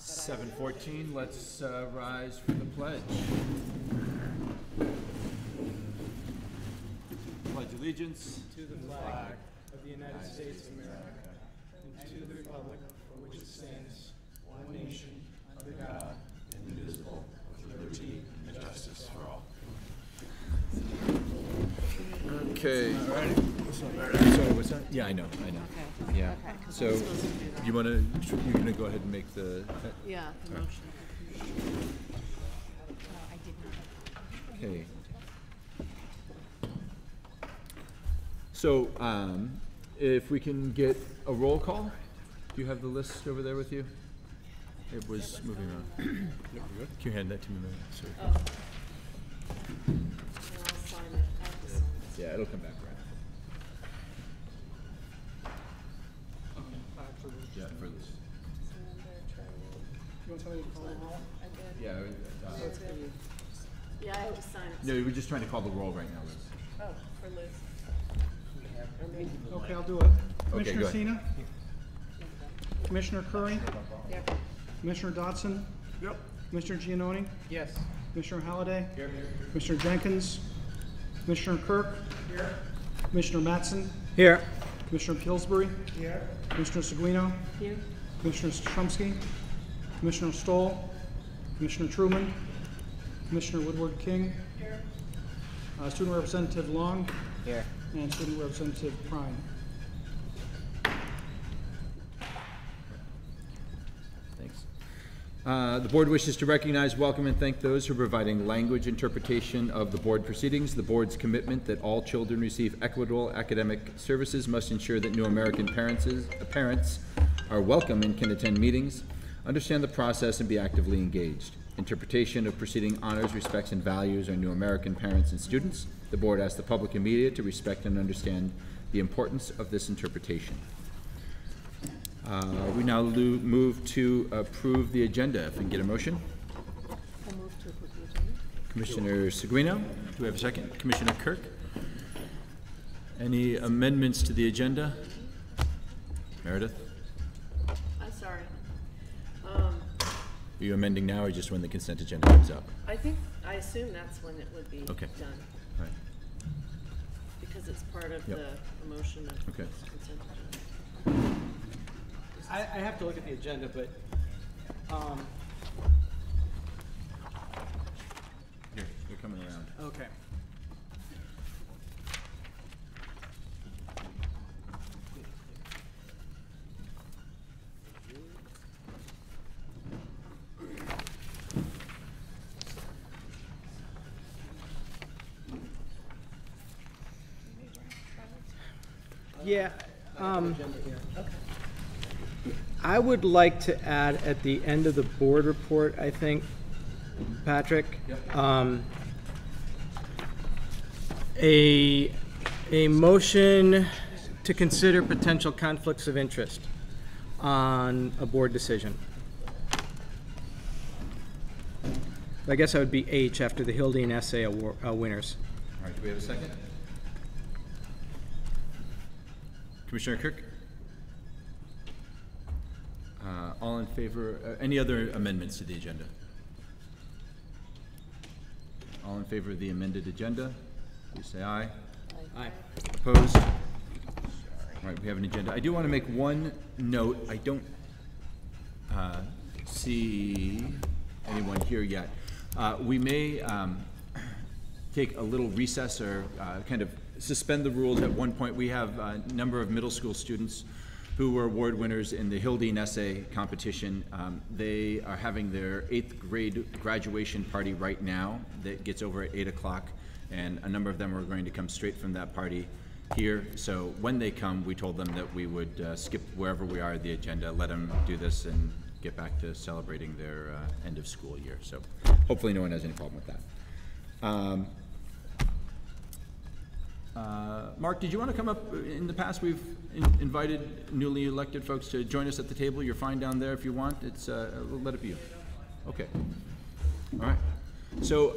7:14, let's rise for the pledge. Pledge allegiance to the flag of the United States of America and to the republic for which it stands, one nation, under God, indivisible, with liberty and justice for all. Okay. So what's that? Yeah, I know. Okay. Yeah. Okay, 'cause So I'm supposed to do that. you're gonna go ahead and make the. Yeah, the motion. Okay. So if we can get a roll call, do you have the list over there with you? It was moving around. Can you hand that to me, Mary? Sorry. Oh. And I'll sign it. I have to sign it. Yeah, it'll come back around. Yeah, for this. You want somebody to call the roll? I did. Yeah. Yeah, I have to sign it. No, we're just trying to call the roll right now, Liz. Oh, for Liz. Okay, I'll do it. Okay, Commissioner go ahead. Cena? Commissioner Curry? Yeah. Commissioner Dodson? Yep. Commissioner Giannoni? Yes. Commissioner Halliday? Here. Commissioner Jenkins? Commissioner Kirk? Here. Commissioner Mattson? Here. Commissioner Pillsbury? Here. Commissioner Seguino? Here. Commissioner Chomsky? Commissioner Stoll? Commissioner Truman? Commissioner Woodward King? Here. Student Representative Long? Here. And Student Representative Prime. Thanks. The board wishes to recognize, welcome, and thank those who are providing language interpretation of the board proceedings. The board's commitment that all children receive equitable academic services must ensure that new American parents are welcome and can attend meetings, understand the process, and be actively engaged. Interpretation of proceeding honors, respects, and values our new American parents and students. The board asks the public and media to respect and understand the importance of this interpretation. We now move to approve the agenda. If we can get a motion. I move to approve the agenda. Commissioner Seguino, do we have a second? Commissioner Kirk? Any amendments to the agenda? Meredith? I'm sorry. Are you amending now or just when the consent agenda comes up? I assume that's when it would be Okay. done, All right. because it's part of Yep. the motion of Okay. consent agenda. I have to look at the agenda, but Here, they're coming around. okay. Yeah. I would like to add at the end of the board report, I think, Patrick, a motion to consider potential conflicts of interest on a board decision. I guess that would be H after the Hilding essay winners. All right, do we have a second? Commissioner Kirk? All in favor, any other amendments to the agenda? All in favor of the amended agenda, please say aye. Aye. Opposed? All right, we have an agenda. I do want to make one note. I don't see anyone here yet. We may take a little recess or kind of suspend the rules at one point. We have a number of middle school students who were award winners in the Hilding essay competition. They are having their 8th grade graduation party right now that gets over at 8 o'clock, and a number of them are going to come straight from that party here. So when they come, we told them that we would skip wherever we are on the agenda, let them do this and get back to celebrating their end of school year. So hopefully no one has any problem with that. Mark, did you want to come up? In the past, we've invited newly elected folks to join us at the table. You're fine down there if you want. It's we'll let it be you. Okay. All right. So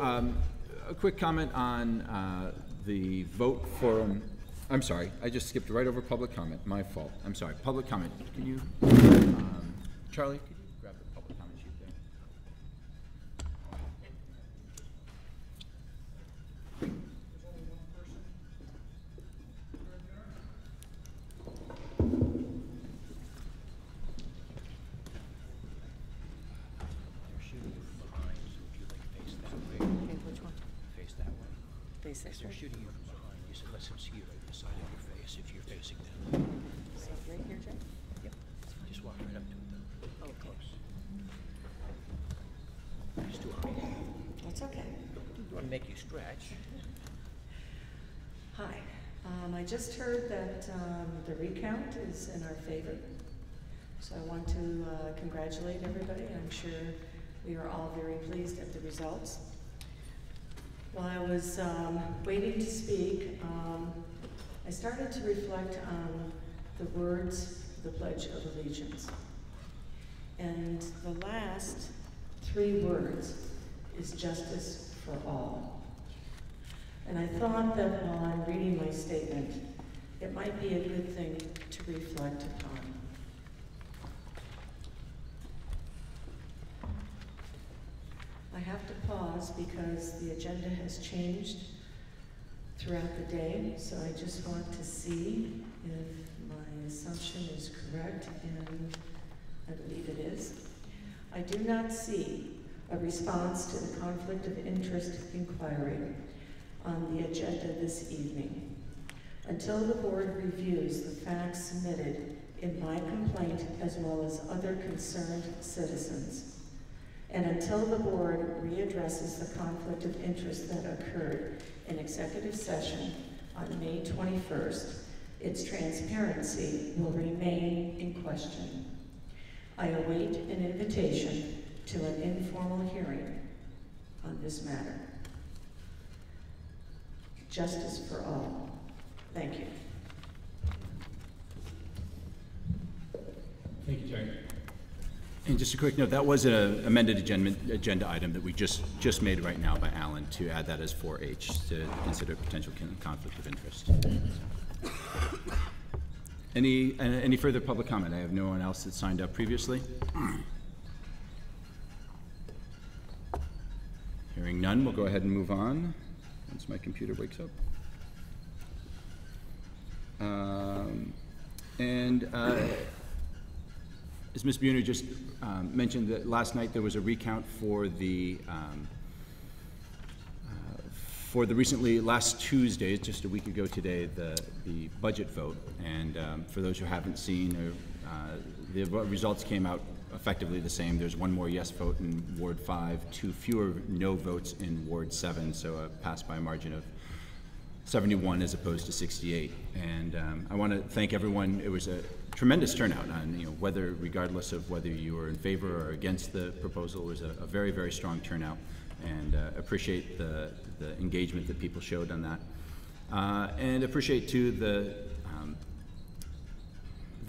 a quick comment on the vote for. I'm sorry. I just skipped right over public comment. My fault. I'm sorry. Public comment. Can you, Charlie? Could you grab the public comment sheet? this They're way? shooting you from behind. You said let them see you right in the side of your face if you're facing them. So right here, Jay? Yep. Just walk right up to it though. Okay. Close. Just do it. That's okay. You want to make you stretch. Hi. I just heard that the recount is in our favor. So I want to congratulate everybody. I'm sure we are all very pleased at the results. While I was waiting to speak, I started to reflect on the words of the Pledge of Allegiance. And the last 3 words is justice for all. And I thought that while I'm reading my statement, it might be a good thing to reflect upon. I have to pause because the agenda has changed throughout the day, so I just want to see if my assumption is correct, and I believe it is. I do not see a response to the conflict of interest inquiry on the agenda this evening. Until the board reviews the facts submitted in my complaint as well as other concerned citizens, and until the board readdresses the conflict of interest that occurred in executive session on May 21st, its transparency will remain in question. I await an invitation to an informal hearing on this matter. Justice for all. Thank you. Thank you, Terry. And just a quick note, that was an amended agenda item that we just made right now by Alan to add that as 4H to consider potential conflict of interest. Any further public comment? I have no one else that signed up previously. Hearing none, we'll go ahead and move on once my computer wakes up. As Ms. Buhner just mentioned, that last night there was a recount for the recently, last Tuesday, just a week ago today, the budget vote. And for those who haven't seen, the results came out effectively the same. There's 1 more yes vote in Ward 5, 2 fewer no votes in Ward 7, so passed by a margin of 71 as opposed to 68. And I want to thank everyone. It was a tremendous turnout on, whether, regardless of whether you were in favor or against the proposal, it was a very, very strong turnout, and appreciate the engagement that people showed on that. And appreciate too the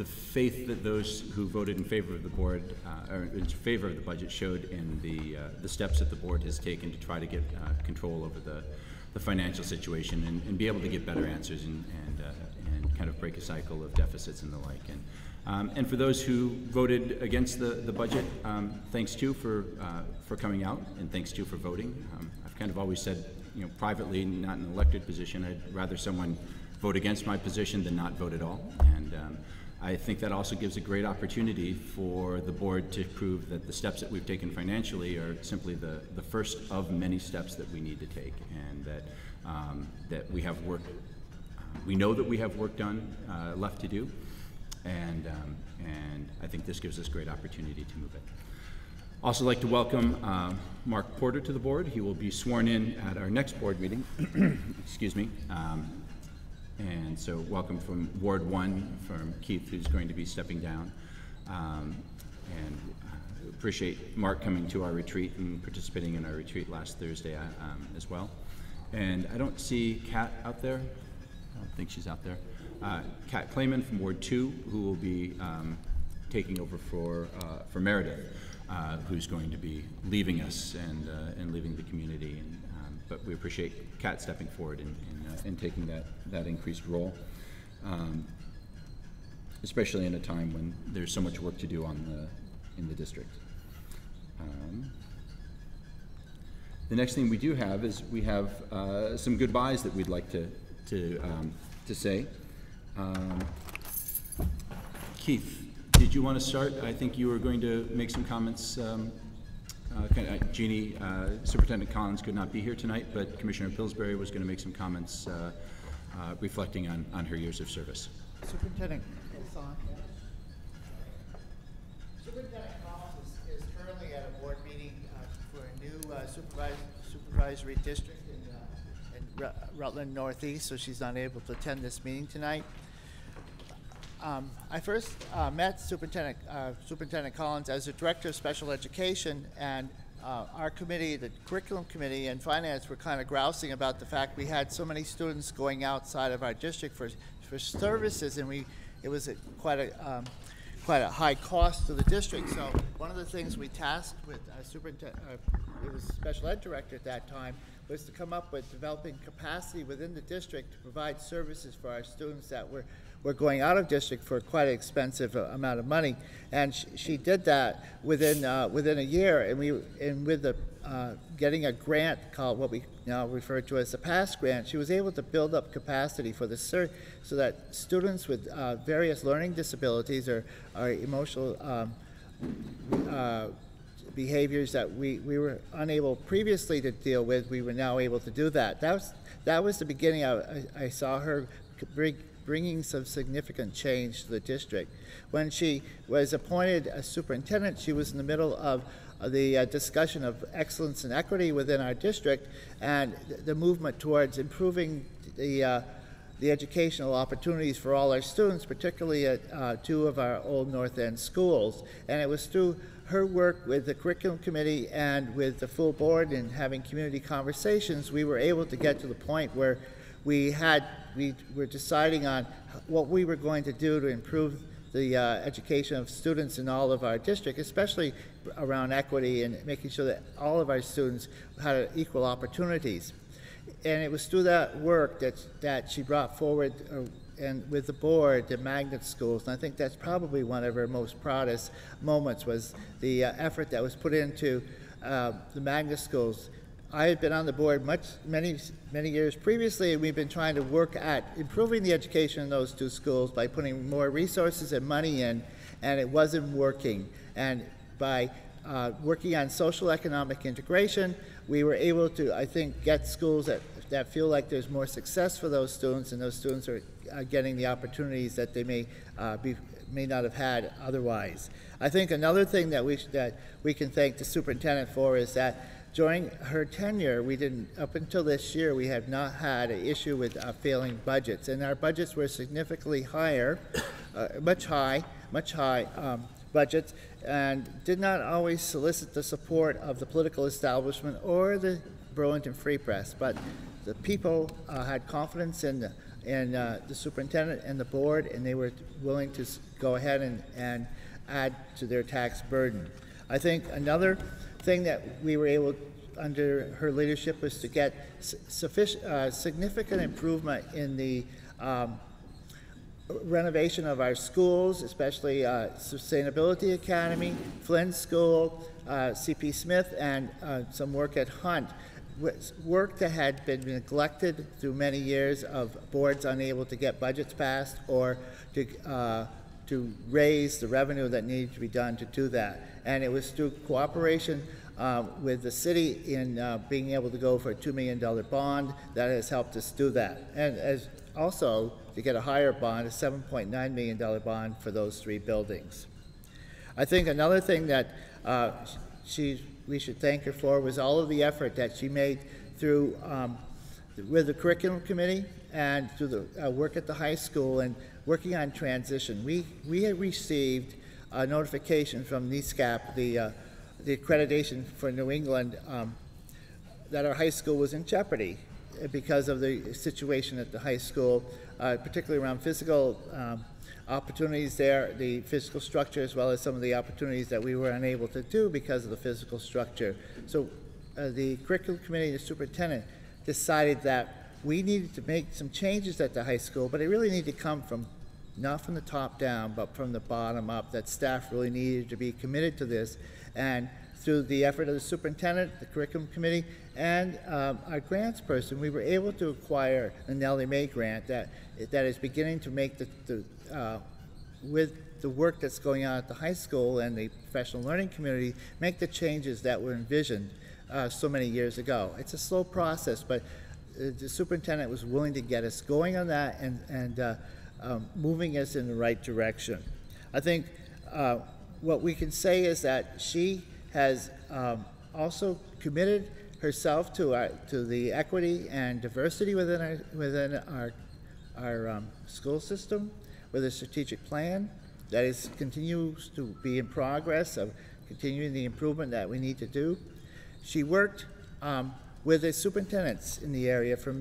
faith that those who voted in favor of the board, or in favor of the budget, showed in the steps that the board has taken to try to get control over the financial situation and be able to get better answers and kind of break a cycle of deficits and the like. And for those who voted against the budget, thanks too for coming out, and thanks too for voting. I've kind of always said, privately, not in an elected position, I'd rather someone vote against my position than not vote at all. And I think that also gives a great opportunity for the board to prove that the steps that we've taken financially are simply the first of many steps that we need to take, and that we have work. We know that we have work done left to do, and I think this gives us great opportunity to move it. Also like to welcome Mark Porter to the board. He will be sworn in at our next board meeting. Excuse me. And so welcome from Ward 1 from Keith, who's going to be stepping down. And appreciate Mark coming to our retreat and participating in our retreat last Thursday as well. And I don't see Kat out there. I don't think she's out there. Kat Clayman from Ward 2, who will be taking over for Meredith, who's going to be leaving us and leaving the community. And, but we appreciate Kat stepping forward and taking that increased role, especially in a time when there's so much work to do in the district. The next thing we do have is we have some goodbyes that we'd like to say. Keith, did you want to start? I think you were going to make some comments Jeannie, Superintendent Collins could not be here tonight, but Commissioner Pillsbury was going to make some comments reflecting on her years of service. Superintendent Superintendent Collins is currently at a board meeting for a new supervisory district in Rutland Northeast, so she's not able to attend this meeting tonight. I first met Superintendent Collins as the Director of Special Education, and our committee, the Curriculum Committee and Finance, were kind of grousing about the fact we had so many students going outside of our district for services, and it was quite a high cost to the district. So one of the things we tasked with it was Special Ed Director at that time, was to come up with developing capacity within the district to provide services for our students that were going out of district for quite an expensive amount of money, and she did that within a year, and with the getting a grant called what we now refer to as the PASS grant, she was able to build up capacity for the so that students with various learning disabilities or emotional behaviors that we were unable previously to deal with, we were now able to do that. That was the beginning. I saw her bringing some significant change to the district. When she was appointed as superintendent, she was in the middle of the discussion of excellence and equity within our district and the movement towards improving the educational opportunities for all our students, particularly at two of our old North End schools. And it was through her work with the Curriculum Committee and with the full board and having community conversations, we were able to get to the point where we were deciding on what we were going to do to improve the education of students in all of our district, especially around equity and making sure that all of our students had equal opportunities. And it was through that work that she brought forward and with the board, the magnet schools. And I think that's probably one of her most proudest moments, was the effort that was put into the magnet schools. I had been on the board many years previously, and we've been trying to work at improving the education in those two schools by putting more resources and money in, and it wasn't working. And by working on social economic integration, we were able to, I think, get schools that feel like there's more success for those students, and those students are getting the opportunities that they may not have had otherwise. I think another thing that we can thank the superintendent for is that during her tenure, up until this year, we have not had an issue with failing budgets, and our budgets were significantly higher, much high budgets, and did not always solicit the support of the political establishment or the Burlington Free Press. But the people had confidence in the superintendent and the board, and they were willing to go ahead and add to their tax burden. I think another thing that we were able, under her leadership, was to get significant improvement in the renovation of our schools, especially Sustainability Academy, Flynn School, C.P. Smith, and some work at Hunt. Work that had been neglected through many years of boards unable to get budgets passed or to raise the revenue that needed to be done to do that. And it was through cooperation with the city in being able to go for a $2 million bond that has helped us do that. And as also to get a higher bond, a $7.9 million bond for those three buildings. I think another thing that we should thank her for was all of the effort that she made through with the Curriculum Committee and through the work at the high school and working on transition. We had received a notification from NESCAP, the accreditation for New England, that our high school was in jeopardy because of the situation at the high school, particularly around physical opportunities there, the physical structure, as well as some of the opportunities that we were unable to do because of the physical structure. So the Curriculum Committee and the superintendent decided that we needed to make some changes at the high school, but it really needed to come from, not from the top down, but from the bottom up, that staff really needed to be committed to this. And through the effort of the superintendent, the Curriculum Committee, and our grants person, we were able to acquire the Nellie Mae grant that is beginning to make with the work that's going on at the high school and the professional learning community, make the changes that were envisioned so many years ago. It's a slow process, but the superintendent was willing to get us going on that and moving us in the right direction. I think what we can say is that she has also committed herself to the equity and diversity within our school system, with a strategic plan that continues to be in progress of continuing the improvement that we need to do. She worked with the superintendents in the area for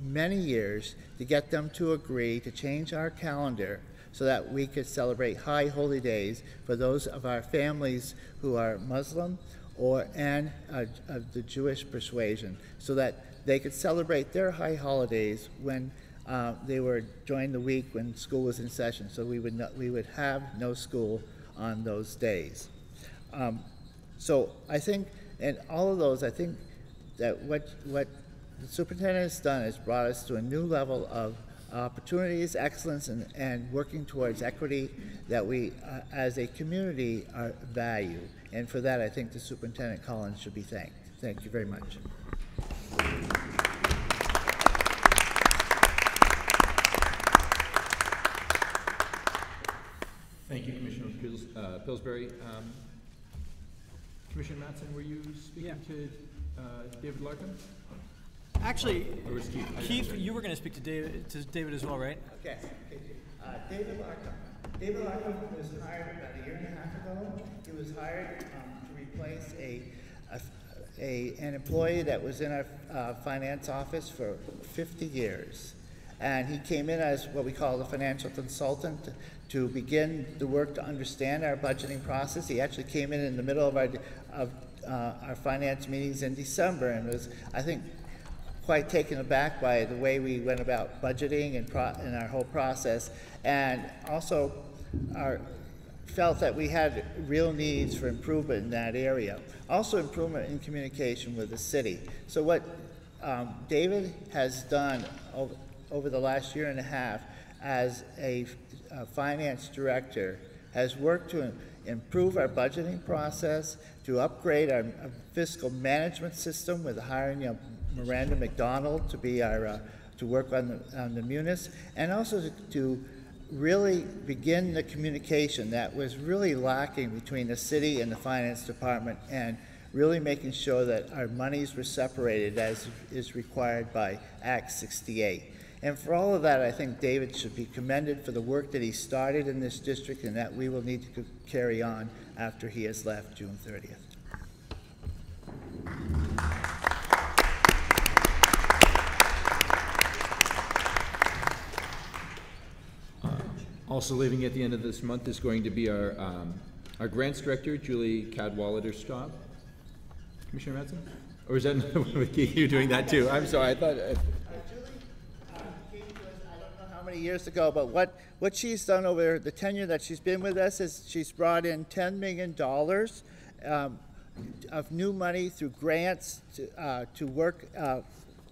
many years to get them to agree to change our calendar so that we could celebrate high holy days for those of our families who are Muslim and of the Jewish persuasion, so that they could celebrate their high holidays when they were during the week when school was in session. So we would have no school on those days. So I think, in all of those, I think that what the superintendent has done is brought us to a new level of opportunities, excellence, and working towards equity that we, as a community, value. And for that, I think the Superintendent Collins should be thanked. Thank you very much. Thank you, Commissioner Pillsbury. Commissioner Mattson, were you speaking to David Larkin? Actually, Or was Keith? Keith, you were going to speak to David as well, right? Okay. David Larkin. David Larkin was hired about a year and a half ago. He was hired to replace an employee that was in our finance office for 50 years. And he came in as what we call the financial consultant to begin the work to understand our budgeting process. He actually came in the middle of our finance meetings in December and was, I think, quite taken aback by the way we went about budgeting and our whole process, and also felt that we had real needs for improvement in that area. Also improvement in communication with the city. So what David has done over the last year and a half as a finance director has worked to improve our budgeting process, to upgrade our fiscal management system with hiring Miranda McDonald to be to work on the munis, and also to really begin the communication that was really lacking between the city and the finance department, and really making sure that our monies were separated as is required by Act 68. And for all of that, I think David should be commended for the work that he started in this district and that we will need to carry on after he has left June 30th. Also leaving at the end of this month is going to be our grants director, Julie Cadwallader-Straub. Commissioner Madsen? Or is that another one with Keith? You're doing that too? I'm sorry, I thought... Julie came to us, I don't know how many years ago, but what she's done over the tenure that she's been with us is she's brought in $10 million of new money through grants to work to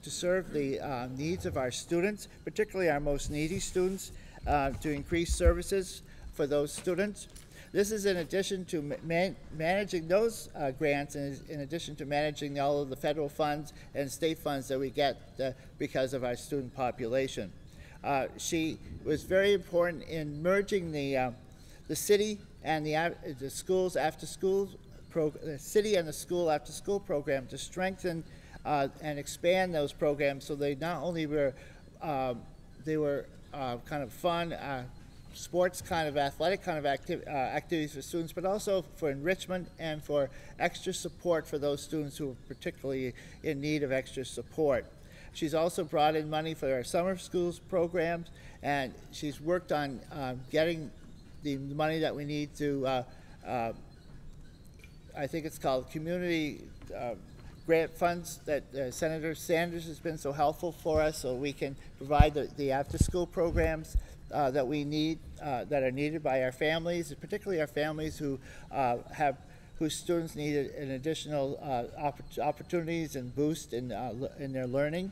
serve the needs of our students, particularly our most needy students, to increase services for those students. This is in addition to managing those grants, and in addition to managing all of the federal funds and state funds that we get because of our student population. She was very important in merging the city and the schools after school the city and the school after school program to strengthen and expand those programs, so they not only were kind of fun, sports kind of athletic kind of activities for students, but also for enrichment and for extra support for those students who are particularly in need of extra support. She's also brought in money for our summer schools programs, and she's worked on getting the money that we need to, I think it's called community grant funds that Senator Sanders has been so helpful for us, so we can provide the after-school programs that we need, that are needed by our families, particularly our families whose students need an additional opportunities and boost in their learning.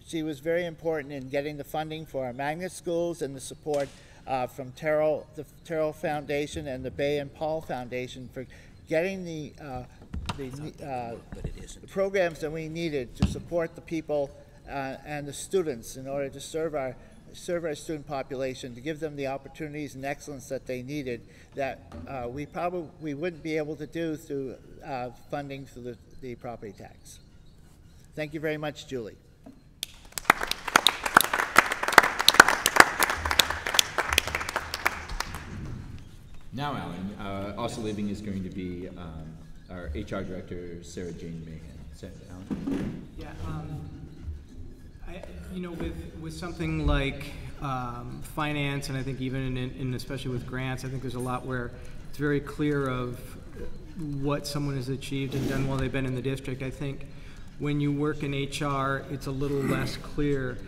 She was very important in getting the funding for our magnet schools and the support from the Terrell Foundation and the Bay and Paul Foundation for getting the programs that we needed to support the people and the students in order to serve our student population, to give them the opportunities and excellence that they needed, that we wouldn't be able to do through funding through the property tax. Thank you very much, Julie. Now, Alan, also leaving is going to be our HR Director, Sarah Jane Mahan. Alan? Yeah, with something like finance, and I think even in especially with grants, I think there's a lot where it's very clear of what someone has achieved and done while they've been in the district. I think when you work in HR, it's a little less clear.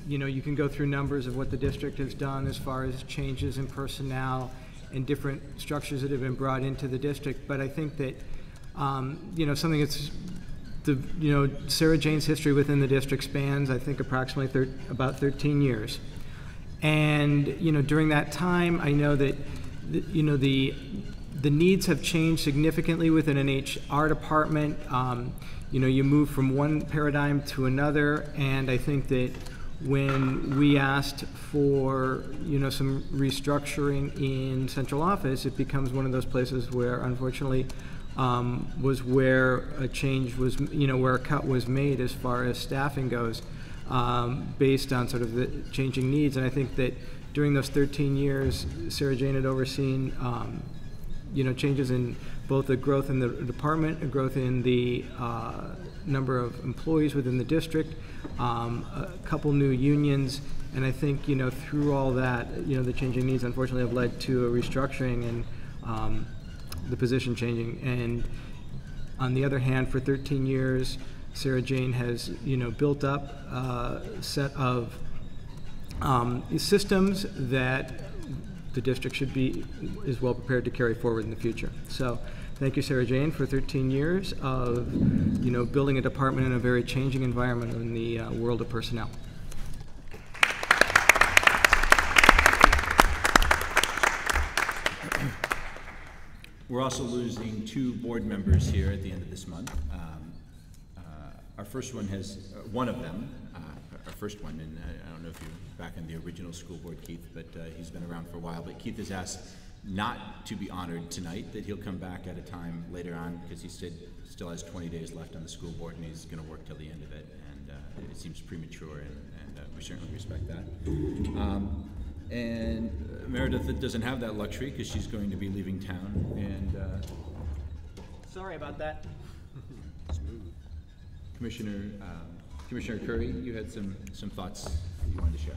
You can go through numbers of what the district has done as far as changes in personnel and different structures that have been brought into the district, but I think that something that's Sarah Jane's history within the district spans, I think, approximately about 13 years. And, during that time, I know that, the needs have changed significantly within an HR department. You move from one paradigm to another, and I think that when we asked for, some restructuring in central office, it becomes one of those places where, unfortunately, was where a change was, where a cut was made as far as staffing goes, based on sort of the changing needs. And I think that during those 13 years, Sarah Jane had overseen, changes in both the growth in the department, a growth in the number of employees within the district, a couple new unions, and I think, through all that, the changing needs unfortunately have led to a restructuring and the position changing. And on the other hand, for 13 years, Sarah Jane has, built up a set of systems that the district is well prepared to carry forward in the future. So thank you, Sarah Jane, for 13 years of, building a department in a very changing environment in the world of personnel. We're also losing 2 board members here at the end of this month. Our first one one of them, our first one, and I don't know if you're back in the original school board, Keith, but he's been around for a while, but Keith has asked not to be honored tonight, that he'll come back at a time later on, because he still has 20 days left on the school board, and he's going to work till the end of it, and it seems premature, and we certainly respect that. And Meredith doesn't have that luxury because she's going to be leaving town. And sorry about that. Commissioner Curry, you had some thoughts you wanted to share.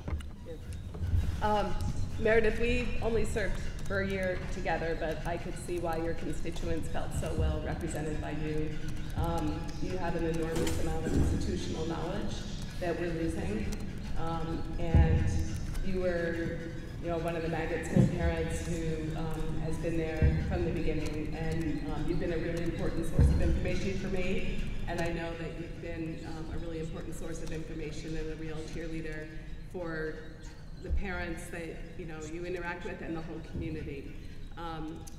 Meredith, we only served for a year together, but I could see why your constituents felt so well represented by you. You have an enormous amount of institutional knowledge that we're losing, and you were, one of the magnet school parents who has been there from the beginning, and you've been a really important source of information for me, and I know that you've been a really important source of information and a real cheerleader for the parents that you interact with and the whole community.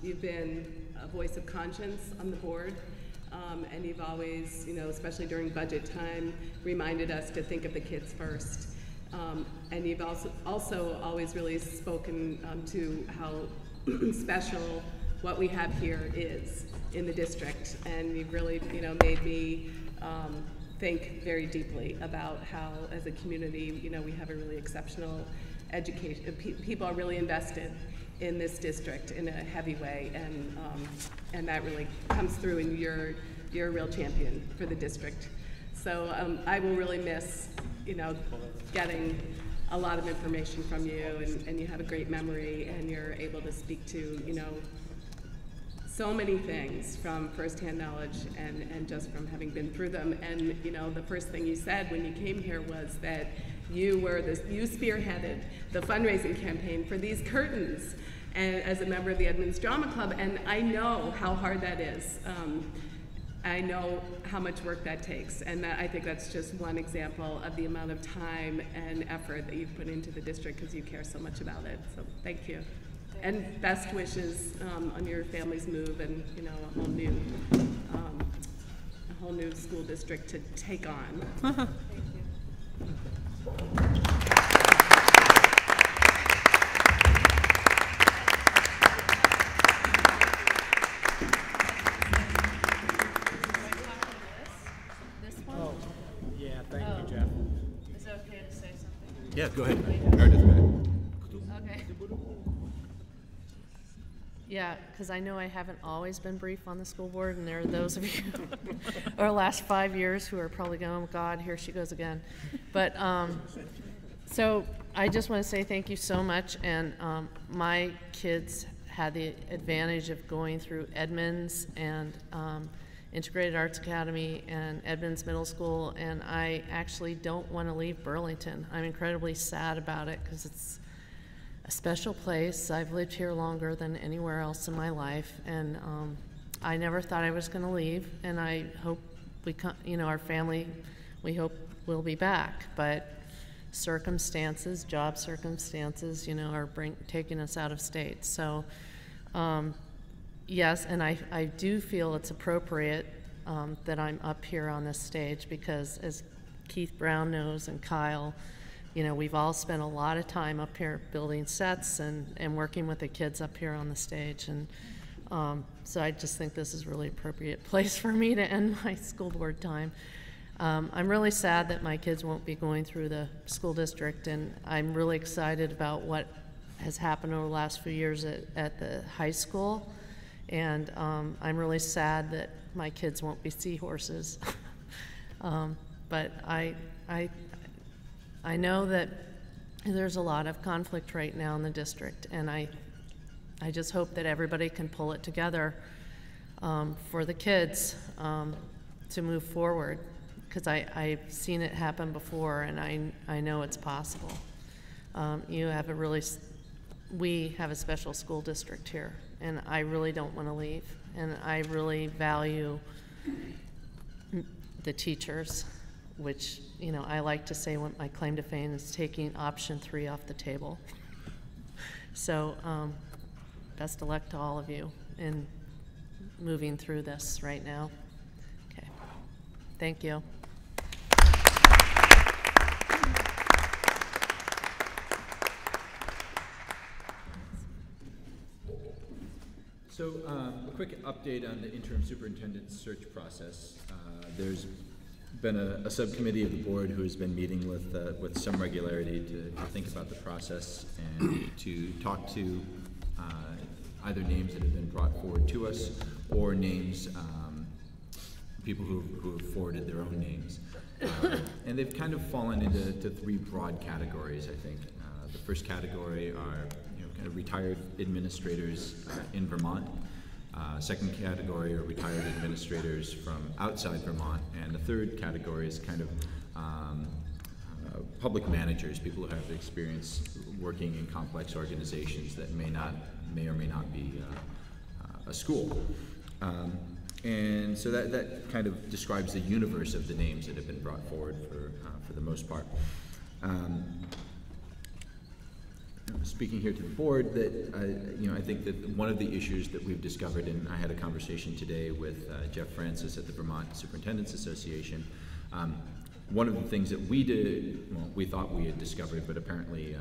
You've been a voice of conscience on the board, and you've always, especially during budget time, reminded us to think of the kids first. And you've also always really spoken to how special what we have here is in the district, and you've really, made me think very deeply about how, as a community, we have a really exceptional education. People are really invested in this district in a heavy way, and that really comes through, and you're a real champion for the district. So I will really miss, getting a lot of information from you, and you have a great memory, and you're able to speak to, so many things from firsthand knowledge and just from having been through them. And the first thing you said when you came here was that you spearheaded the fundraising campaign for these curtains, and as a member of the Edmonds Drama Club, and I know how hard that is. I know how much work that takes, and I think that's just one example of the amount of time and effort that you've put into the district because you care so much about it. So thank you. And best wishes on your family's move, and you know, a whole new school district to take on. Thank you. Yeah, thank you, Jeff. Is it okay to say something? Yeah, go ahead. Meredith, go ahead. Okay. Yeah, because I know I haven't always been brief on the school board, and there are those of you over the last 5 years who are probably going, oh God, here she goes again. But so I just want to say thank you so much. And my kids had the advantage of going through Edmonds and Integrated Arts Academy and Edmonds Middle School, and I actually don't want to leave Burlington. I'm incredibly sad about it because it's a special place. I've lived here longer than anywhere else in my life, and I never thought I was going to leave, and I hope our family, we hope we'll be back, but circumstances, job circumstances, are taking us out of state. So yes, and I do feel it's appropriate that I'm up here on this stage because, as Keith Brown knows and Kyle, we've all spent a lot of time up here building sets and working with the kids up here on the stage. And so I just think this is a really appropriate place for me to end my school board time. I'm really sad that my kids won't be going through the school district, and I'm really excited about what has happened over the last few years at the high school. And I'm really sad that my kids won't be seahorses. But I know that there's a lot of conflict right now in the district, and I just hope that everybody can pull it together for the kids to move forward, because I've seen it happen before, and I know it's possible. We have a special school district here, and I really don't want to leave, and I really value the teachers, which, I like to say my claim to fame is taking option 3 off the table. So best of luck to all of you in moving through this right now. Okay, thank you. So a quick update on the interim superintendent search process. There's been a subcommittee of the board who has been meeting with some regularity to think about the process and to talk to either names that have been brought forward to us or names, people who have forwarded their own names. And they've kind of fallen into 3 broad categories, I think. The first category are kind of retired administrators in Vermont. Second category are retired administrators from outside Vermont, and the third category is kind of public managers, people who have experience working in complex organizations that may or may not be a school. And so that kind of describes the universe of the names that have been brought forward for the most part. Speaking here to the board, that I think that one of the issues that we've discovered, and I had a conversation today with Jeff Francis at the Vermont Superintendents Association. One of the things that we thought we had discovered, but apparently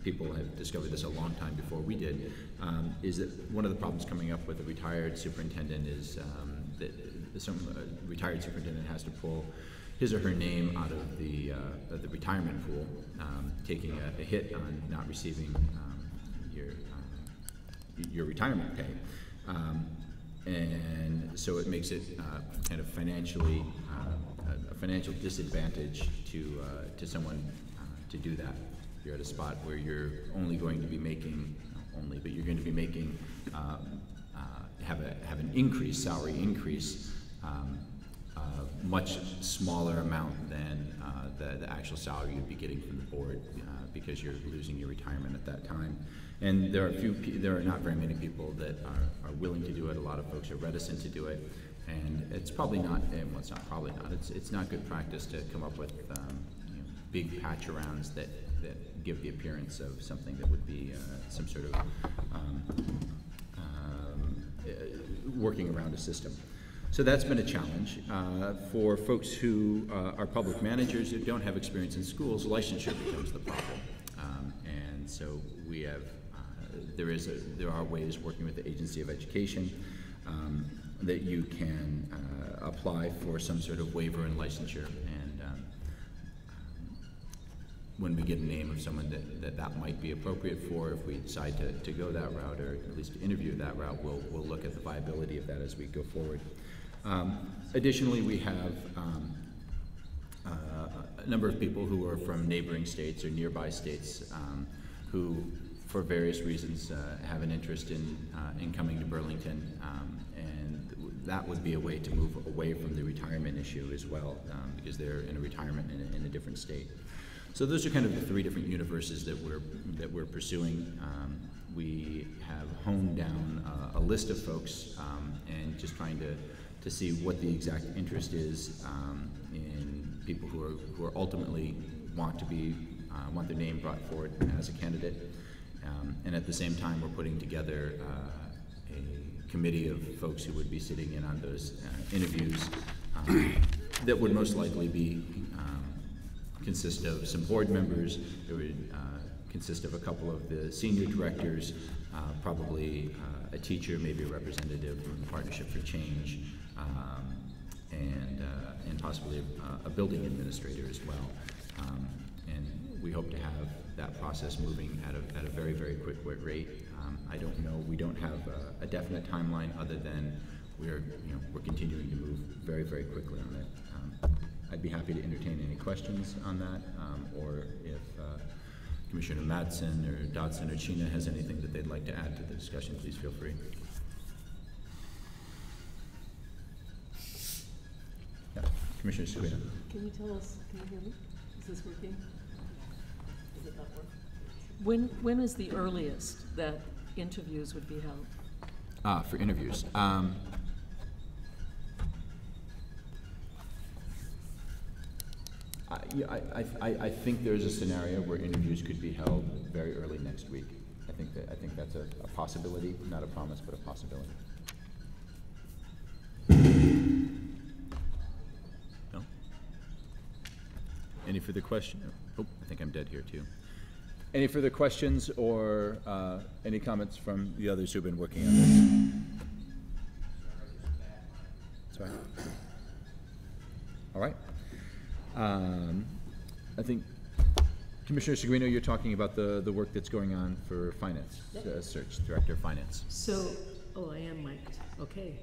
people have discovered this a long time before we did, is that one of the problems coming up with a retired superintendent is that some retired superintendent has to pull his or her name out of the retirement pool, taking a hit on not receiving your retirement pay, and so it makes it kind of financially a financial disadvantage to someone to do that. You're at a spot where you're only going to be making but you're going to be making have an increase, salary increase. Much smaller amount than the actual salary you'd be getting from the board because you're losing your retirement at that time. And there are not very many people that are willing to do it. A lot of folks are reticent to do it. And it's probably not, well, it's not probably not, it's not good practice to come up with big patch arounds that give the appearance of something that would be some sort of working around a system. So that's been a challenge. For folks who are public managers who don't have experience in schools, licensure becomes the problem. And so we have, there are ways working with the Agency of Education that you can apply for some sort of waiver and licensure. And when we get a name of someone that might be appropriate for, if we decide to go that route, or at least to interview that route, we'll look at the viability of that as we go forward. Additionally, we have a number of people who are from neighboring states or nearby states who, for various reasons, have an interest in coming to Burlington, and that would be a way to move away from the retirement issue as well, because they're in a retirement in a different state. So those are kind of the three different universes that we're pursuing. We have honed down a list of folks and just trying to see what the exact interest is in people who are ultimately want their name brought forward as a candidate. And at the same time, we're putting together a committee of folks who would be sitting in on those interviews that would most likely consist of some board members. It would consist of a couple of the senior directors, probably a teacher, maybe a representative from the Partnership for Change, and possibly a building administrator as well. And we hope to have that process moving at a very, very quick rate. I don't know, we don't have a definite timeline other than we're continuing to move very, very quickly on it. I'd be happy to entertain any questions on that, or if Commissioner Madsen or Dodson or Chena has anything that they'd like to add to the discussion, please feel free. Yeah, Commissioner Seguina. Can you tell us, can you hear me? Is this working? Is it not working? When is the earliest that interviews would be held? For interviews. I think there's a scenario where interviews could be held very early next week. I think that's a possibility, not a promise, but a possibility. No? Any further questions? Oh, I think I'm dead here too. Any further questions or any comments from the others who've been working on this? Sorry. All right. I think, Commissioner Seguino, you're talking about the work that's going on for finance, search, Director of Finance. So, I am mic'd, okay.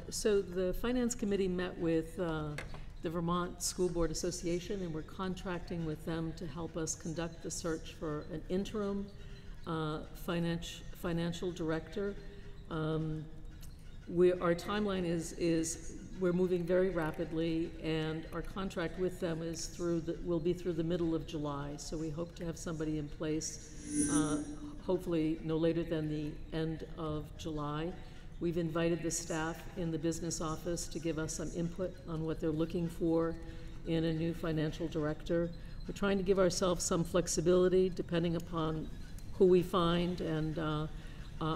So the Finance Committee met with the Vermont School Board Association, and we're contracting with them to help us conduct the search for an interim financial director. Our timeline is we're moving very rapidly, and our contract with them is will be through the middle of July. So we hope to have somebody in place, hopefully no later than the end of July. We've invited the staff in the business office to give us some input on what they're looking for in a new financial director. We're trying to give ourselves some flexibility depending upon who we find and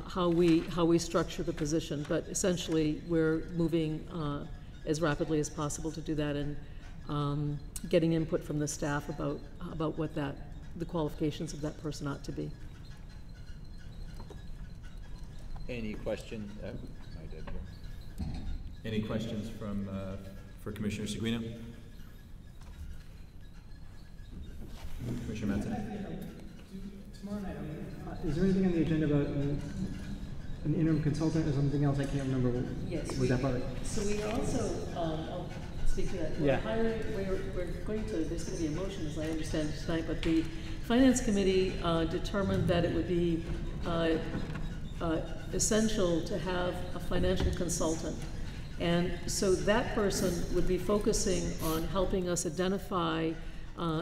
how we structure the position, but essentially we're moving as rapidly as possible to do that, and getting input from the staff about what the qualifications of that person ought to be. Any questions? Any questions for Commissioner Seguino? Commissioner Madsen? Tomorrow night, is there anything on the agenda about an interim consultant or something else? I can't remember. Yes. Was that part of it? So we also, I'll speak to that. Yeah. We're going to, there's going to be a motion, as I understand it tonight, but the Finance Committee determined that it would be essential to have a financial consultant. And so that person would be focusing on helping us identify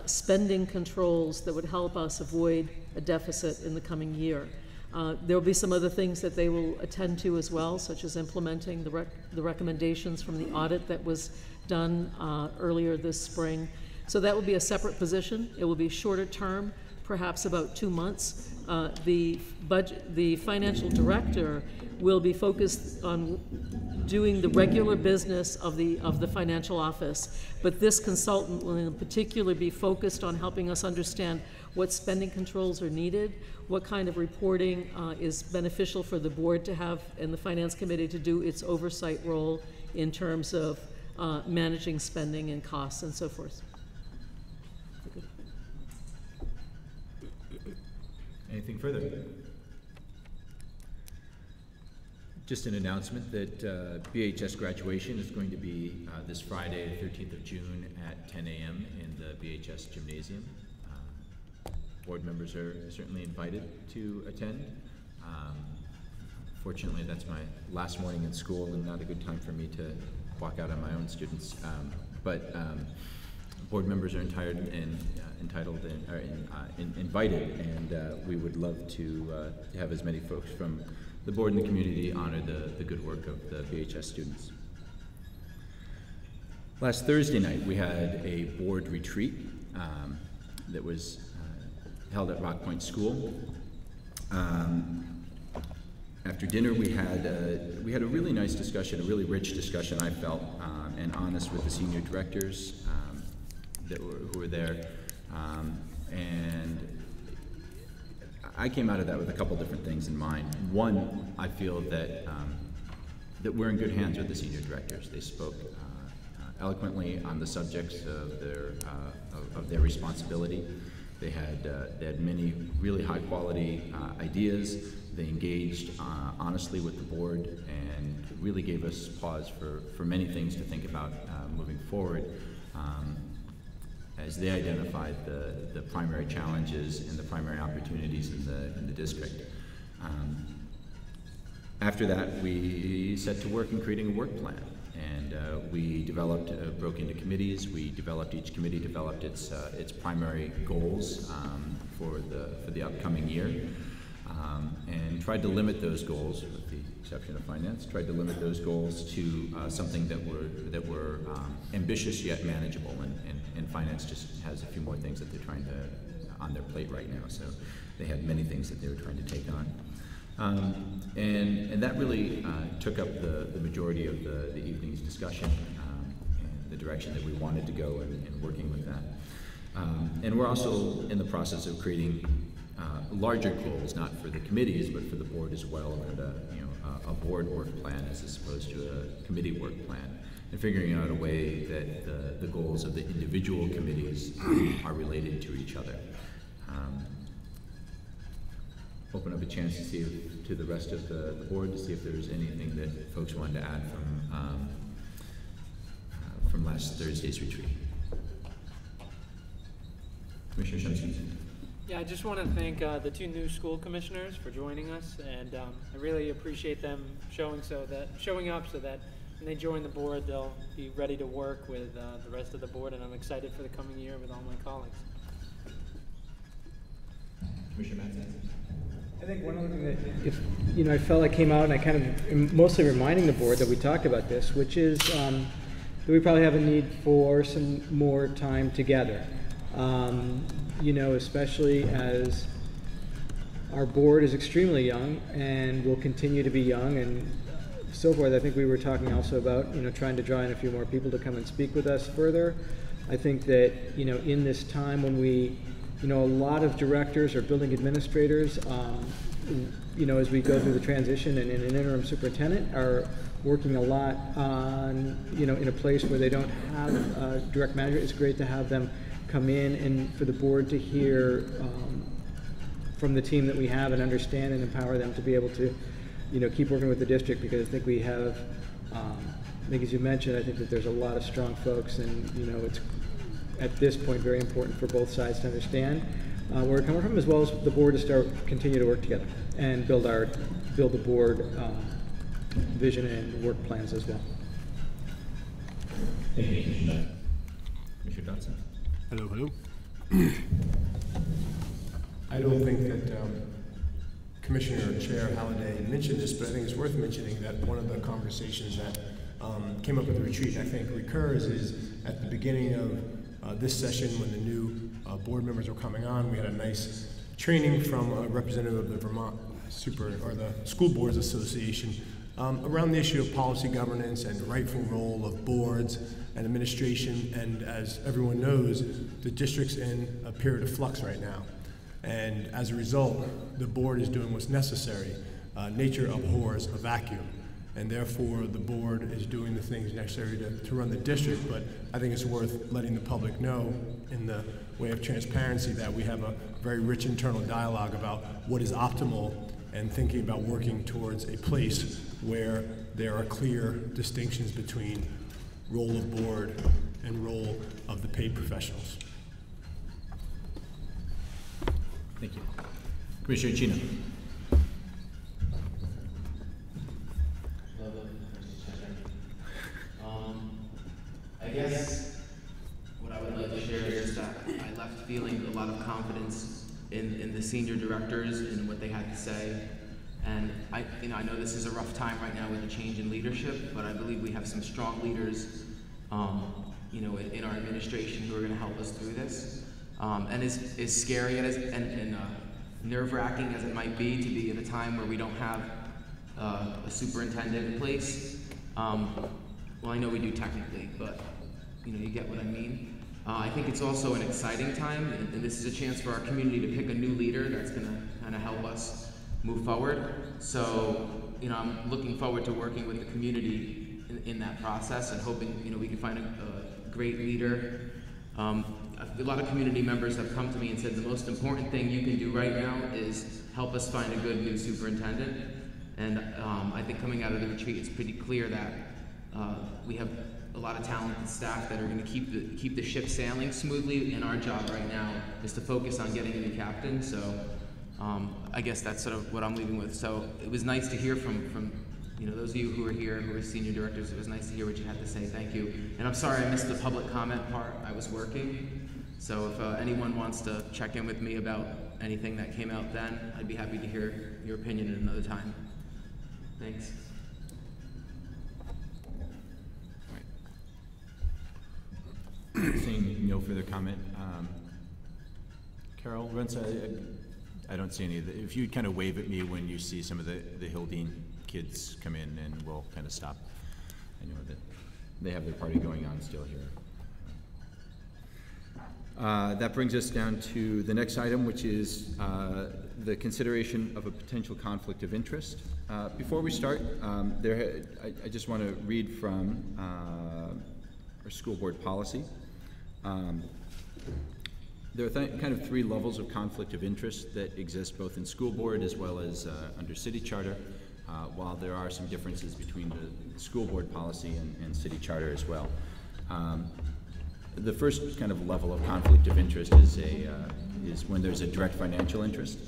spending controls that would help us avoid a deficit in the coming year. There will be some other things that they will attend to as well, such as implementing the recommendations from the audit that was done earlier this spring. So that will be a separate position. It will be shorter term, perhaps about 2 months. The financial director will be focused on doing the regular business of the financial office, but this consultant will in particular be focused on helping us understand what spending controls are needed, what kind of reporting is beneficial for the board to have and the finance committee to do its oversight role in terms of managing spending and costs and so forth. Anything further? Just an announcement that BHS graduation is going to be this Friday, the 13th of June at 10 a.m. in the BHS gymnasium. Board members are certainly invited to attend. Fortunately, that's my last morning in school and not a good time for me to walk out on my own students. Board members are entitled and invited, and we would love to have as many folks from the board and the community honor the good work of the BHS students. Last Thursday night, we had a board retreat that was held at Rock Point School. After dinner, we had a really nice discussion, a really rich discussion, I felt, and honest with the senior directors who were there, and I came out of that with a couple different things in mind. One, I feel that we're in good hands with the senior directors. They spoke eloquently on the subjects of their responsibility. They had many really high quality ideas. They engaged honestly with the board and really gave us pause for many things to think about moving forward. As they identified the primary challenges and the primary opportunities in the district. After that, we set to work in creating a work plan, and we broke into committees. Each committee developed its primary goals for the upcoming year, and tried to limit those goals, with the exception of finance, tried to limit those goals to something that were ambitious yet manageable, and finance just has a few more things that they're trying to on their plate right now, so they had many things that they were trying to take on. And that really took up the majority of the evening's discussion and the direction that we wanted to go in working with that. And we're also in the process of creating larger goals, not for the committees, but for the board as well, and a board work plan as opposed to a committee work plan, and figuring out a way that the goals of the individual committees are related to each other. Open up a chance to see to the rest of the board to see if there's anything that folks wanted to add from last Thursday's retreat. Commissioner Shumsky. Yeah, I just want to thank the two new school commissioners for joining us, and I really appreciate them showing up so that when they join the board, they'll be ready to work with the rest of the board, and I'm excited for the coming year with all my colleagues. Commissioner Matzek. I think one other thing that I felt like came out, and I kind of am mostly reminding the board that we talked about this, which is that we probably have a need for some more time together. Especially as our board is extremely young and will continue to be young and so forth. I think we were talking also about, trying to draw in a few more people to come and speak with us further. I think that, in this time when we, a lot of directors or building administrators, as we go through the transition and in an interim superintendent are working a lot on, in a place where they don't have a direct manager. It's great to have them come in and for the board to hear from the team that we have and understand and empower them to be able to, keep working with the district, because I think we have, I think as you mentioned, I think that there's a lot of strong folks, and it's at this point very important for both sides to understand where we're coming from, as well as the board to continue to work together and build the board vision and work plans as well. Thank you, Commissioner. Commissioner Dotson. Hello. I don't think that Commissioner Chair Halliday mentioned this, but I think it's worth mentioning that one of the conversations that came up at the retreat, I think recurs, is at the beginning of this session when the new board members were coming on, we had a nice training from a representative of the Vermont the School Boards Association around the issue of policy governance and the rightful role of boards and administration. And as everyone knows, the district's in a period of flux right now. And as a result, the board is doing what's necessary. Nature abhors a vacuum. And therefore, the board is doing the things necessary to run the district. But I think it's worth letting the public know in the way of transparency that we have a very rich internal dialogue about what is optimal and thinking about working towards a place where there are clear distinctions between role of board and role of the paid professionals. Thank you. Commissioner Chino. I guess what I would like to share is that I left feeling a lot of confidence in the senior directors and what they had to say. And I know this is a rough time right now with a change in leadership, but I believe we have some strong leaders, in our administration who are going to help us through this. And as scary and nerve-wracking as it might be to be at a time where we don't have a superintendent in place, well, I know we do technically, but you get what I mean. I think it's also an exciting time, and this is a chance for our community to pick a new leader that's going to kind of help us move forward. So, I'm looking forward to working with the community in that process and hoping, we can find a great leader. A lot of community members have come to me and said the most important thing you can do right now is help us find a good new superintendent. And I think coming out of the retreat, it's pretty clear that we have a lot of talented staff that are going to keep the ship sailing smoothly. And our job right now is to focus on getting a new captain. So I guess that's sort of what I'm leaving with. So it was nice to hear from those of you who are here, who are senior directors. It was nice to hear what you had to say. Thank you. And I'm sorry I missed the public comment part. I was working. So if anyone wants to check in with me about anything that came out then, I'd be happy to hear your opinion at another time. Thanks. Seeing no further comment. Carol, Rents, I don't see any of the, if you'd kind of wave at me when you see some of the Hildene kids come in, and we'll kind of stop. I know that they have their party going on still here. That brings us down to the next item, which is the consideration of a potential conflict of interest. Before we start, I just want to read from our school board policy. There are kind of three levels of conflict of interest that exist both in school board as well as under city charter, while there are some differences between the school board policy and city charter as well. The first kind of level of conflict of interest is when there's a direct financial interest.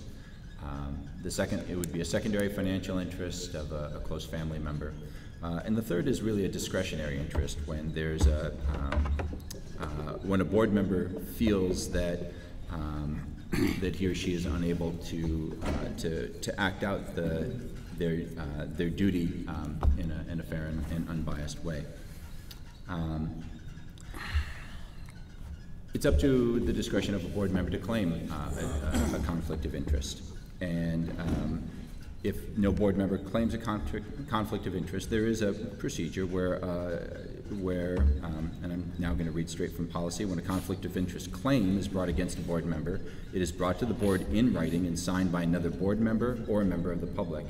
The second, it would be a secondary financial interest of a close family member. And the third is really a discretionary interest when there's when a board member feels that that he or she is unable to act out their duty in a fair and unbiased way. It's up to the discretion of a board member to claim a conflict of interest. And if no board member claims a conflict of interest, there is a procedure where and I'm now going to read straight from policy, when a conflict of interest claim is brought against a board member, it is brought to the board in writing and signed by another board member or a member of the public.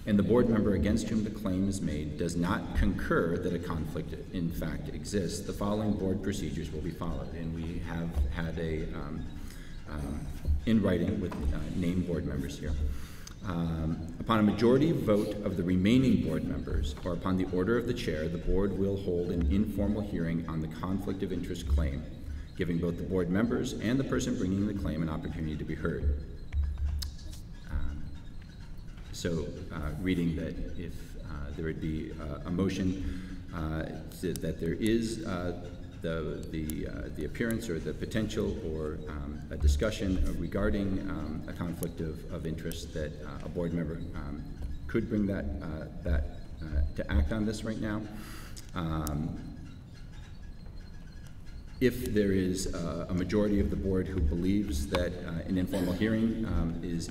And the board member against whom the claim is made does not concur that a conflict in fact exists. The following board procedures will be followed. And we have had a in writing with named board members here. Upon a majority vote of the remaining board members, or upon the order of the chair, the board will hold an informal hearing on the conflict of interest claim, giving both the board members and the person bringing the claim an opportunity to be heard. Reading that if there would be a motion that there is the appearance or the potential or a discussion regarding a conflict of interest that a board member could bring that to act on this right now. If there is a majority of the board who believes that an informal hearing is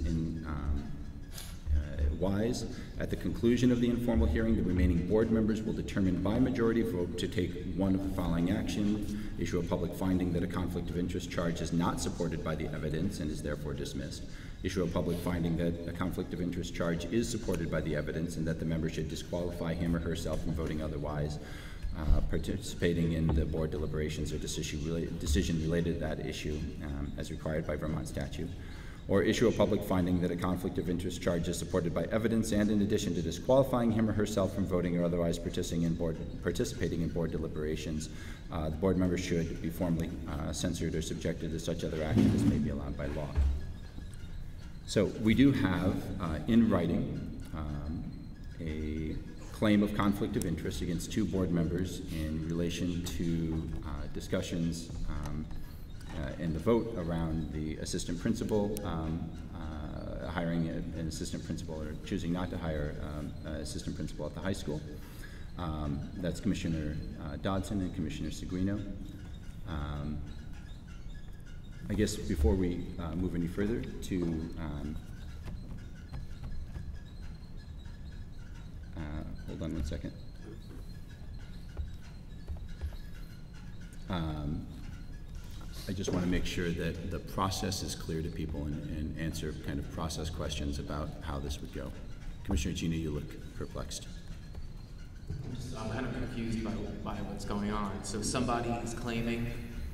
wise, at the conclusion of the informal hearing, the remaining board members will determine by majority vote to take one of the following actions: issue a public finding that a conflict of interest charge is not supported by the evidence and is therefore dismissed; issue a public finding that a conflict of interest charge is supported by the evidence and that the member should disqualify him or herself from voting otherwise, participating in the board deliberations or decision related to that issue as required by Vermont statute; or issue a public finding that a conflict of interest charge is supported by evidence and, in addition to disqualifying him or herself from voting or otherwise participating in board deliberations, the board member should be formally censored or subjected to such other action as may be allowed by law. So we do have in writing a claim of conflict of interest against two board members in relation to discussions and the vote around the assistant principal, hiring an assistant principal or choosing not to hire an assistant principal at the high school. That's Commissioner Dodson and Commissioner Seguino. I guess before we move any further to hold on one second. I just want to make sure that the process is clear to people and answer kind of process questions about how this would go. Commissioner Gina, you look perplexed. I'm kind of confused by what's going on. So somebody is claiming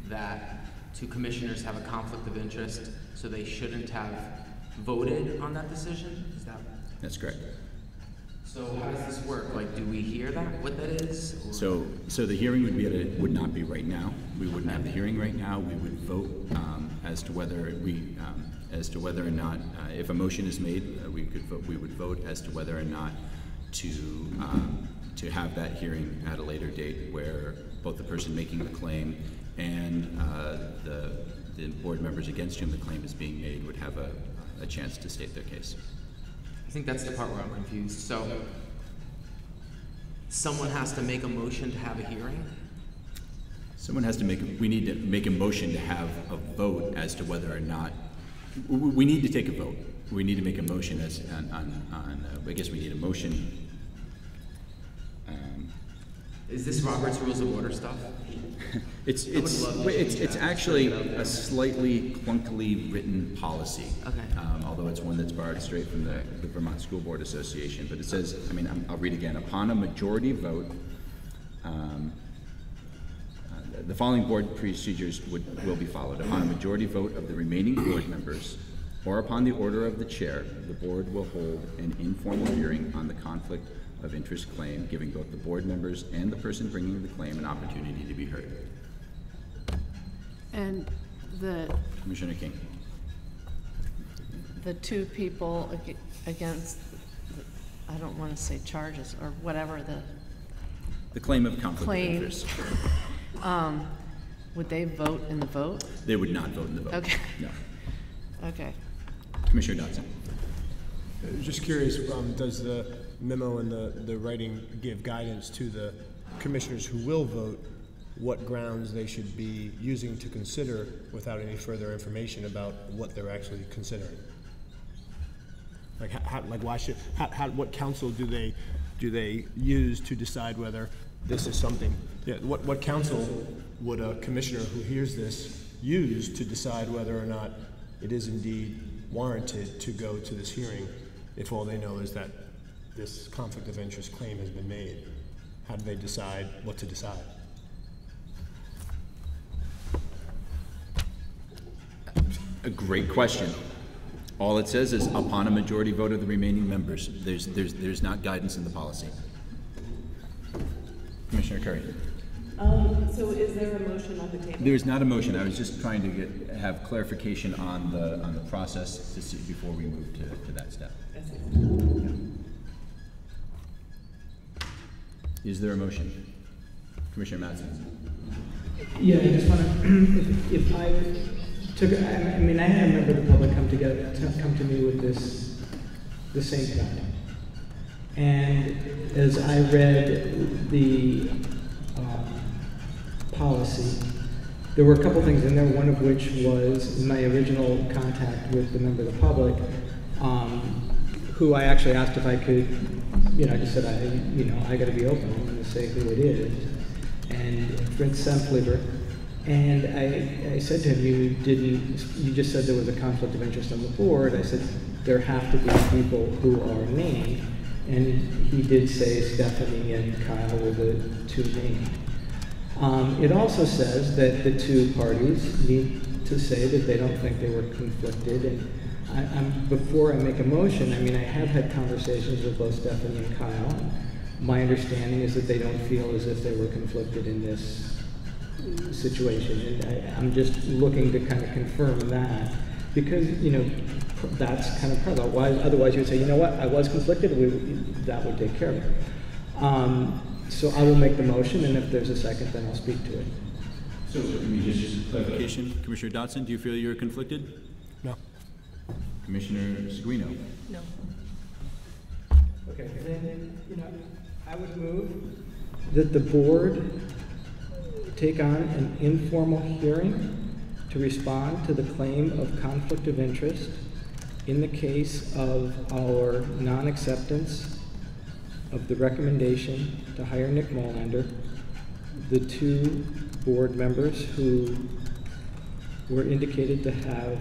that two commissioners have a conflict of interest, so they shouldn't have voted on that decision? Is that? That's correct. So how does this work? Like, do we hear that, what that is? Or? So the hearing would not be right now. We wouldn't have the hearing right now. We would vote as to whether or not, if a motion is made, we would vote as to whether or not to have that hearing at a later date, where both the person making the claim and the board members against whom the claim is being made would have a chance to state their case. I think that's the part where I'm confused. So, someone has to make a motion to have a hearing? We need to make a motion to have a vote as to whether or not, we need to take a vote. We need to make a motion I guess we need a motion. Is this Robert's Rules of Order stuff? It's actually a slightly clunkily written policy. Okay. Although it's one that's borrowed straight from the Vermont School Board Association. But it says, I'll read again. Upon a majority vote, the following board procedures will be followed. Upon a majority vote of the remaining board members, or upon the order of the chair, the board will hold an informal hearing on the conflict of interest claim, giving both the board members and the person bringing the claim an opportunity to be heard. And Commissioner King. the two people against, I don't want to say charges or whatever The claim of conflict claim, of interest. Would they vote in the vote? They would not vote in the vote. Okay. No. Okay. Commissioner Dodson. Just curious, does the memo and the writing give guidance to the commissioners who will vote what grounds they should be using to consider without any further information about what they're actually considering? What counsel do they use to decide whether this is something? Yeah, what counsel would a commissioner who hears this use to decide whether or not it is indeed warranted to go to this hearing if all they know is that this conflict of interest claim has been made? How do they decide what to decide? A great question. All it says is upon a majority vote of the remaining members. There's not guidance in the policy. Commissioner Curry. So is there a motion on the table? There's not a motion. I was just trying to have clarification on the process to see before we move to that step. Is there a motion? Commissioner Mattson. Yeah, I just want to, if I took, I mean, I had a member of the public come to me with the same point. And as I read the policy, there were a couple things in there, one of which was my original contact with the member of the public, who I actually asked if I could, I just said, I got to be open, I'm going to say who it is. And Prince Semflever. And I said to him, you just said there was a conflict of interest on the board. I said, there have to be people who are named. And he did say Stephanie and Kyle were the two named. It also says that the two parties need to say that they don't think they were conflicted. And before I make a motion, I have had conversations with both Stephanie and Kyle. My understanding is that they don't feel as if they were conflicted in this situation. And I'm just looking to kind of confirm that, because, that's kind of part of it. Why, otherwise you would say, you know what, I was conflicted, that would take care of it. So I will make the motion, and if there's a second, then I'll speak to it. So, just clarification, Commissioner Dotson, do you feel you're conflicted? No. Commissioner Seguino? No. Okay, then, I would move that the board take on an informal hearing to respond to the claim of conflict of interest in the case of our non-acceptance of the recommendation to hire Nick Molander. The two board members who were indicated to have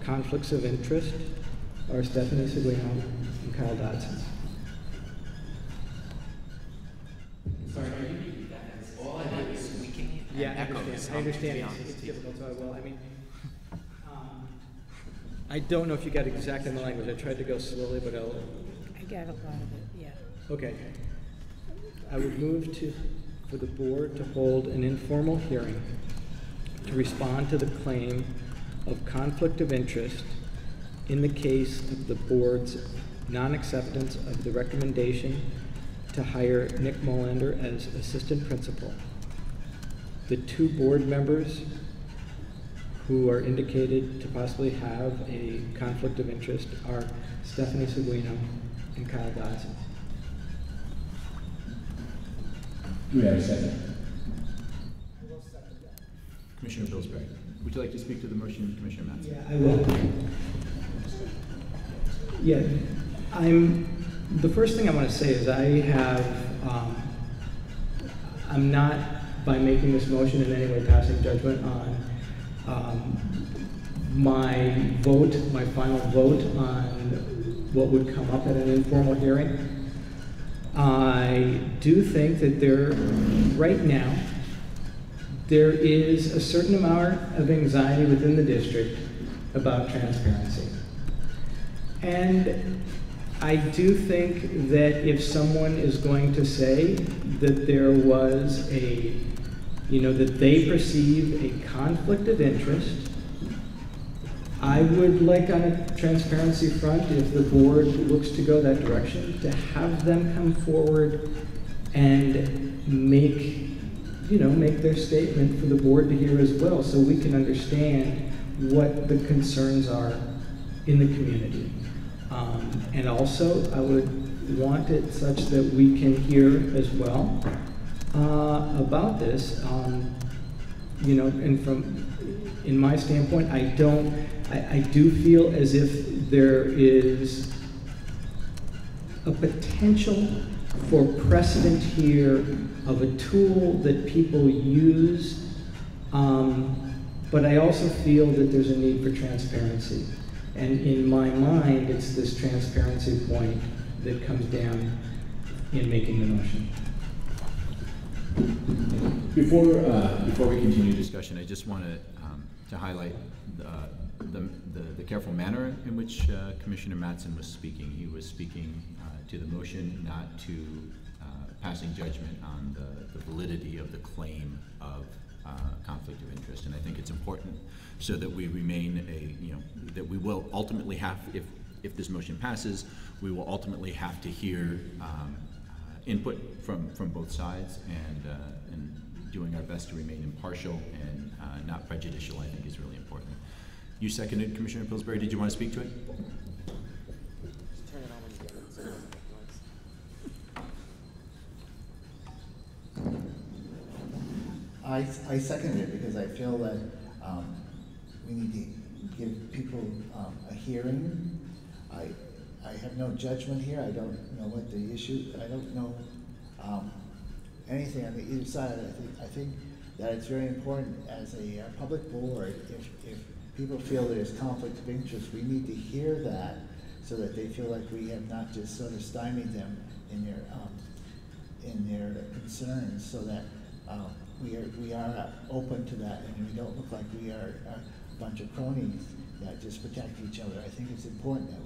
conflicts of interest are Stephanie Seguino and Kyle Dodson. Sorry, can you repeat that? That's all I did was squeaking and Yeah, echoes. I understand. It's difficult, so I will. I don't know if you got exactly the language. I tried to go slowly, but I got a lot of it, yeah. Okay. I would move for the board to hold an informal hearing to respond to the claim of conflict of interest in the case of the board's non-acceptance of the recommendation to hire Nick Molander as assistant principal. The two board members who are indicated to possibly have a conflict of interest are Stephanie Seguino and Kyle Dodson. Do we have a second? Commissioner Pillsbury, would you like to speak to the motion, Commissioner Matson? Yeah, I will. Yeah, the first thing I want to say is I'm not, by making this motion, in any way passing judgment on my final vote on what would come up at an informal hearing. I do think that right now, there is a certain amount of anxiety within the district about transparency. And I do think that if someone is going to say that there was that they perceive a conflict of interest, I would like, on a transparency front, if the board looks to go that direction, to have them come forward and make their statement for the board to hear as well, so we can understand what the concerns are in the community. And also, I would want it such that we can hear as well about this. And in my standpoint, I do feel as if there is a potential for precedent here of a tool that people use, but I also feel that there's a need for transparency. And in my mind, it's this transparency point that comes down in making the motion. Before we continue discussion, I just want to highlight the careful manner in which Commissioner Matson was speaking. He was speaking to the motion, not to passing judgment on the validity of the claim of conflict of interest. And I think it's important so that we remain that we will ultimately have, if this motion passes, we will ultimately have to hear input from both sides and doing our best to remain impartial and not prejudicial, I think is really important. You seconded, Commissioner Pillsbury. Did you want to speak to it? Just turn it on when you get it, so it doesn't make noise. I second it because I feel that we need to give people a hearing. I have no judgment here. I don't know what the issue. I don't know anything on the either side. I think that it's very important as a public board. If people feel there's conflict of interest, we need to hear that so that they feel like we have not just sort of stymied them in their concerns, so that we are open to that, and we don't look like we are a bunch of cronies that just protect each other. I think it's important that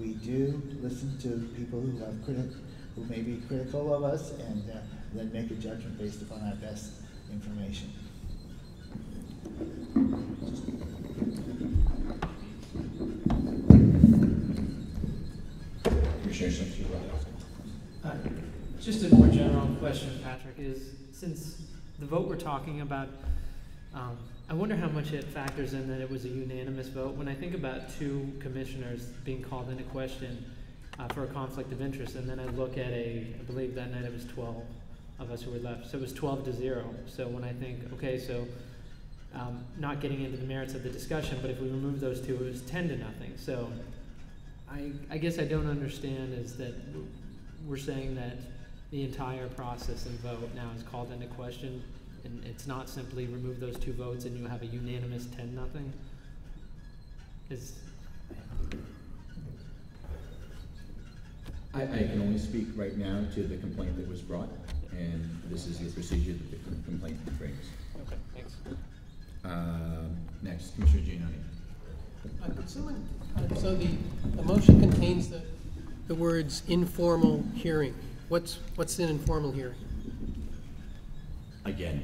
we do listen to people who may be critical of us, and then make a judgment based upon our best information. Just a more general question, Patrick, is since the vote we're talking about, I wonder how much it factors in that it was a unanimous vote. When I think about 2 commissioners being called into question for a conflict of interest, and then I look at I believe that night it was 12 of us who were left, so it was 12-0. So when I think, okay, so not getting into the merits of the discussion, but if we remove those 2, it was 10-0. So I guess I don't understand is that we're saying that the entire process and vote now is called into question, and it's not simply remove those 2 votes and you have a unanimous 10-0. I can only speak right now to the complaint that was brought, and this is the procedure that the complaint brings. Okay, thanks. Next, Commissioner Giannoni. Could someone, so the motion contains the words informal hearing. What's an informal hearing? Again,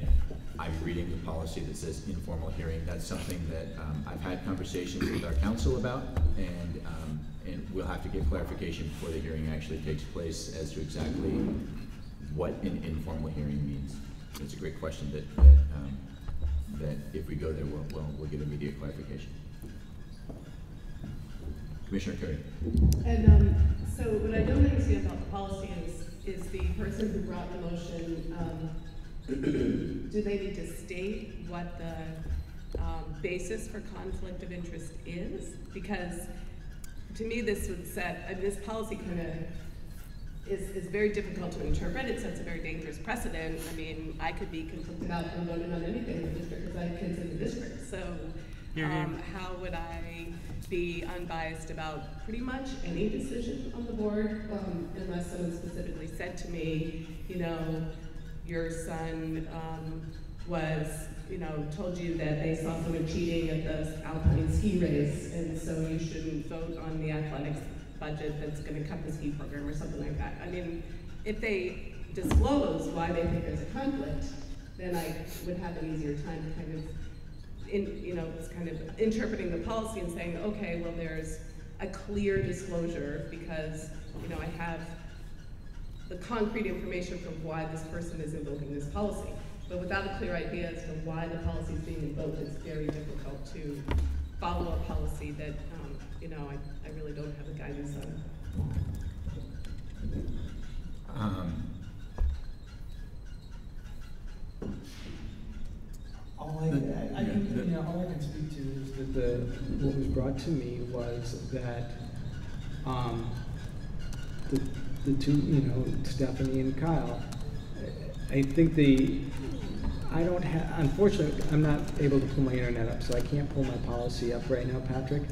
I'm reading the policy that says informal hearing. That's something that I've had conversations with our council about, and we'll have to get clarification before the hearing actually takes place as to exactly what an informal hearing means. It's a great question that if we go there, we'll get immediate clarification. Commissioner Curry. And so what I don't understand about the policy is the person who brought the motion, do they need to state what the basis for conflict of interest is? Because to me this would set, this policy kind of is very difficult to interpret. It sets a very dangerous precedent. I mean, I could be conflicted out from voting on anything in the district because I have kids in the district. So how would I be unbiased about pretty much any decision on the board unless someone specifically said to me, you know, your son was, you know, told you that they saw someone cheating at the Alpine ski race, and so you shouldn't vote on the athletics budget that's going to cut the ski program or something like that. I mean, if they disclose why they think there's a conflict, then I would have an easier time kind of interpreting the policy and saying, okay, well, there's a clear disclosure because, you know, I have the concrete information from why this person is invoking this policy. But without a clear idea as to why the policy is being invoked, it's very difficult to follow a policy that, I really don't have the guidance on. All I can speak to is that what was brought to me was that the two, Stephanie and Kyle, I think unfortunately, I'm not able to pull my internet up, so I can't pull my policy up right now, Patrick.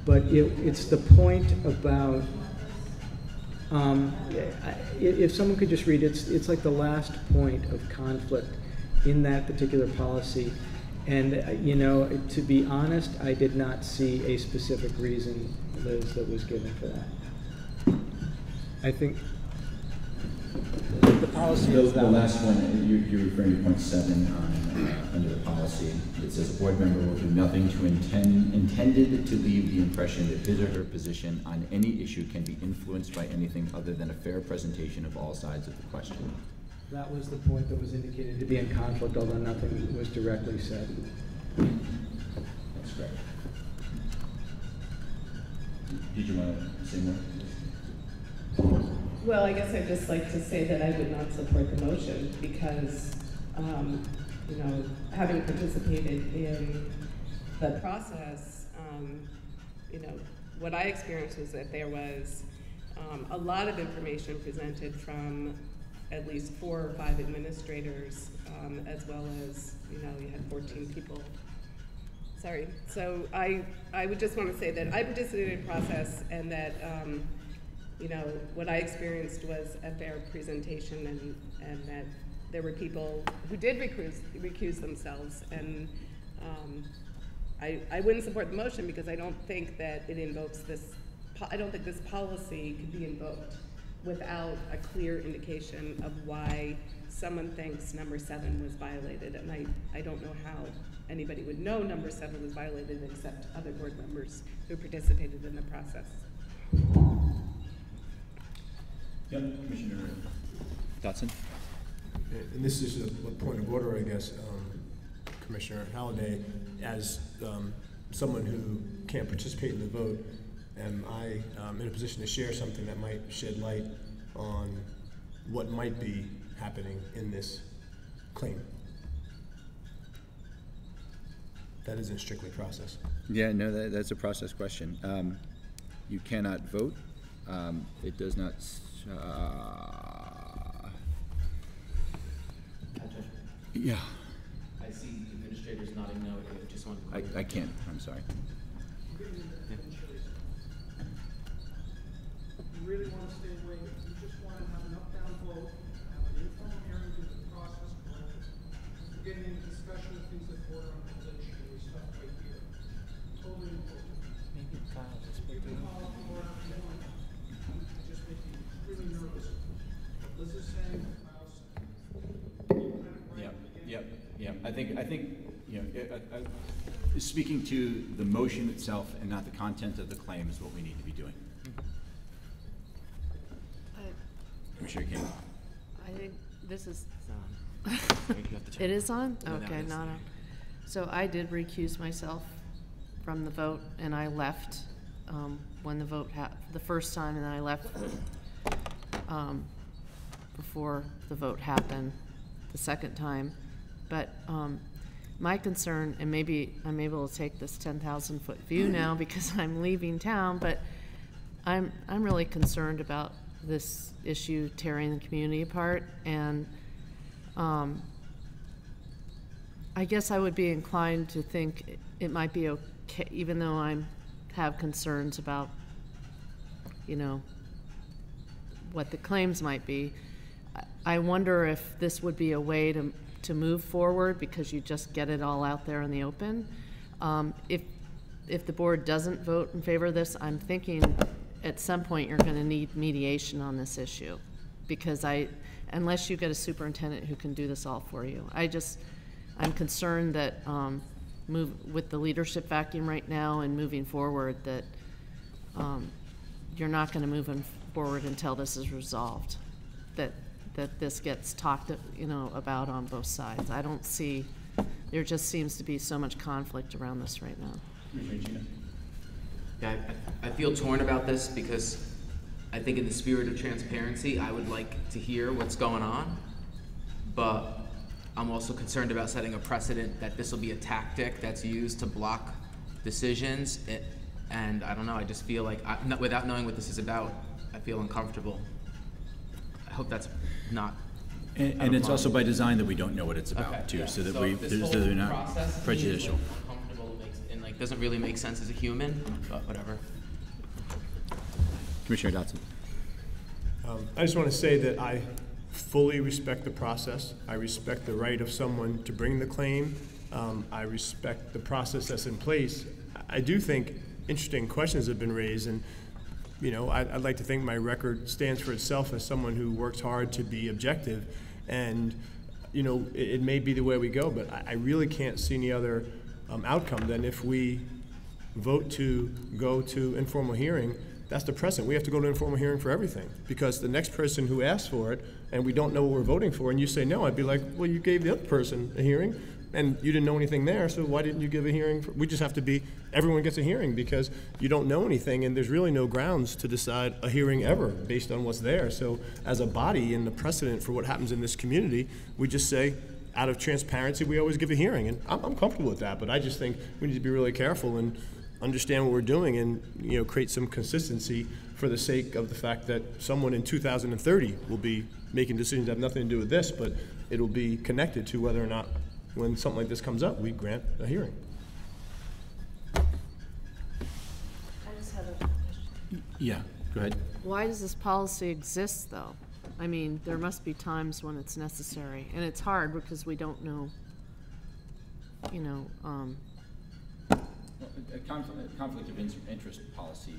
But it's the point about, if someone could just read it, it's like the last point of conflict in that particular policy. And, to be honest, I did not see a specific reason, Liz, that was given for that. I think the policy is the last one, you're referring to point 7 under the policy. It says a board member will do nothing intended to leave the impression that his or her position on any issue can be influenced by anything other than a fair presentation of all sides of the question. That was the point that was indicated to be in conflict, although nothing was directly said. That's correct. Did you want to say more? Well, I guess I'd just like to say that I would not support the motion because, you know, having participated in the process, you know, what I experienced was that there was a lot of information presented from at least 4 or 5 administrators, as well as, you know, you had 14 people. Sorry. So I would just want to say that I participated in the process and that, you know, what I experienced was a fair presentation and that there were people who did recuse themselves. And I wouldn't support the motion because I don't think that it invokes this, I don't think this policy could be invoked without a clear indication of why someone thinks number 7 was violated. And I don't know how anybody would know number 7 was violated except other board members who participated in the process. Yep, Commissioner Dotson. And this is a point of order, I guess, Commissioner Halliday, as someone who can't participate in the vote, am I in a position to share something that might shed light on what might be happening in this claim? That isn't strictly process. Yeah, no, that's a process question. You cannot vote. It does not. Yeah. I see administrators nodding no. I just want to. I can't. I'm sorry. You really want to stay away. You just want to have an up-down vote, have an informal hearing through the process. We're getting into discussion of things that border on religion and stuff right here. Totally important. Maybe Kyle is You can call up the board if you want. It just makes me really nervous. Liz is saying, Kyle's saying. Yep. I think you know, speaking to the motion itself and not the content of the claim is what we need to be doing. Commissioner King. I think this is it is on? Okay, not on. So I did recuse myself from the vote, and I left when the vote the first time, and then I left before the vote happened the second time. But my concern, and maybe I'm able to take this 10,000-foot view now because I'm leaving town, but I'm really concerned about this issue tearing the community apart, and I guess I would be inclined to think it might be okay, even though I have concerns about, you know, what the claims might be. I wonder if this would be a way to move forward because you just get it all out there in the open. If the board doesn't vote in favor of this, I'm thinking at some point you're going to need mediation on this issue, because unless you get a superintendent who can do this all for you. I'm concerned that with the leadership vacuum right now and moving forward, that you're not going to move forward until this is resolved, that this gets talked, you know, about on both sides. I don't see, there just seems to be so much conflict around this right now. Yeah, I feel torn about this because I think in the spirit of transparency, I would like to hear what's going on, but I'm also concerned about setting a precedent that this will be a tactic that's used to block decisions, and I don't know, I just feel like, without knowing what this is about, I feel uncomfortable. I hope that's not. And it's also by design that we don't know what it's about, too, so that they're not prejudicial. Like, doesn't really make sense as a human, but whatever. Commissioner Dotson. I just want to say that I fully respect the process. I respect the right of someone to bring the claim. I respect the process that's in place. I do think interesting questions have been raised, and you know, I'd like to think my record stands for itself as someone who works hard to be objective, and you know, it may be the way we go, but I really can't see any other outcome than if we vote to go to informal hearing, that's the precedent. We have to go to informal hearing for everything, because the next person who asks for it, and we don't know what we're voting for, and you say no, I'd be like, well, you gave the other person a hearing, and you didn't know anything there, so why didn't you give a hearing? We just have to be, everyone gets a hearing, because you don't know anything, and there's really no grounds to decide a hearing ever based on what's there. So as a body, and the precedent for what happens in this community, we just say, out of transparency, we always give a hearing, and I'm comfortable with that, but I just think we need to be really careful and understand what we're doing, and create some consistency for the sake of the fact that someone in 2030 will be making decisions that have nothing to do with this, but it'll be connected to whether or not, when something like this comes up, we grant a hearing. I just have a question. Yeah, go ahead. Why does this policy exist, though? I mean, there must be times when it's necessary, and it's hard because we don't know, A conflict of interest policy,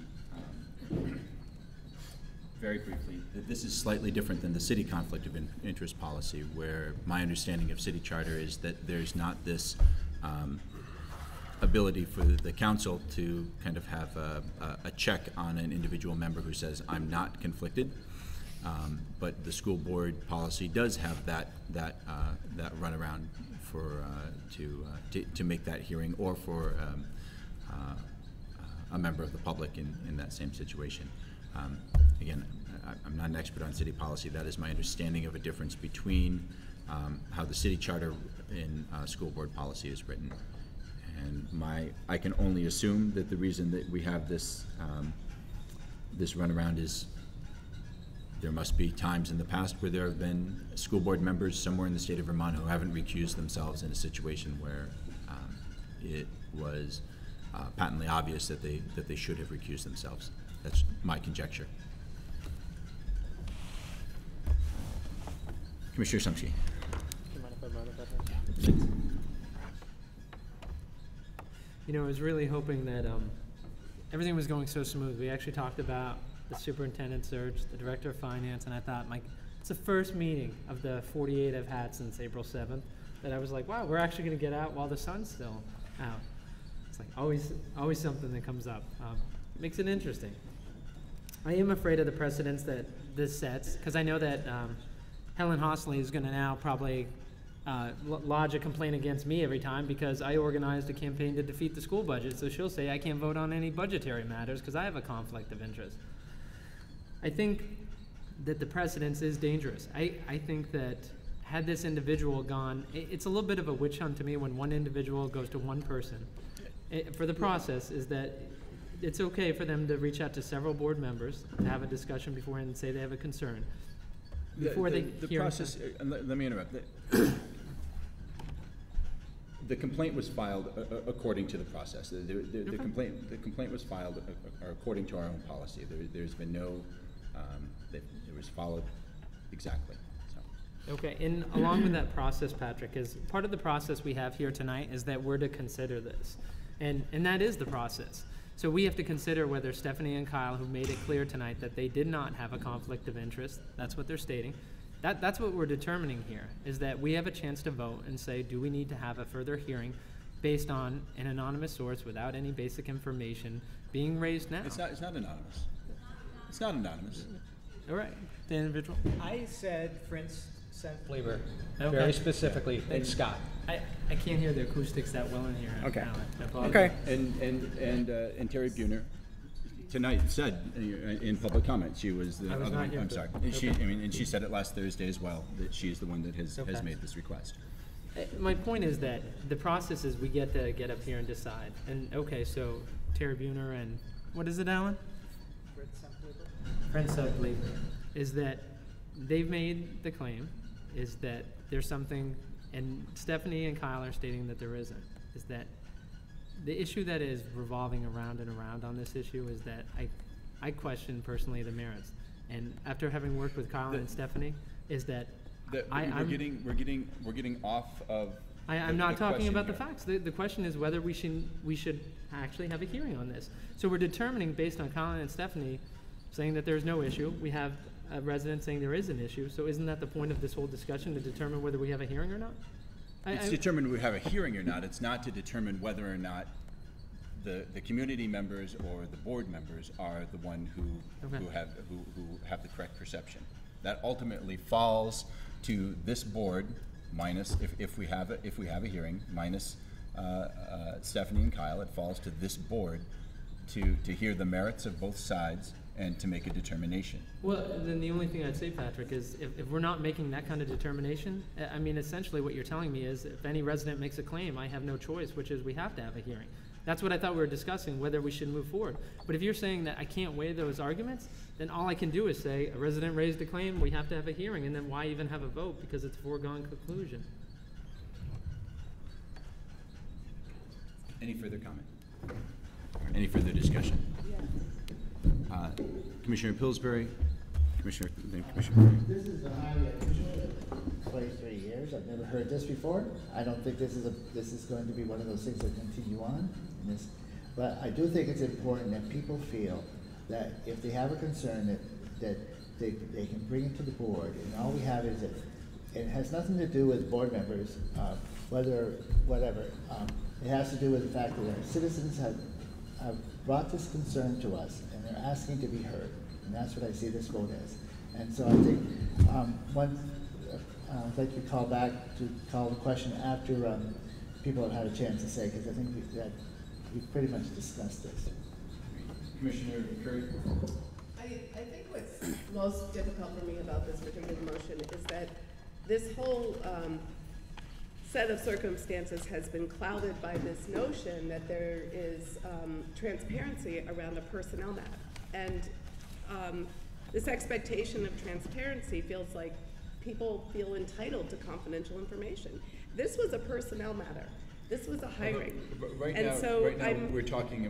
very briefly, this is slightly different than the city conflict of interest policy, where my understanding of city charter is that there's not this ability for the council to kind of have a check on an individual member who says, I'm not conflicted. But the school board policy does have that runaround for to make that hearing, or for a member of the public in that same situation. Again, I'm not an expert on city policy. That is my understanding of a difference between how the city charter in school board policy is written. And I can only assume that the reason that we have this this runaround is there must be times in the past where there have been school board members somewhere in the state of Vermont who haven't recused themselves in a situation where it was patently obvious that they should have recused themselves. That's my conjecture. Commissioner Sumschi. I was really hoping that everything was going so smooth. We actually talked about the superintendent search, the director of finance, and I thought, it's the first meeting of the 48 I've had since April 7th that I was like, wow, we're actually going to get out while the sun's still out. It's like always something that comes up. Makes it interesting. I am afraid of the precedents that this sets, because I know that Helen Hossley is going to now probably lodge a complaint against me every time because I organized a campaign to defeat the school budget, so she'll say I can't vote on any budgetary matters because I have a conflict of interest. I think that the precedence is dangerous. I think that had this individual gone, it's a little bit of a witch hunt to me when one individual goes to one person. For the process is that it's okay for them to reach out to several board members to have a discussion beforehand and say they have a concern. Before the process, let me interrupt. The complaint was filed according to the process. The complaint was filed according to our own policy. There's been no, it was followed exactly. So. Okay, and along with that process, Patrick, is part of the process we have here tonight is that we're to consider this. And that is the process. So we have to consider whether Stephanie and Kyle, who made it clear tonight that they did not have a conflict of interest, that's what they're stating, that's what we're determining here, is that we have a chance to vote and say, do we need to have a further hearing based on an anonymous source without any basic information being raised now? It's not anonymous. It's not anonymous. All right, the individual. I said Prince sent flavor, Okay. very specifically, and Scott. I can't hear the acoustics that well in here. Okay. Alan. I apologize. Okay. And Terry Buhner tonight said in public comment she was the I was other not one. here I'm for sorry. that. And she said it last Thursday as well, that she's the one that has made this request. My point is that the process is we get to get up here and decide. And okay, so Terry Buhner and what is it, Alan? Prince of Labor. Is that they've made the claim is that there's something, and Stephanie and Kyle are stating that there isn't, is that the issue that is revolving around and around on this issue is that I question personally the merits. And after having worked with Kyle and Stephanie, is that we're getting off of. I'm not talking about the facts. The question is whether we should actually have a hearing on this. So we're determining based on Colin and Stephanie saying that there's no issue. We have a resident saying there is an issue. So isn't that the point of this whole discussion, to determine whether we have a hearing or not? It's determined we have a hearing or not. It's not to determine whether or not the community members or the board members are the one who have the correct perception. That ultimately falls to this board, minus if we have a hearing, minus Stephanie and Kyle. It falls to this board to hear the merits of both sides and to make a determination. Well, then the only thing I'd say, Patrick, is if we're not making that kind of determination, I mean, essentially what you're telling me is if any resident makes a claim, I have no choice, which is we have to have a hearing. That's what I thought we were discussing, whether we should move forward. But if you're saying that I can't weigh those arguments, then all I can do is say a resident raised a claim, we have to have a hearing, and then why even have a vote, because it's a foregone conclusion. Any further comment? Any further discussion? Commissioner Pillsbury, Commissioner Perry. This is the highway official, 23 years. I've never heard this before. I don't think this is going to be one of those things that continue on. But I do think it's important that people feel that if they have a concern that they can bring it to the board, and all we have is it has nothing to do with board members, whatever. It has to do with the fact that our citizens have brought this concern to us, and they're asking to be heard, and that's what I see this vote as. And so I think I'd like to call the question after people have had a chance to say, because I think we've pretty much discussed this. Commissioner Curry? I think what's most difficult for me about this particular motion is that this whole set of circumstances has been clouded by this notion that there is transparency around a personnel matter. And this expectation of transparency feels like people feel entitled to confidential information. This was a personnel matter. This was a hiring. Right now, we're talking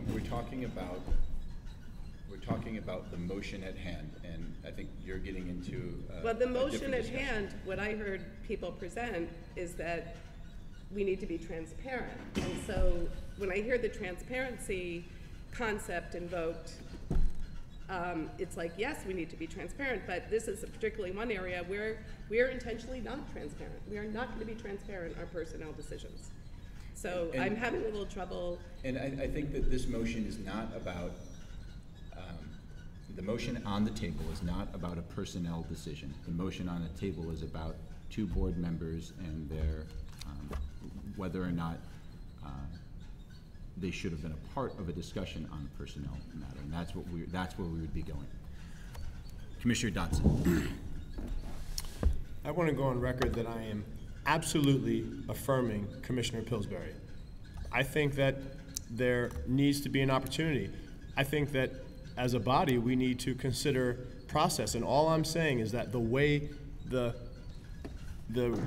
about the motion at hand, and I think you're getting into well, the motion at hand, what I heard people present is that we need to be transparent. And so when I hear the transparency concept invoked, it's like, yes, we need to be transparent, but this is particularly one area where we are intentionally not transparent. We are not going to be transparent in our personnel decisions. So I'm having a little trouble. And I think that this motion is not about, the motion on the table is not about a personnel decision. The motion on the table is about two board members and their, whether or not they should have been a part of a discussion on a personnel matter, and that's where we would be going. Commissioner Dotson. I want to go on record that I am absolutely affirming Commissioner Pillsbury. I think that there needs to be an opportunity. I think that as a body we need to consider process, and all I'm saying is that the way the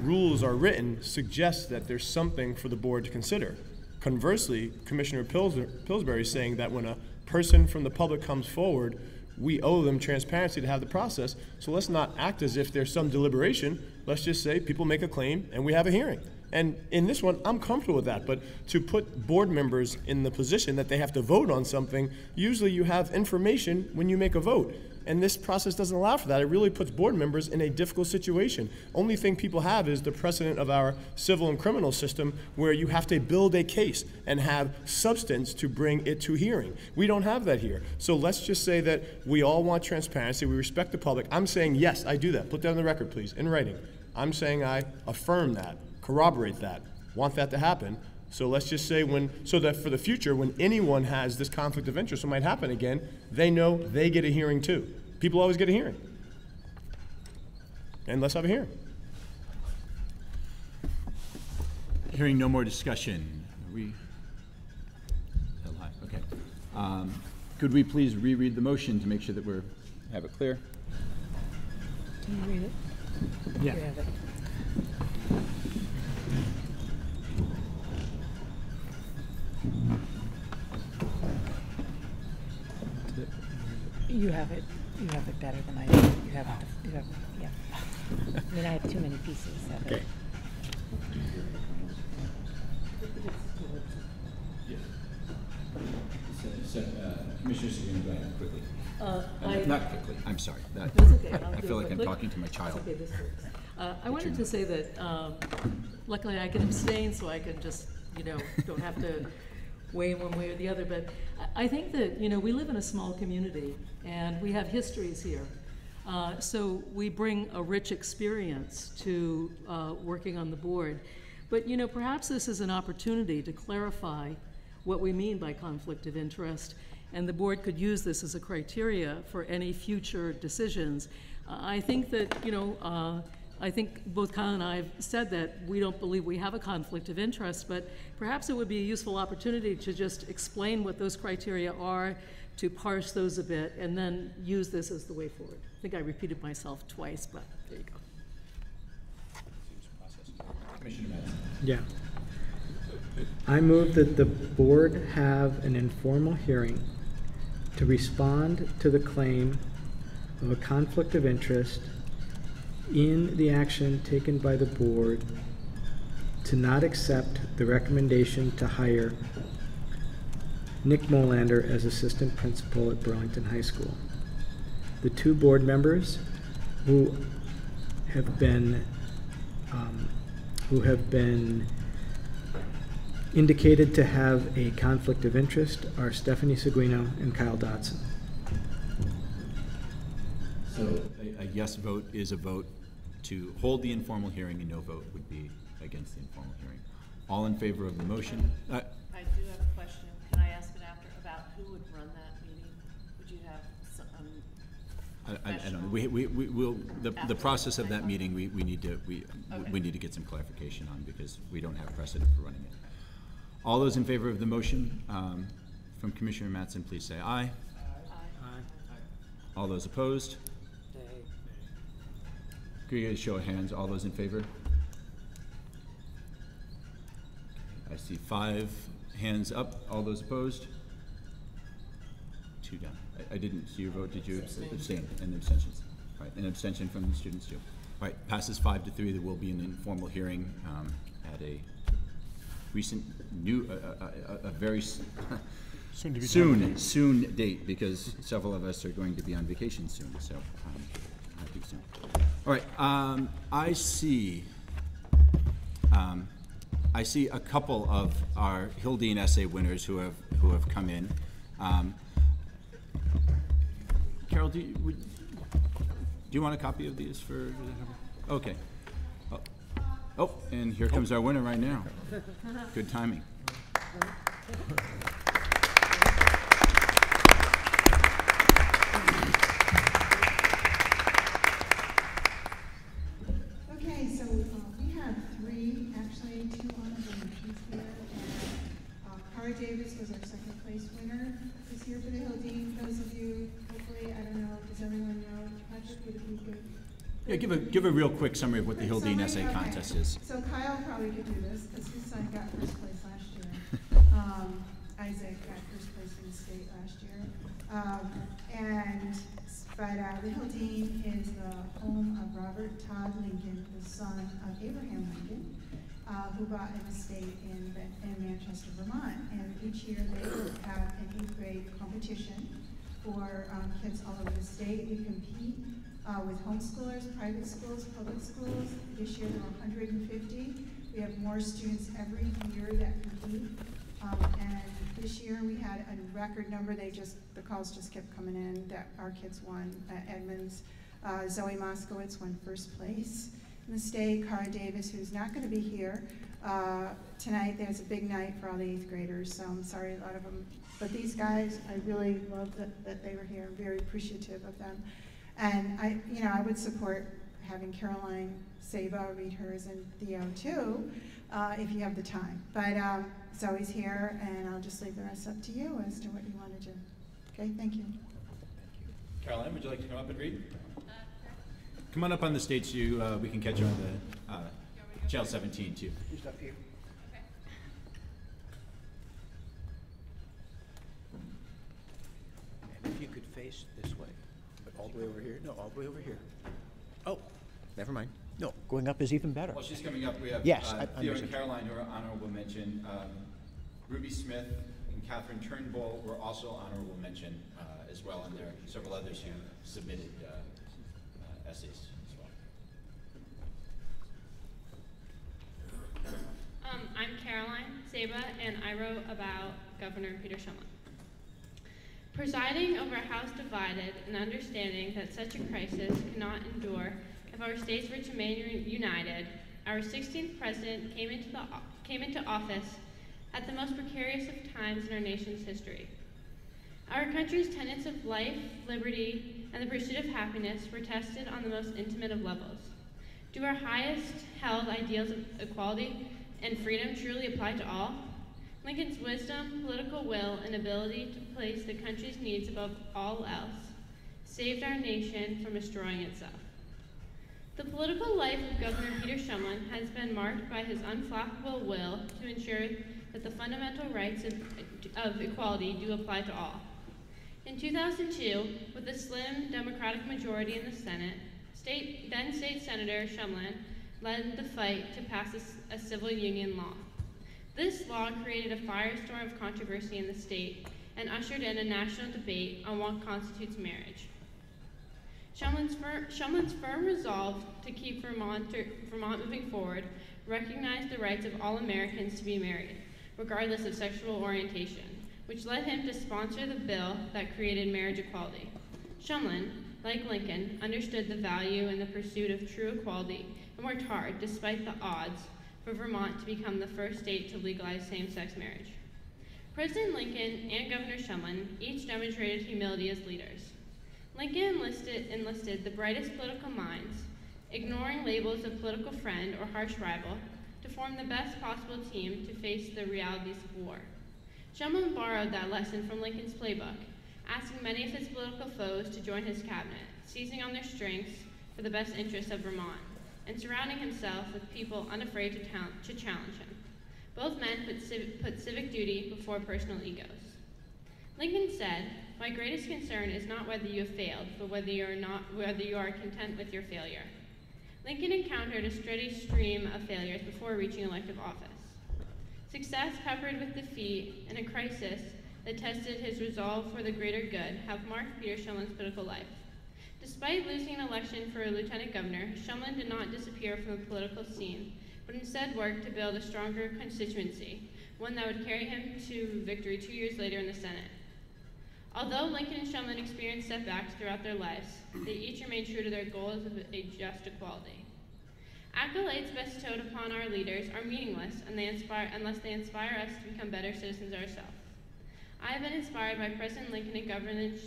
rules are written suggests that there's something for the board to consider. Conversely, Commissioner Pillsbury is saying that when a person from the public comes forward, we owe them transparency to have the process. So let's not act as if there's some deliberation. Let's just say people make a claim and we have a hearing. And in this one, I'm comfortable with that. But to put board members in the position that they have to vote on something, usually you have information when you make a vote. And this process doesn't allow for that. It really puts board members in a difficult situation. Only thing people have is the precedent of our civil and criminal system where you have to build a case and have substance to bring it to hearing. We don't have that here. So let's just say that we all want transparency. We respect the public. I'm saying, yes, I do that. Put that on the record, please, in writing. I'm saying I affirm that, corroborate that, want that to happen. So let's just say so that for the future, when anyone has this conflict of interest, what might happen again, they know they get a hearing too. People always get a hearing. And let's have a hearing. Hearing no more discussion. Are we still live? Okay. Could we please reread the motion to make sure that we have it clear? Can you read it? Yeah. You have it. You have it. You have it better than I do. You have, yeah. I mean, I have too many pieces of it. Okay. Commissioner Serena, go ahead quickly. Not quickly. I'm sorry. That's okay. I feel like I'm talking to my child. That's okay. This works. I wanted to say that luckily I can abstain, so I can just don't have to weigh in one way or the other, but I think that, we live in a small community, and we have histories here. So we bring a rich experience to working on the board. But, perhaps this is an opportunity to clarify what we mean by conflict of interest, and the board could use this as a criteria for any future decisions. I think that, I think both Kyle and I have said that we don't believe we have a conflict of interest, but perhaps it would be a useful opportunity to just explain what those criteria are, to parse those a bit, and then use this as the way forward. I think I repeated myself twice, but there you go. Commissioner Madsen. Yeah. I move that the board have an informal hearing to respond to the claim of a conflict of interest in the action taken by the board to not accept the recommendation to hire Nick Molander as assistant principal at Burlington High School. The two board members who have been indicated to have a conflict of interest are Stephanie Seguino and Kyle Dotson. So a yes vote is a vote to hold the informal hearing, and no vote would be against the informal hearing. All in favor of the motion? I do have a question. Can I ask it after about who would run that meeting? Would you have some? I don't know. The process of that meeting we need to get some clarification on, because we don't have precedent for running it. All those in favor of the motion from Commissioner Madsen, please say aye. Aye. All those opposed? Could you get a show of hands? All those in favor? I see 5 hands up. All those opposed? 2 down. I didn't see your vote. Did you abstain? And abstentions. All right, an abstention from the students too. All right, passes 5-3. There will be an informal hearing at a recent new, a very soon date, because several of us are going to be on vacation soon. So I think soon. All right, I see a couple of our Hildene essay winners who have come in. Carol, do you want a copy of these for? Okay. Oh, and here comes our winner right now. Good timing. Okay, so we have 3, actually 2 honorable mentions here. And Cara Davis was our 2nd place winner this year for the Hildene. Those of you, hopefully, I don't know, does everyone know? Patrick, would it be good? Yeah, give a real quick summary of what the Hildene essay contest is. So Kyle probably could do this, because his son got 1st place last year. Isaac got 1st place in the state last year. But the Hildene is the home of Robert Todd Lincoln, the son of Abraham Lincoln, who bought an estate in Manchester, Vermont. And each year they have an 8th grade competition for kids all over the state. We compete with homeschoolers, private schools, public schools. This year there were 150. We have more students every year that compete. And this year we had a record number. The calls just kept coming in that our kids won. Edmonds, Zoe Moskowitz won 1st place in the state. Cara Davis, who's not going to be here tonight. There's a big night for all the 8th graders, so I'm sorry a lot of them. But these guys, I really love that they were here. I'm very appreciative of them. And I would support having Caroline Saba read hers and Theo too, if you have the time. But Zoe's here, and I'll just leave the rest up to you as to what you want to do. Okay, thank you. Caroline, would you like to come up and read? Come on up on the stage so we can catch you on the Channel 17 too. Just up here. And if you could face this way, but all the way over here. No, all the way over here. Oh, never mind. No, going up is even better. Well, she's coming up. We have Theo and Caroline who are honorable mention. Ruby Smith and Catherine Turnbull were also honorable mention as well, and there are several others who submitted essays as well. I'm Caroline Saba, and I wrote about Governor Peter Shumlin. Presiding over a house divided and understanding that such a crisis cannot endure if our states were to remain united, our 16th president came into office at the most precarious of times in our nation's history. Our country's tenets of life, liberty, and the pursuit of happiness were tested on the most intimate of levels. Do our highest held ideals of equality and freedom truly apply to all? Lincoln's wisdom, political will, and ability to place the country's needs above all else saved our nation from destroying itself. The political life of Governor Peter Shumlin has been marked by his unflappable will to ensure that the fundamental rights of equality do apply to all. In 2002, with a slim Democratic majority in the Senate, then State Senator Shumlin led the fight to pass a civil union law. This law created a firestorm of controversy in the state and ushered in a national debate on what constitutes marriage. Shumlin's firm resolve to keep Vermont moving forward recognized the rights of all Americans to be married, regardless of sexual orientation, which led him to sponsor the bill that created marriage equality. Shumlin, like Lincoln, understood the value in the pursuit of true equality and worked hard, despite the odds, for Vermont to become the first state to legalize same-sex marriage. President Lincoln and Governor Shumlin each demonstrated humility as leaders. Lincoln enlisted the brightest political minds, ignoring labels of political friend or harsh rival, to form the best possible team to face the realities of war. Shumlin borrowed that lesson from Lincoln's playbook, asking many of his political foes to join his cabinet, seizing on their strengths for the best interests of Vermont, and surrounding himself with people unafraid to challenge him. Both men put civic duty before personal egos. Lincoln said, "My greatest concern is not whether you have failed, but whether you are content with your failure." Lincoln encountered a steady stream of failures before reaching elective office. Success peppered with defeat and a crisis that tested his resolve for the greater good have marked Peter Shumlin's political life. Despite losing an election for a lieutenant governor, Shumlin did not disappear from the political scene, but instead worked to build a stronger constituency, one that would carry him to victory 2 years later in the Senate. Although Lincoln and Shumlin experienced setbacks throughout their lives, they each remained true to their goals of a just equality. Accolades bestowed upon our leaders are meaningless unless they inspire us to become better citizens ourselves. I have been inspired by President Lincoln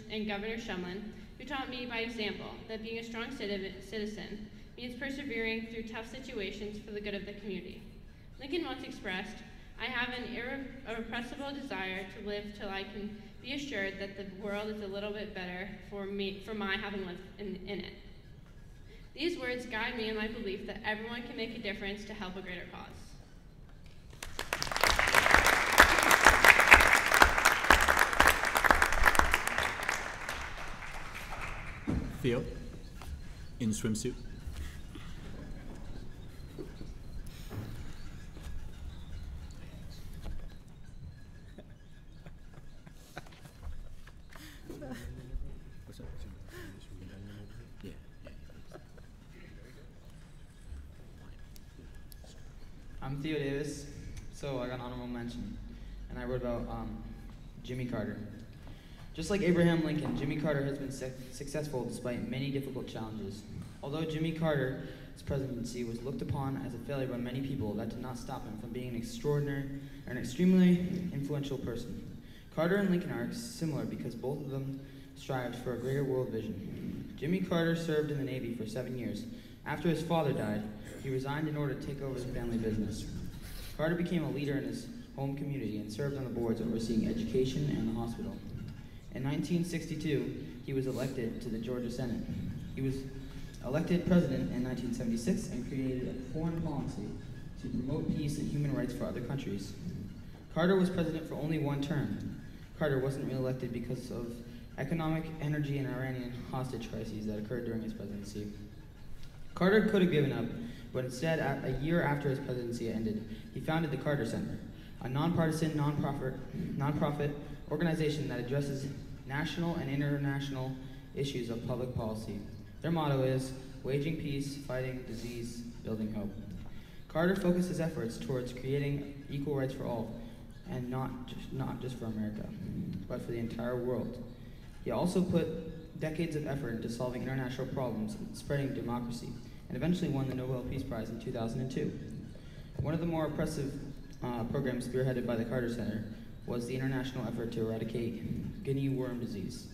and Governor Shumlin, who taught me by example that being a strong citizen means persevering through tough situations for the good of the community. Lincoln once expressed, "I have an irrepressible desire to live till I can be assured that the world is a little bit better for my having lived in it." These words guide me in my belief that everyone can make a difference to help a greater cause. Theo, in swimsuit. What's up? Yeah. I'm Theo Davis, so I got an honorable mention, and I wrote about Jimmy Carter. Just like Abraham Lincoln, Jimmy Carter has been successful despite many difficult challenges. Although Jimmy Carter's presidency was looked upon as a failure by many people, that did not stop him from being an extraordinary and extremely influential person. Carter and Lincoln are similar because both of them strived for a greater world vision. Jimmy Carter served in the Navy for 7 years. After his father died, he resigned in order to take over his family business. Carter became a leader in his home community and served on the boards overseeing education and the hospital. In 1962, he was elected to the Georgia Senate. He was elected president in 1976 and created a foreign policy to promote peace and human rights for other countries. Carter was president for only 1 term. Carter wasn't reelected because of economic, energy, and Iranian hostage crises that occurred during his presidency. Carter could have given up, but instead, a year after his presidency ended, he founded the Carter Center, a nonpartisan, nonprofit organization that addresses national and international issues of public policy. Their motto is, waging peace, fighting disease, building hope. Carter focused his efforts towards creating equal rights for all, and not just for America, but for the entire world. He also put decades of effort into solving international problems and spreading democracy, and eventually won the Nobel Peace Prize in 2002. One of the more oppressive programs spearheaded by the Carter Center was the international effort to eradicate guinea worm disease.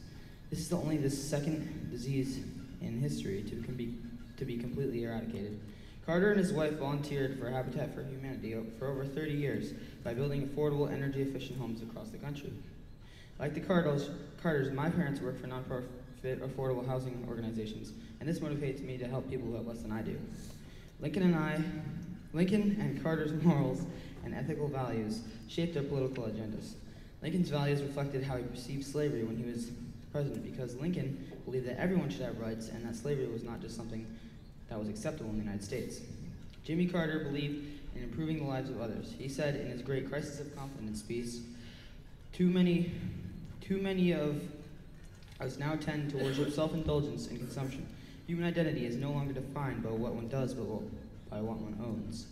This is only the second disease in history to be completely eradicated. Carter and his wife volunteered for Habitat for Humanity for over 30 years by building affordable, energy-efficient homes across the country. Like the Carters, my parents work for nonprofit affordable housing organizations, and this motivates me to help people who have less than I do. Lincoln and Carter's morals and ethical values shaped their political agendas. Lincoln's values reflected how he perceived slavery when he was president, because Lincoln believed that everyone should have rights and that slavery was not just something that was acceptable in the United States. Jimmy Carter believed in improving the lives of others. He said in his great Crisis of Confidence speech, too many of us now tend to worship self-indulgence and consumption. Human identity is no longer defined by what one does, but by what one owns.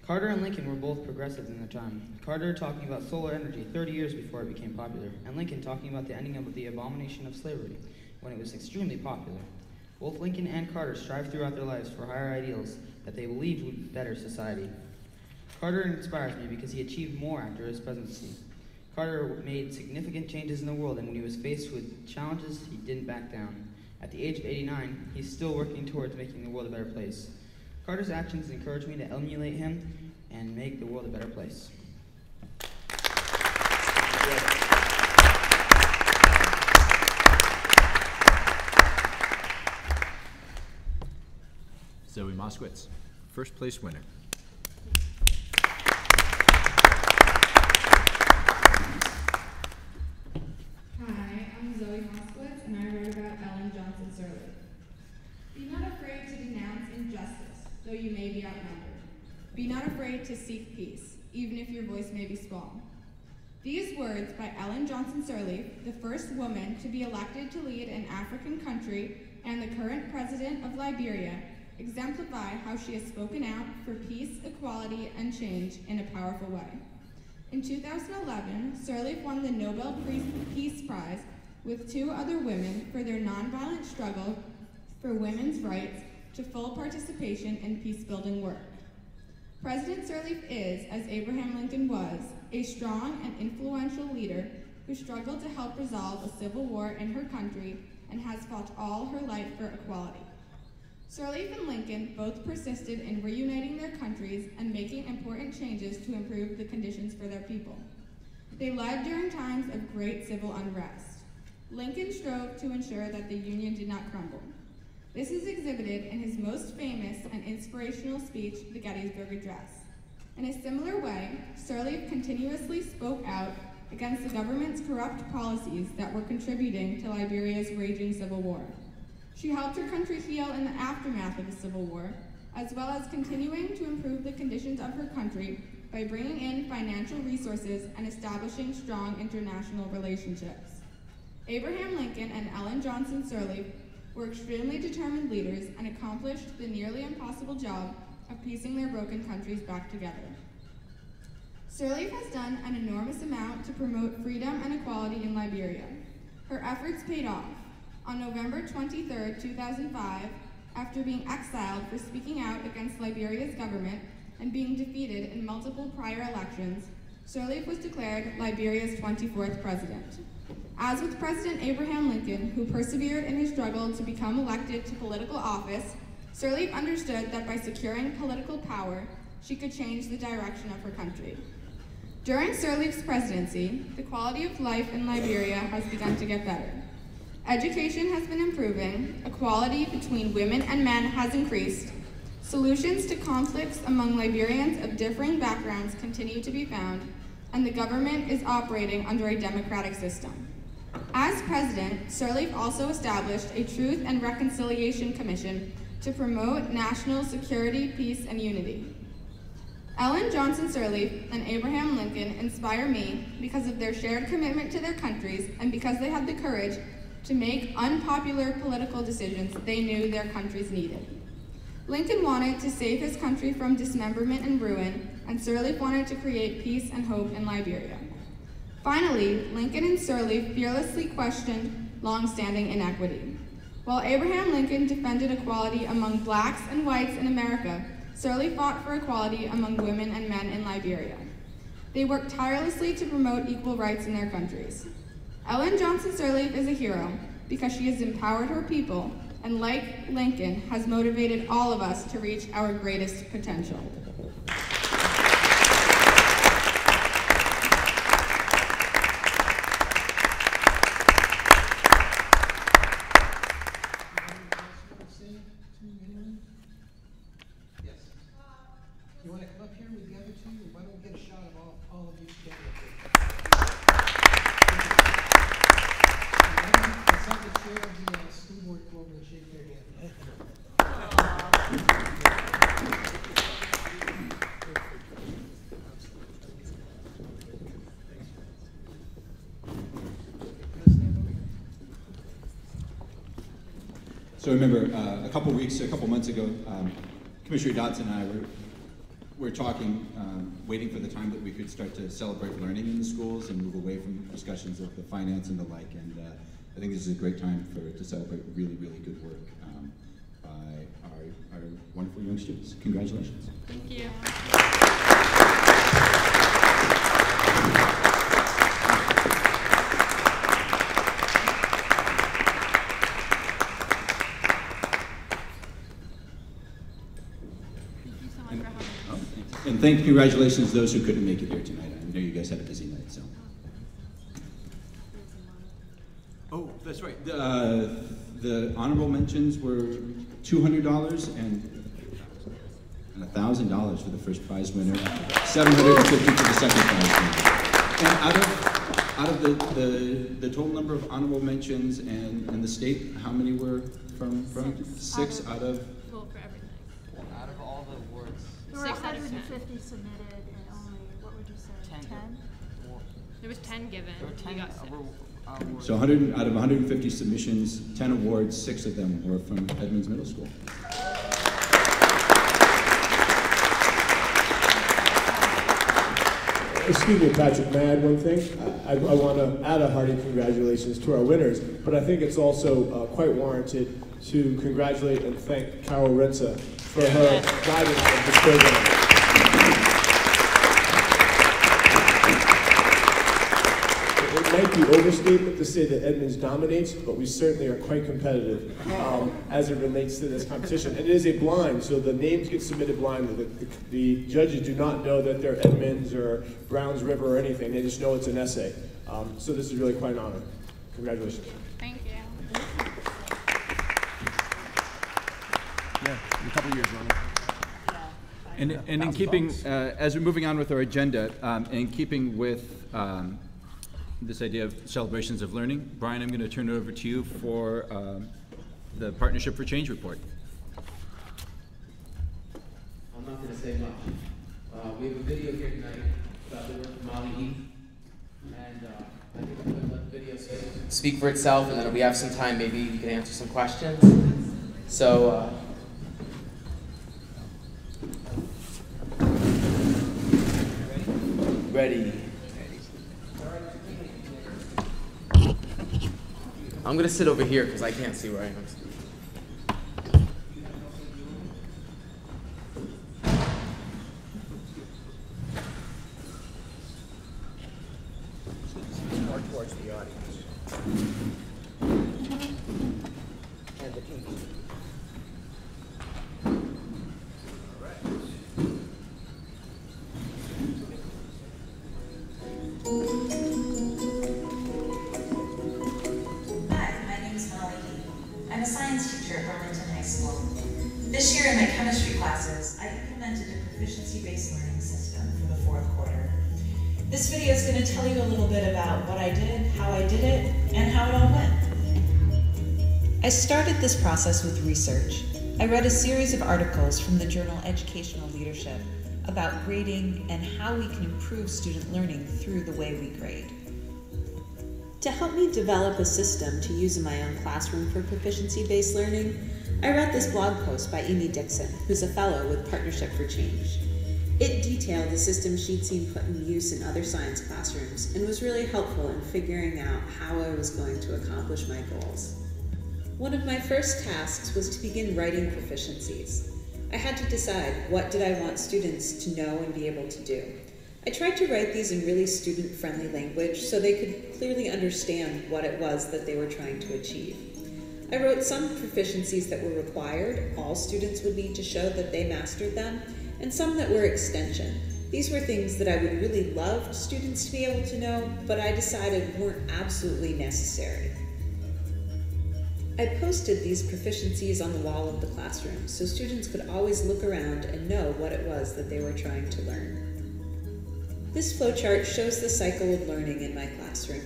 Carter and Lincoln were both progressives in their time. Carter talking about solar energy 30 years before it became popular, and Lincoln talking about the ending of the abomination of slavery when it was extremely popular. Both Lincoln and Carter strived throughout their lives for higher ideals that they believed would better society. Carter inspires me because he achieved more after his presidency. Carter made significant changes in the world, and when he was faced with challenges, he didn't back down. At the age of 89, he's still working towards making the world a better place. Carter's actions encourage me to emulate him and make the world a better place. Zoe Moskowitz, first place winner. Hi, I'm Zoe Moskowitz, and I wrote about Ellen Johnson Sirleaf. Be not afraid to denounce injustice, though you may be outnumbered. Be not afraid to seek peace, even if your voice may be small. These words by Ellen Johnson Sirleaf, the first woman to be elected to lead an African country and the current president of Liberia, exemplify how she has spoken out for peace, equality, and change in a powerful way. In 2011, Sirleaf won the Nobel Peace Prize with two other women for their nonviolent struggle for women's rights to full participation in peace-building work. President Sirleaf is, as Abraham Lincoln was, a strong and influential leader who struggled to help resolve a civil war in her country and has fought all her life for equality. Sirleaf and Lincoln both persisted in reuniting their countries and making important changes to improve the conditions for their people. They led during times of great civil unrest. Lincoln strove to ensure that the Union did not crumble. This is exhibited in his most famous and inspirational speech, the Gettysburg Address. In a similar way, Sirleaf continuously spoke out against the government's corrupt policies that were contributing to Liberia's raging civil war. She helped her country heal in the aftermath of the Civil War, as well as continuing to improve the conditions of her country by bringing in financial resources and establishing strong international relationships. Abraham Lincoln and Ellen Johnson Sirleaf were extremely determined leaders and accomplished the nearly impossible job of piecing their broken countries back together. Sirleaf has done an enormous amount to promote freedom and equality in Liberia. Her efforts paid off. On November 23, 2005, after being exiled for speaking out against Liberia's government and being defeated in multiple prior elections, Sirleaf was declared Liberia's 24th president. As with President Abraham Lincoln, who persevered in his struggle to become elected to political office, Sirleaf understood that by securing political power, she could change the direction of her country. During Sirleaf's presidency, the quality of life in Liberia has begun to get better. Education has been improving, equality between women and men has increased, solutions to conflicts among Liberians of differing backgrounds continue to be found, and the government is operating under a democratic system. As president, Sirleaf also established a Truth and Reconciliation Commission to promote national security, peace, and unity. Ellen Johnson Sirleaf and Abraham Lincoln inspire me because of their shared commitment to their countries and because they had the courage to make unpopular political decisions they knew their countries needed. Lincoln wanted to save his country from dismemberment and ruin, and Sirleaf wanted to create peace and hope in Liberia. Finally, Lincoln and Sirleaf fearlessly questioned long-standing inequity. While Abraham Lincoln defended equality among blacks and whites in America, Sirleaf fought for equality among women and men in Liberia. They worked tirelessly to promote equal rights in their countries. Ellen Johnson Sirleaf is a hero because she has empowered her people and, like Lincoln, has motivated all of us to reach our greatest potential. You want to come up here with the other two, or why don't we get a shot of all of you together? Let's have the chair of the school board come over and shake their hand. So remember, a couple months ago, Commissioner Dodson and I were talking, waiting for the time that we could start to celebrate learning in the schools and move away from discussions of the finance and the like. And I think this is a great time to celebrate really, really good work by our wonderful young students. Congratulations. Thank you. And congratulations to those who couldn't make it here tonight. I know you guys had a busy night, so. Oh, that's right. The honorable mentions were $200 and $1,000 for the first prize winner, $750 for the second prize winner. And out of the total number of honorable mentions and the state, how many were from Burlington? 6 out of. Well, for everything. Out of all the awards. There were 6 out of 10. 150 submitted and only, what would you say, 10? There was 10 given. There were 10 We got 6. awards. So 100 out of 150 submissions, 10 awards, 6 of them were from Edmonds Middle School. Excuse me, Patrick, may I add one thing? I want to add a hearty congratulations to our winners, but I think it's also quite warranted to congratulate and thank Carol Renza for her guidance of this program. It might be overstatement to say that Edmonds dominates, but we certainly are quite competitive as it relates to this competition. And it is a blind, so the names get submitted blindly. The judges do not know that they're Edmonds or Browns River or anything. They just know it's an essay. So this is really quite an honor. Congratulations. Thank you. Yeah, in a couple of years, Ronnie. And in keeping, as we're moving on with our agenda, in keeping with this idea of celebrations of learning, Brian, I'm going to turn it over to you for the Partnership for Change report. I'm not going to say much. We have a video here tonight about the work of Molly Heath, and I think I'm going to let the video speak for itself, and then if we have some time, maybe you can answer some questions. So, ready. I'm going to sit over here because I can't see where I am. More towards the audience. And the team. I'm a science teacher at Burlington High School. This year in my chemistry classes, I implemented a proficiency-based learning system for the 4th quarter. This video is going to tell you a little bit about what I did, how I did it, and how it all went. I started this process with research. I read a series of articles from the journal Educational Leadership about grading and how we can improve student learning through the way we grade. To help me develop a system to use in my own classroom for proficiency-based learning, I read this blog post by Amy Dixon, who's a fellow with Partnership for Change. It detailed the system she'd seen put in use in other science classrooms and was really helpful in figuring out how I was going to accomplish my goals. One of my first tasks was to begin writing proficiencies. I had to decide what did I want students to know and be able to do. I tried to write these in really student-friendly language so they could clearly understand what it was that they were trying to achieve. I wrote some proficiencies that were required, all students would need to show that they mastered them, and some that were extension. These were things that I would really love students to be able to know, but I decided weren't absolutely necessary. I posted these proficiencies on the wall of the classroom so students could always look around and know what it was that they were trying to learn. This flowchart shows the cycle of learning in my classroom.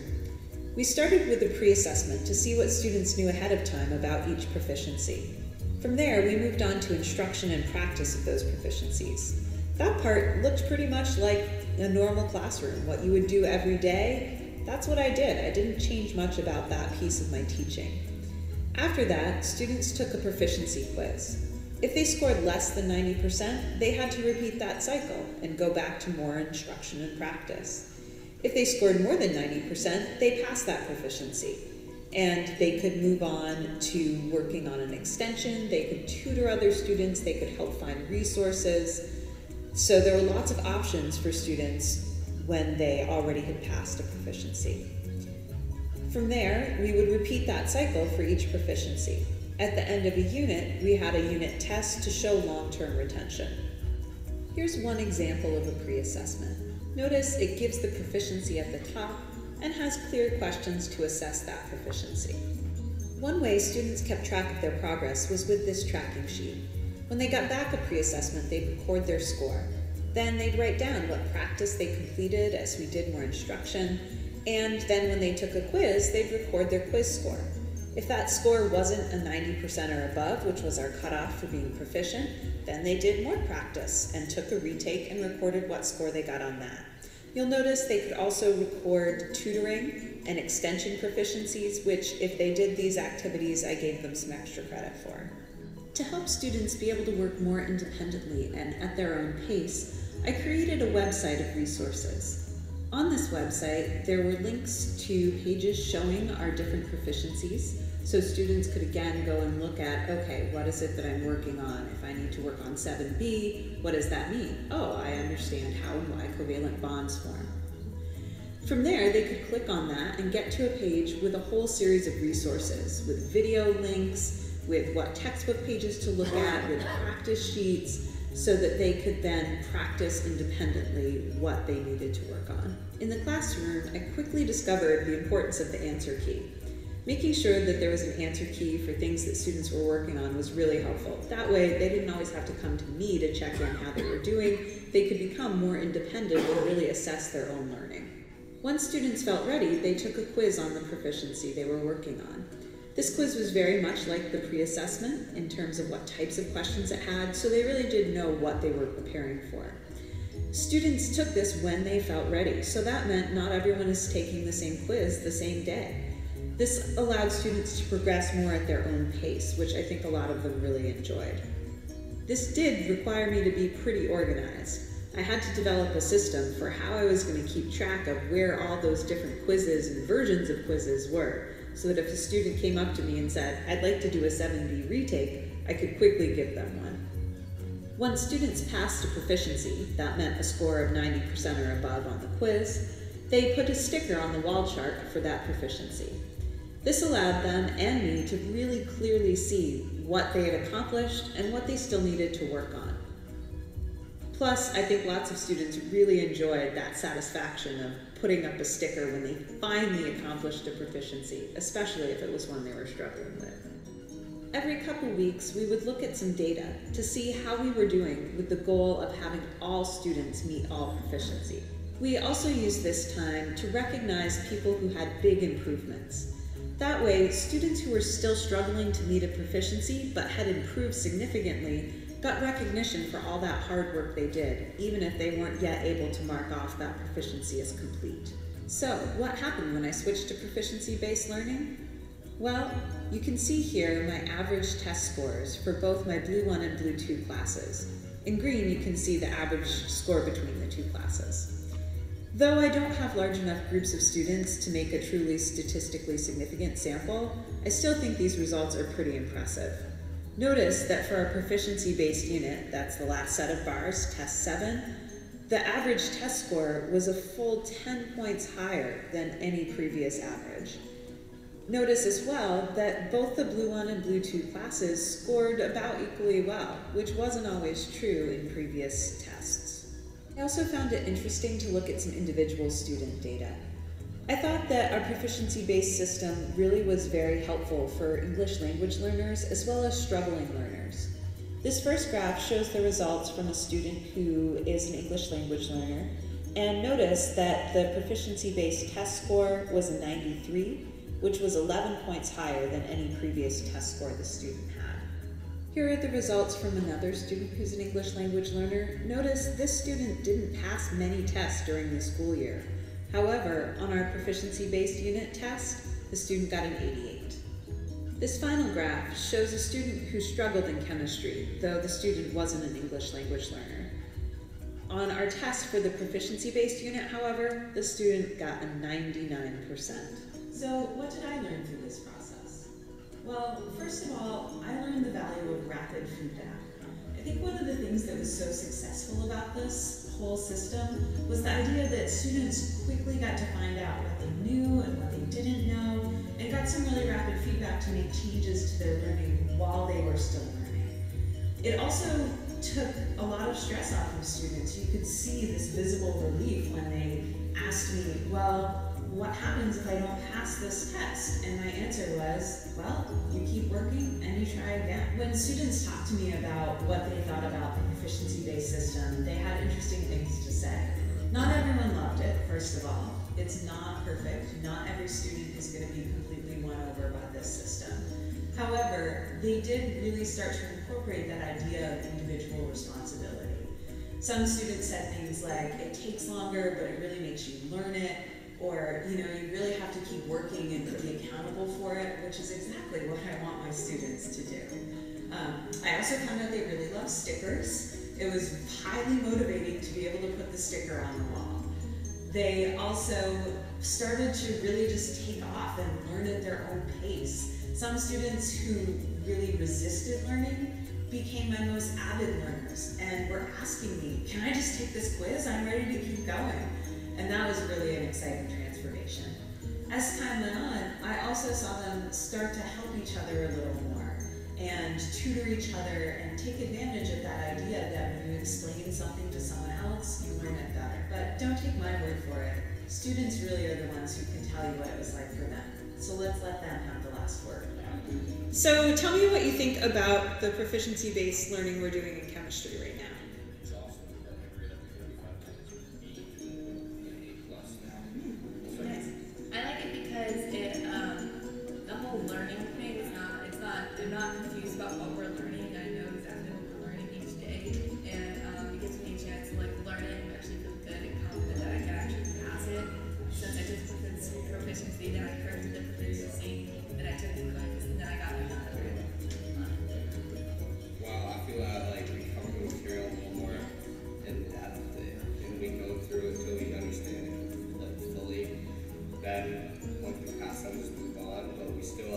We started with a pre-assessment to see what students knew ahead of time about each proficiency. From there, we moved on to instruction and practice of those proficiencies. That part looked pretty much like a normal classroom. What you would do every day, that's what I did. I didn't change much about that piece of my teaching. After that, students took a proficiency quiz. If they scored less than 90%, they had to repeat that cycle and go back to more instruction and practice. If they scored more than 90%, they passed that proficiency. And they could move on to working on an extension, they could tutor other students, they could help find resources. So there were lots of options for students when they already had passed a proficiency. From there, we would repeat that cycle for each proficiency. At the end of a unit, we had a unit test to show long-term retention. Here's one example of a pre-assessment. Notice it gives the proficiency at the top and has clear questions to assess that proficiency. One way students kept track of their progress was with this tracking sheet. When they got back a pre-assessment, they'd record their score. Then they'd write down what practice they completed as we did more instruction, and then when they took a quiz, they'd record their quiz score. If that score wasn't a 90% or above, which was our cutoff for being proficient, then they did more practice and took a retake and recorded what score they got on that. You'll notice they could also record tutoring and extension proficiencies, which if they did these activities, I gave them some extra credit for. To help students be able to work more independently and at their own pace, I created a website of resources. On this website, there were links to pages showing our different proficiencies, so students could again go and look at, okay, what is it that I'm working on? If I need to work on 7B, what does that mean? Oh, I understand how and why covalent bonds form. From there, they could click on that and get to a page with a whole series of resources, with video links, with what textbook pages to look at, with practice sheets, so that they could then practice independently what they needed to work on. In the classroom, I quickly discovered the importance of the answer key. Making sure that there was an answer key for things that students were working on was really helpful. That way, they didn't always have to come to me to check in how they were doing. They could become more independent and really assess their own learning. Once students felt ready, they took a quiz on the proficiency they were working on. This quiz was very much like the pre-assessment in terms of what types of questions it had, so they really did know what they were preparing for. Students took this when they felt ready, so that meant not everyone is taking the same quiz the same day. This allowed students to progress more at their own pace, which I think a lot of them really enjoyed. This did require me to be pretty organized. I had to develop a system for how I was going to keep track of where all those different quizzes and versions of quizzes were, so that if a student came up to me and said, I'd like to do a 7B retake, I could quickly give them one. Once students passed a proficiency, that meant a score of 90% or above on the quiz, they put a sticker on the wall chart for that proficiency. This allowed them and me to really clearly see what they had accomplished and what they still needed to work on. Plus, I think lots of students really enjoyed that satisfaction of putting up a sticker when they finally accomplished a proficiency, especially if it was one they were struggling with. Every couple weeks, we would look at some data to see how we were doing with the goal of having all students meet all proficiency. We also used this time to recognize people who had big improvements. That way, students who were still struggling to meet a proficiency but had improved significantly got recognition for all that hard work they did, even if they weren't yet able to mark off that proficiency as complete. So, what happened when I switched to proficiency-based learning? Well, you can see here my average test scores for both my Blue 1 and Blue 2 classes. In green, you can see the average score between the two classes. Though I don't have large enough groups of students to make a truly statistically significant sample, I still think these results are pretty impressive. Notice that for our proficiency-based unit, that's the last set of bars, test 7, the average test score was a full 10 points higher than any previous average. Notice as well that both the Blue 1 and Blue 2 classes scored about equally well, which wasn't always true in previous tests. I also found it interesting to look at some individual student data. I thought that our proficiency-based system really was very helpful for English language learners as well as struggling learners. This first graph shows the results from a student who is an English language learner, and notice that the proficiency-based test score was a 93, which was 11 points higher than any previous test score the student had. Here are the results from another student who's an English language learner. Notice this student didn't pass many tests during the school year. However, on our proficiency-based unit test, the student got an 88. This final graph shows a student who struggled in chemistry, though the student wasn't an English language learner. On our test for the proficiency-based unit, however, the student got a 99%. So what did I learn through this process? Well, first of all, I learned the value of rapid feedback. I think one of the things that was so successful about this whole system was the idea that students quickly got to find out what they knew and what they didn't know, and got some really rapid feedback to make changes to their learning while they were still learning. It also took a lot of stress off of students. You could see this visible relief when they asked me, well, what happens if I don't pass this test? And my answer was, well, you keep working and you try again. When students talked to me about what they thought about the proficiency-based system, they had interesting things to say. Not everyone loved it, first of all. It's not perfect. Not every student is going to be completely won over by this system. However, they did really start to incorporate that idea of individual responsibility. Some students said things like, it takes longer, but it really makes you learn it. Or, you really have to keep working and be accountable for it, which is exactly what I want my students to do. I also found out they really love stickers. It was highly motivating to be able to put the sticker on the wall. They also started to really just take off and learn at their own pace. Some students who really resisted learning became my most avid learners and were asking me, can I just take this quiz? I'm ready to keep going. And that was really an exciting transformation. As time went on, I also saw them start to help each other a little more and tutor each other and take advantage of that idea that when you explain something to someone else, you learn it better. But don't take my word for it. Students really are the ones who can tell you what it was like for them. So let's let them have the last word. So tell me what you think about the proficiency-based learning we're doing in chemistry right now. I like it because the whole learning thing is I'm not confused about what we're learning. I know exactly what we're learning each day, and it gives me a chance to learn it and actually feel good and confident that I can actually pass it. Since I took proficiency, then I corrected the proficiency, then I took the quiz, and then I got my 100. Wow, I feel we cover the material a little more in depth, and we go through it until we understand it fully. Then once we pass them, just move on. But we still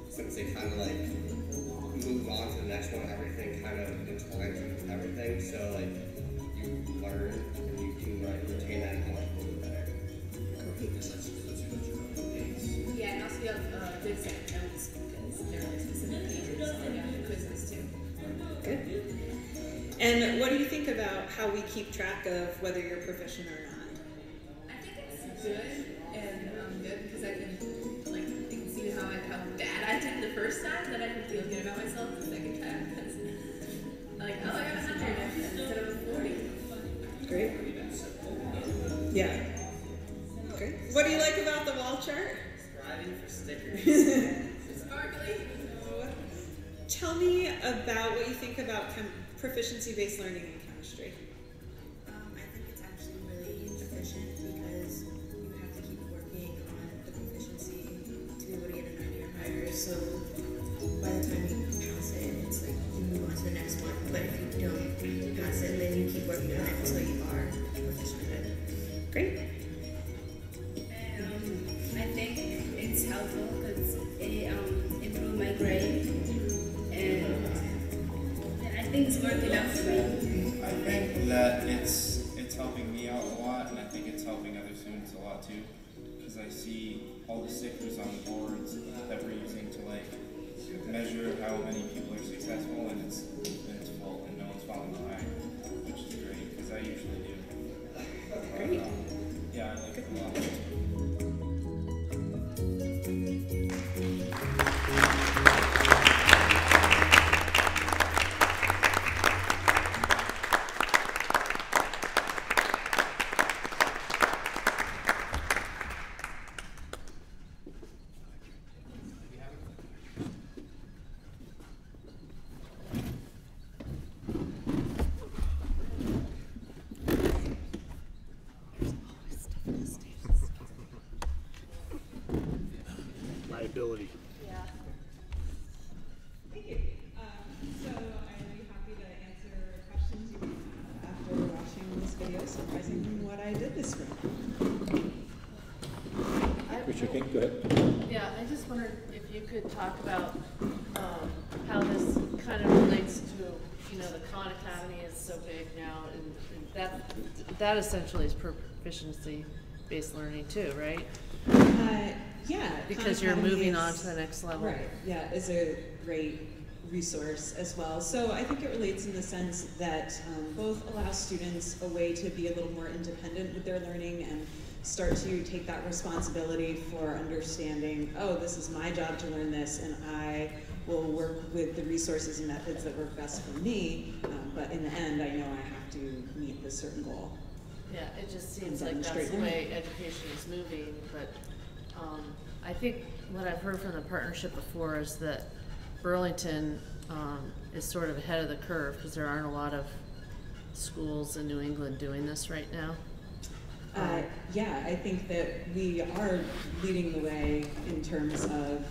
since they kind of move on to the next one, everything kind of intertwines with everything. So you learn and you can retain that knowledge a little better. Yeah, and also you have good set of notes because they're specific pages and you have the quizzes too. Good. And what do you think about how we keep track of whether you're proficient or not? I think it's good and good because I can you can see how bad I did the first time, then I can feel good about myself the second time because I got 100 instead of 40. Great. Yeah. Great. What do you like about the wall chart? Striving for stickers. Sparkly. Tell me about what you think about proficiency-based learning in chemistry. I think it's actually really efficient because you have to keep working on the proficiency to be able to get a 90 or higher. lot, and I think it's helping other students a lot too, because I see all the stickers on the boards that we're using to like measure how many people are successful, and it's full, and no one's falling behind, which is great, because I usually do. Great. Yeah, I like it a lot. Liability. Yeah. Thank you. So I'd be happy to answer questions you may have after watching this video summarizing what I did this week. Commissioner King, go ahead. Yeah, I just wondered if you could talk about how this kind of relates to, you know, the Khan Academy is so big now, and that essentially is proficiency-based learning too, right? Yeah. Because you're moving on to the next level. Right, yeah, is a great resource as well. So I think it relates in the sense that both allow students a way to be a little more independent with their learning and start to take that responsibility for understanding, oh, this is my job to learn this, and I will work with the resources and methods that work best for me, but in the end, I know I have to meet this certain goal. Yeah, it just seems like that's the way education is moving, but I think what I've heard from the partnership before is that Burlington is sort of ahead of the curve because there aren't a lot of schools in New England doing this right now. Yeah, I think that we are leading the way in terms of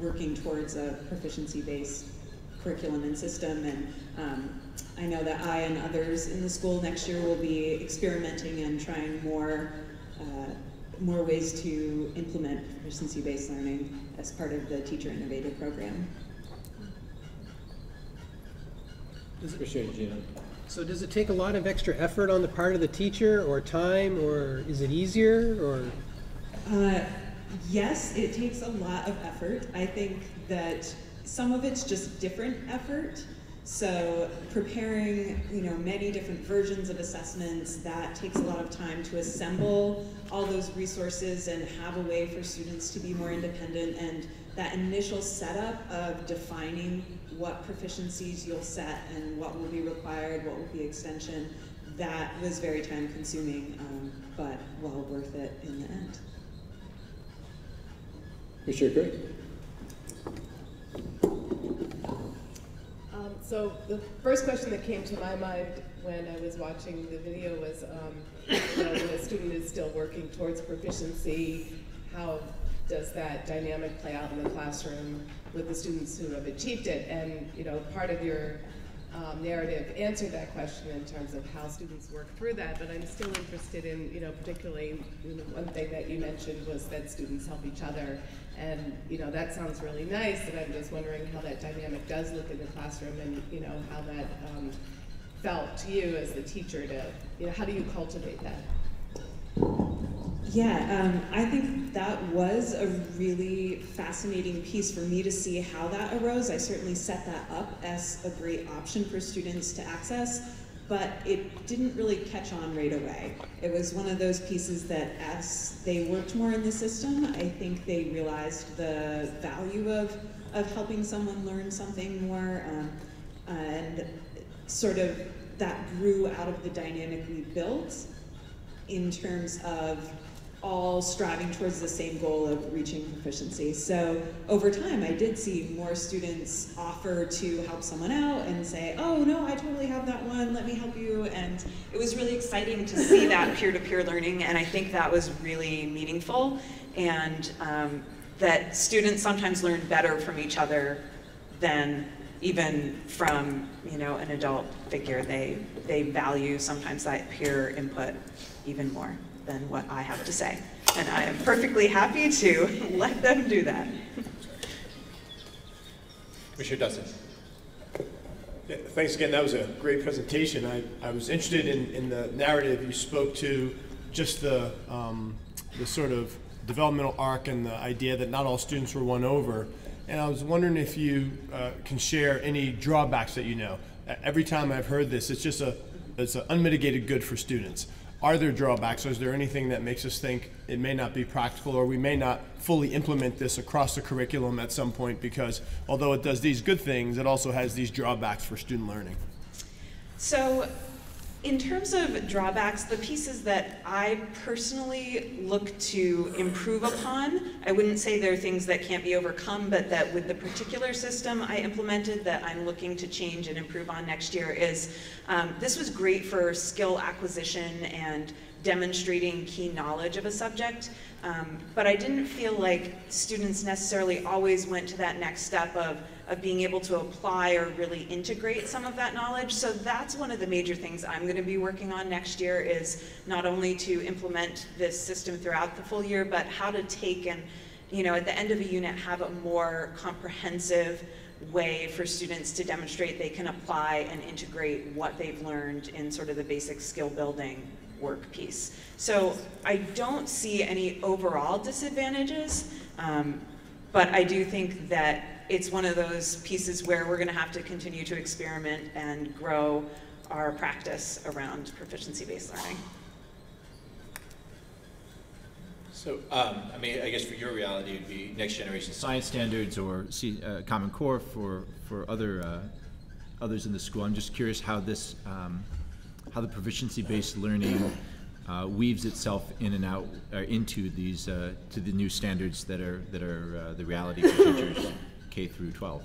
working towards a proficiency-based curriculum and system, and I know that I and others in the school next year will be experimenting and trying more ways to implement proficiency-based learning as part of the Teacher Innovative Program. So does it take a lot of extra effort on the part of the teacher, or time, or is it easier, or? Yes, it takes a lot of effort. I think that some of it's just different effort. So preparing, many different versions of assessments, that takes a lot of time to assemble all those resources and have a way for students to be more independent, and that initial setup of defining what proficiencies you'll set and what will be required, what will be extension, that was very time consuming, but well worth it in the end. Commissioner Gray. So the first question that came to my mind when I was watching the video was, when a student is still working towards proficiency, how does that dynamic play out in the classroom with the students who have achieved it? And part of your narrative answered that question in terms of how students work through that, but I'm still interested in, particularly one thing that you mentioned was that students help each other, and that sounds really nice, and I'm just wondering how that dynamic does look in the classroom, and how that felt to you as the teacher to, how do you cultivate that? Yeah, I think that was a really fascinating piece for me to see how that arose. I certainly set that up as a great option for students to access, but it didn't really catch on right away. It was one of those pieces that as they worked more in the system, I think they realized the value of helping someone learn something more, and sort of that grew out of the dynamic we built in terms of all striving towards the same goal of reaching proficiency. So over time, I did see more students offer to help someone out and say, oh no, I totally have that one, let me help you. And it was really exciting to see that peer-to-peer learning, and I think that was really meaningful, and that students sometimes learn better from each other than even from an adult figure. They value sometimes that peer input even more than what I have to say. And I am perfectly happy to let them do that. Commissioner Dustin. Yeah, thanks again, that was a great presentation. I was interested in the narrative you spoke to just the sort of developmental arc and the idea that not all students were won over. And I was wondering if you can share any drawbacks that you know. Every time I've heard this, it's an unmitigated good for students. Are there drawbacks, or is there anything that makes us think it may not be practical, or we may not fully implement this across the curriculum at some point, because although it does these good things, it also has these drawbacks for student learning? So in terms of drawbacks, the pieces that I personally look to improve upon, I wouldn't say they're things that can't be overcome, but that with the particular system I implemented that I'm looking to change and improve on next year is, this was great for skill acquisition and demonstrating key knowledge of a subject, but I didn't feel like students necessarily always went to that next step of being able to apply or really integrate some of that knowledge. So that's one of the major things I'm going to be working on next year, is not only to implement this system throughout the full year, but how to take and, you know, at the end of a unit have a more comprehensive way for students to demonstrate they can apply and integrate what they've learned in sort of the basic skill building work piece. So I don't see any overall disadvantages, but I do think that it's one of those pieces where we're going to have to continue to experiment and grow our practice around proficiency-based learning. So, I mean, I guess for your reality, it'd be next generation science standards or Common Core for others in the school. I'm just curious how this, how the proficiency-based learning weaves itself in and out into these to the new standards that are the reality for teachers K through 12.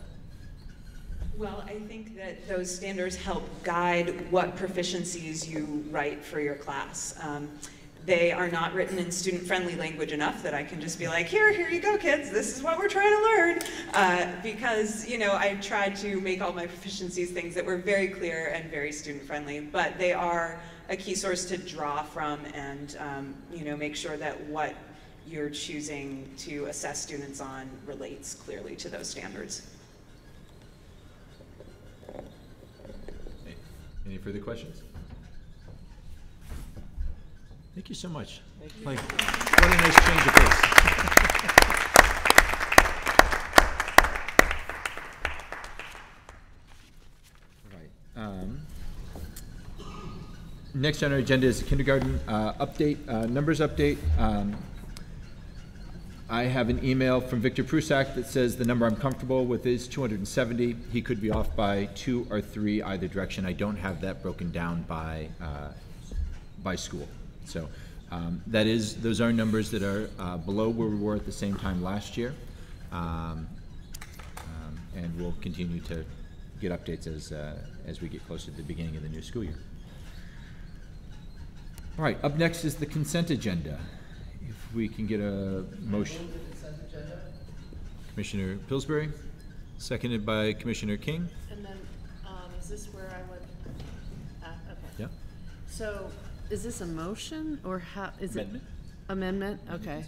Well, I think that those standards help guide what proficiencies you write for your class. They are not written in student-friendly language enough that I can just be like, here you go, kids, this is what we're trying to learn. Because, you know, I tried to make all my proficiencies things that were very clear and very student-friendly, but they are a key source to draw from and, you know, make sure that what you're choosing to assess students on relates clearly to those standards. Any further questions? Thank you so much. Thank you. Like, what a nice change of pace. Right. Next on our agenda is the kindergarten update, numbers update. I have an email from Victor Prusak that says the number I'm comfortable with is 270. He could be off by 2 or 3 either direction. I don't have that broken down by school. So those are numbers that are below where we were at the same time last year. And we'll continue to get updates as we get closer to the beginning of the new school year. All right, up next is the consent agenda. If we can get a motion. Commissioner Pillsbury, seconded by Commissioner King. And then, is this where I would, okay. Yeah. So, is this a motion, or how, is Amendment. it? Amendment, okay.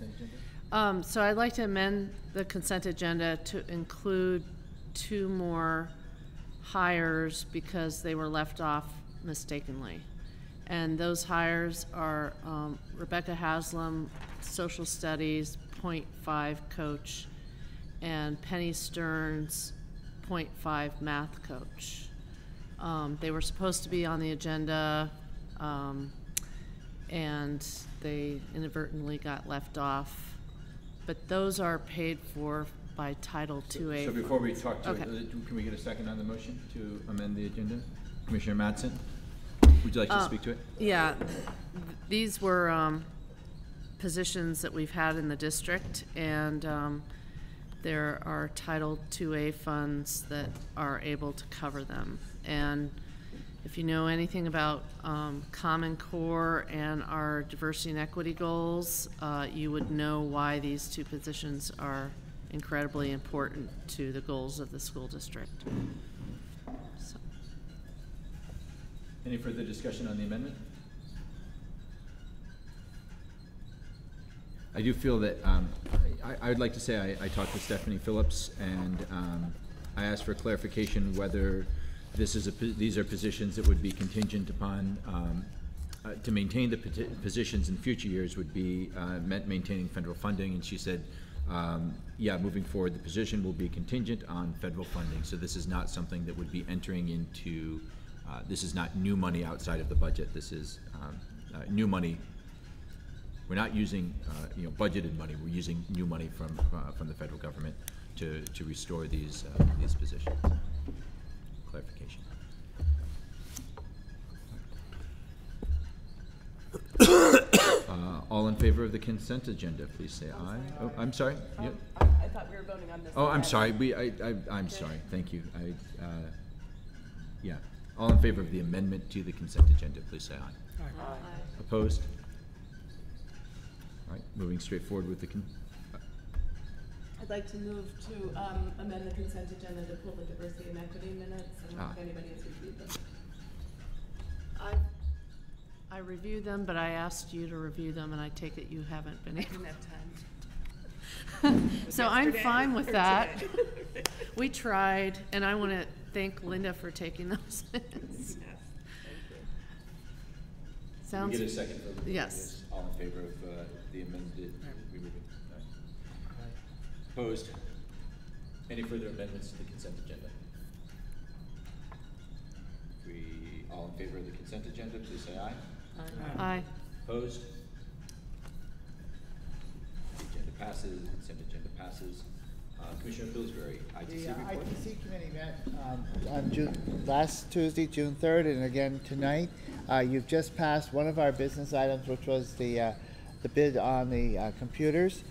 So I'd like to amend the consent agenda to include 2 more hires because they were left off mistakenly. And those hires are Rebecca Haslam, Social Studies, .5 coach, and Penny Stearns, .5 math coach. They were supposed to be on the agenda, and they inadvertently got left off. But those are paid for by Title IIA. So before we talk to okay. Can we get a second on the motion to amend the agenda? Commissioner Mattson? Would you like to speak to it? Yeah, these were positions that we've had in the district, and there are Title IIA funds that are able to cover them. And if you know anything about Common Core and our diversity and equity goals, you would know why these 2 positions are incredibly important to the goals of the school district. Any further discussion on the amendment? I do feel that I would like to say I talked to Stephanie Phillips, and I asked for clarification whether these are positions that would be contingent upon to maintain the positions in future years would be meant maintaining federal funding, and she said, yeah, moving forward, the position will be contingent on federal funding. So this is not something that would be entering into, this is not new money outside of the budget. This is new money. We're not using budgeted money. We're using new money from the federal government to restore these positions. Clarification. All in favor of the consent agenda, please say aye. Oh, I'm sorry. Yep. I thought we were voting on this. Oh, I'm sorry. I'm sorry. Thank you. Yeah. All in favor of the amendment to the consent agenda, please say aye. Aye. Opposed? All right. Moving straight forward with the. I'd like to move to amend the consent agenda to pull the diversity and equity minutes. I don't know if anybody has reviewed them. I reviewed them, but I asked you to review them, and I take it you haven't been able. I didn't have time. So I'm fine with that. We tried, and I want to thank Linda for taking those minutes. Yes, Sounds. We get a second for yes. All in favor of the amended removing. Opposed? Any further amendments to the consent agenda? All in favor of the consent agenda, please say aye. Aye. Opposed? The agenda passes. The consent agenda passes. Commissioner Pillsbury, ITC report. The ITC committee met on last Tuesday, June 3rd, and again tonight. You've just passed one of our business items, which was the bid on the computers.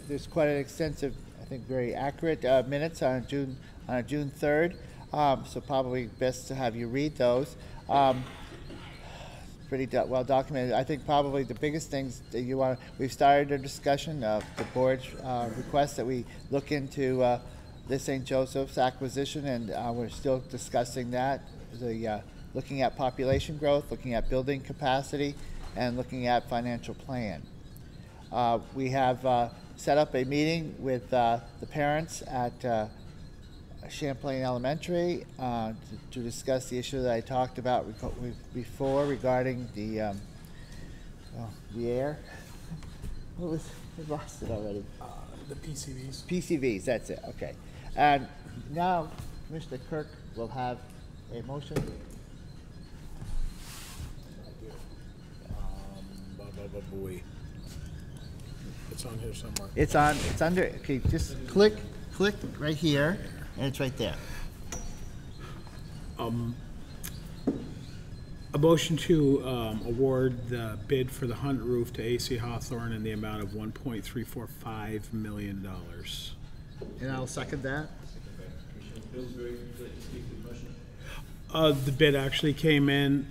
There's quite an extensive, I think, very accurate minutes on June 3rd. So probably best to have you read those. Pretty well documented. I think probably the biggest things that you want. We've started a discussion of the board's request that we look into the St. Joseph's acquisition, and we're still discussing that. Looking at population growth, looking at building capacity, and looking at financial plan. We have set up a meeting with the parents at Champlain Elementary to discuss the issue that I talked about before regarding the air. What was? I lost it already. The PCVs. PCVs. That's it. Okay. And now Commissioner Kirk will have a motion. Boy. It's on here somewhere. It's on. It's under. Okay. Just click right here. And it's right there. A motion to award the bid for the Hunt roof to AC Hawthorne in the amount of $1.345 million. And I'll second that. The bid actually came in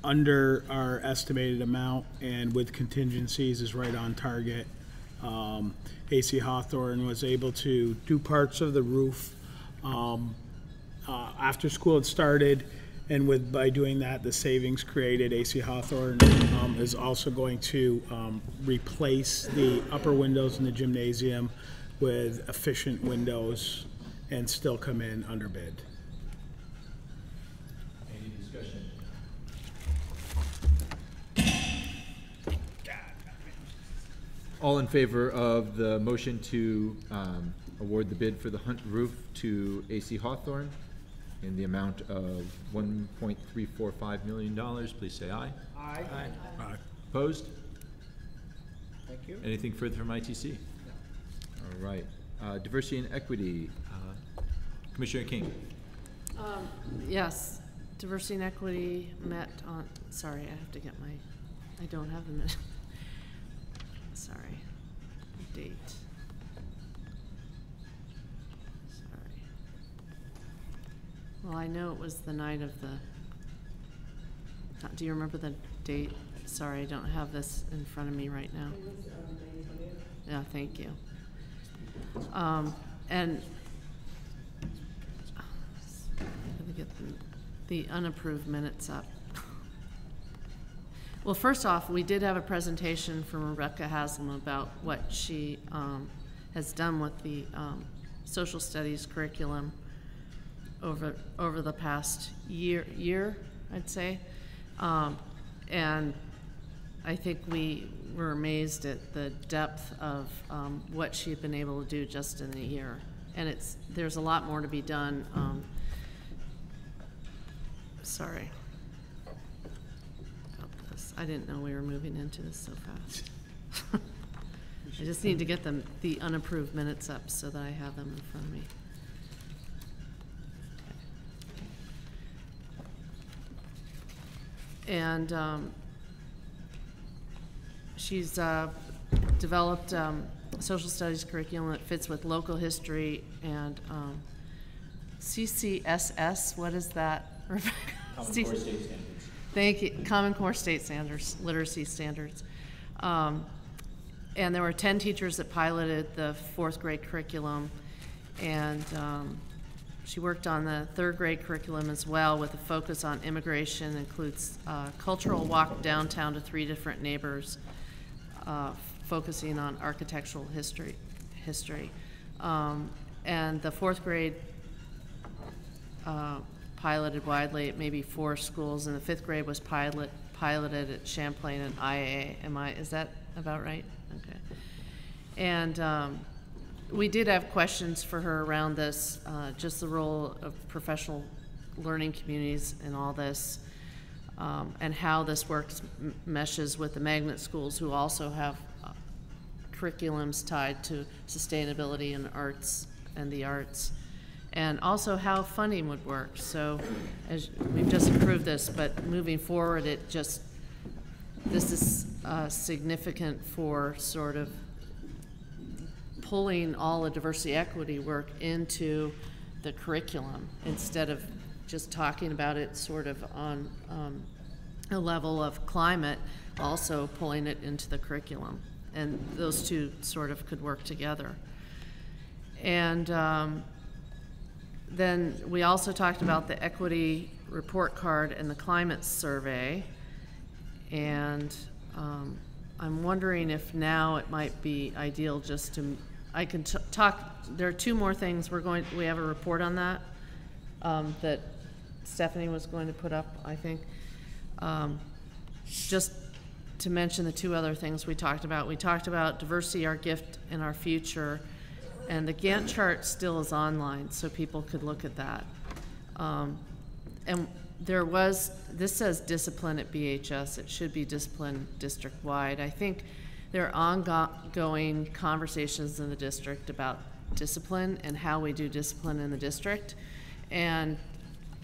under our estimated amount, and with contingencies is right on target. AC Hawthorne was able to do parts of the roof after school had started, and by doing that, the savings created, AC Hawthorne is also going to replace the upper windows in the gymnasium with efficient windows and still come in under bid. Any discussion? All in favor of the motion to award the bid for the Hunt roof to AC Hawthorne in the amount of $1.345 million, please say aye. Aye. Aye. Opposed? Thank you. Anything further from ITC? All right. Diversity and equity. Commissioner King. Yes, diversity and equity met on. Sorry, I have to get my. I don't have the minute. Sorry, date. Sorry. Well, I know it was the night of the. Do you remember the date? Sorry, I don't have this in front of me right now. Yeah, thank you. And let me get the unapproved minutes up. Well, first off, we did have a presentation from Rebecca Haslam about what she has done with the social studies curriculum over the past year, I'd say. And I think we were amazed at the depth of what she had been able to do just in a year. And there's a lot more to be done. Sorry. About this. I didn't know we were moving into this so fast. I just need to get the unapproved minutes up so that I have them in front of me. And she's developed social studies curriculum that fits with local history and CCSS. What is that? Common Core State Standards. Thank you. Common Core State Standards, literacy standards. And there were 10 teachers that piloted the 4th grade curriculum, and she worked on the 3rd grade curriculum as well with a focus on immigration. Includes cultural walk downtown to 3 different neighbors, focusing on architectural history. And the 4th grade piloted widely at maybe 4 schools, and the 5th grade was piloted at Champlain and IA. Is that about right? Okay. And we did have questions for her around this, just the role of professional learning communities in all this, and how this works, meshes with the magnet schools, who also have curriculums tied to sustainability and arts and the arts, and also how funding would work. So as we've just approved this, but moving forward, this is significant for sort of pulling all the diversity equity work into the curriculum instead of just talking about it sort of on a level of climate, also pulling it into the curriculum. And those two sort of could work together. And then we also talked about the equity report card and the climate survey. And I'm wondering if now it might be ideal just to, I can talk, there are 2 more things we have a report on that, that Stephanie was going to put up, I think. Just to mention the 2 other things we talked about. We talked about diversity, our gift, and our future. And the Gantt chart still is online, so people could look at that. And this says discipline at BHS. It should be discipline district-wide. I think there are ongoing conversations in the district about discipline and how we do discipline in the district. And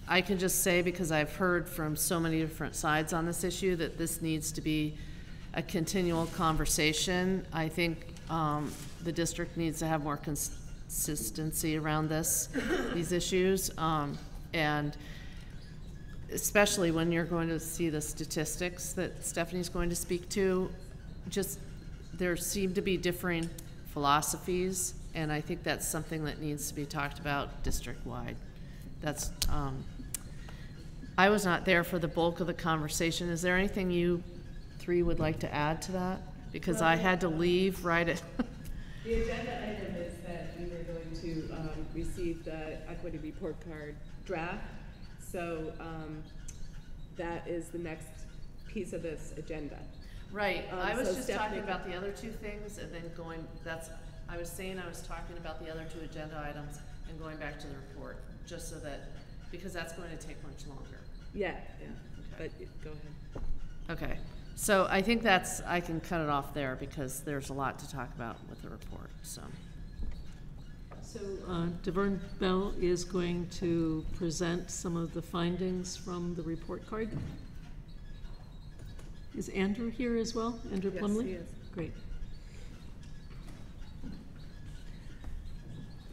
I can just say, because I've heard from so many different sides on this issue, that this needs to be a continual conversation. I think the district needs to have more consistency around these issues, and especially when you're going to see the statistics that Stephanie's going to speak to. Just there seem to be differing philosophies, and I think that's something that needs to be talked about district-wide. That's I was not there for the bulk of the conversation. Is there anything you 3 would like to add to that? Because I had to leave right at the agenda item is that we were going to receive the equity report card draft. So that is the next piece of this agenda. Right. I was so just Stephanie, talking about the other 2 things and then going, I was talking about the other 2 agenda items and going back to the report, just so that, because that's going to take much longer. Yeah, Okay. but go ahead. Okay. So I think I can cut it off there because there's a lot to talk about with the report, so. So DeVern Bell is going to present some of the findings from the report card. Is Andrew here as well? Andrew Plumley? Yes, he is. Great.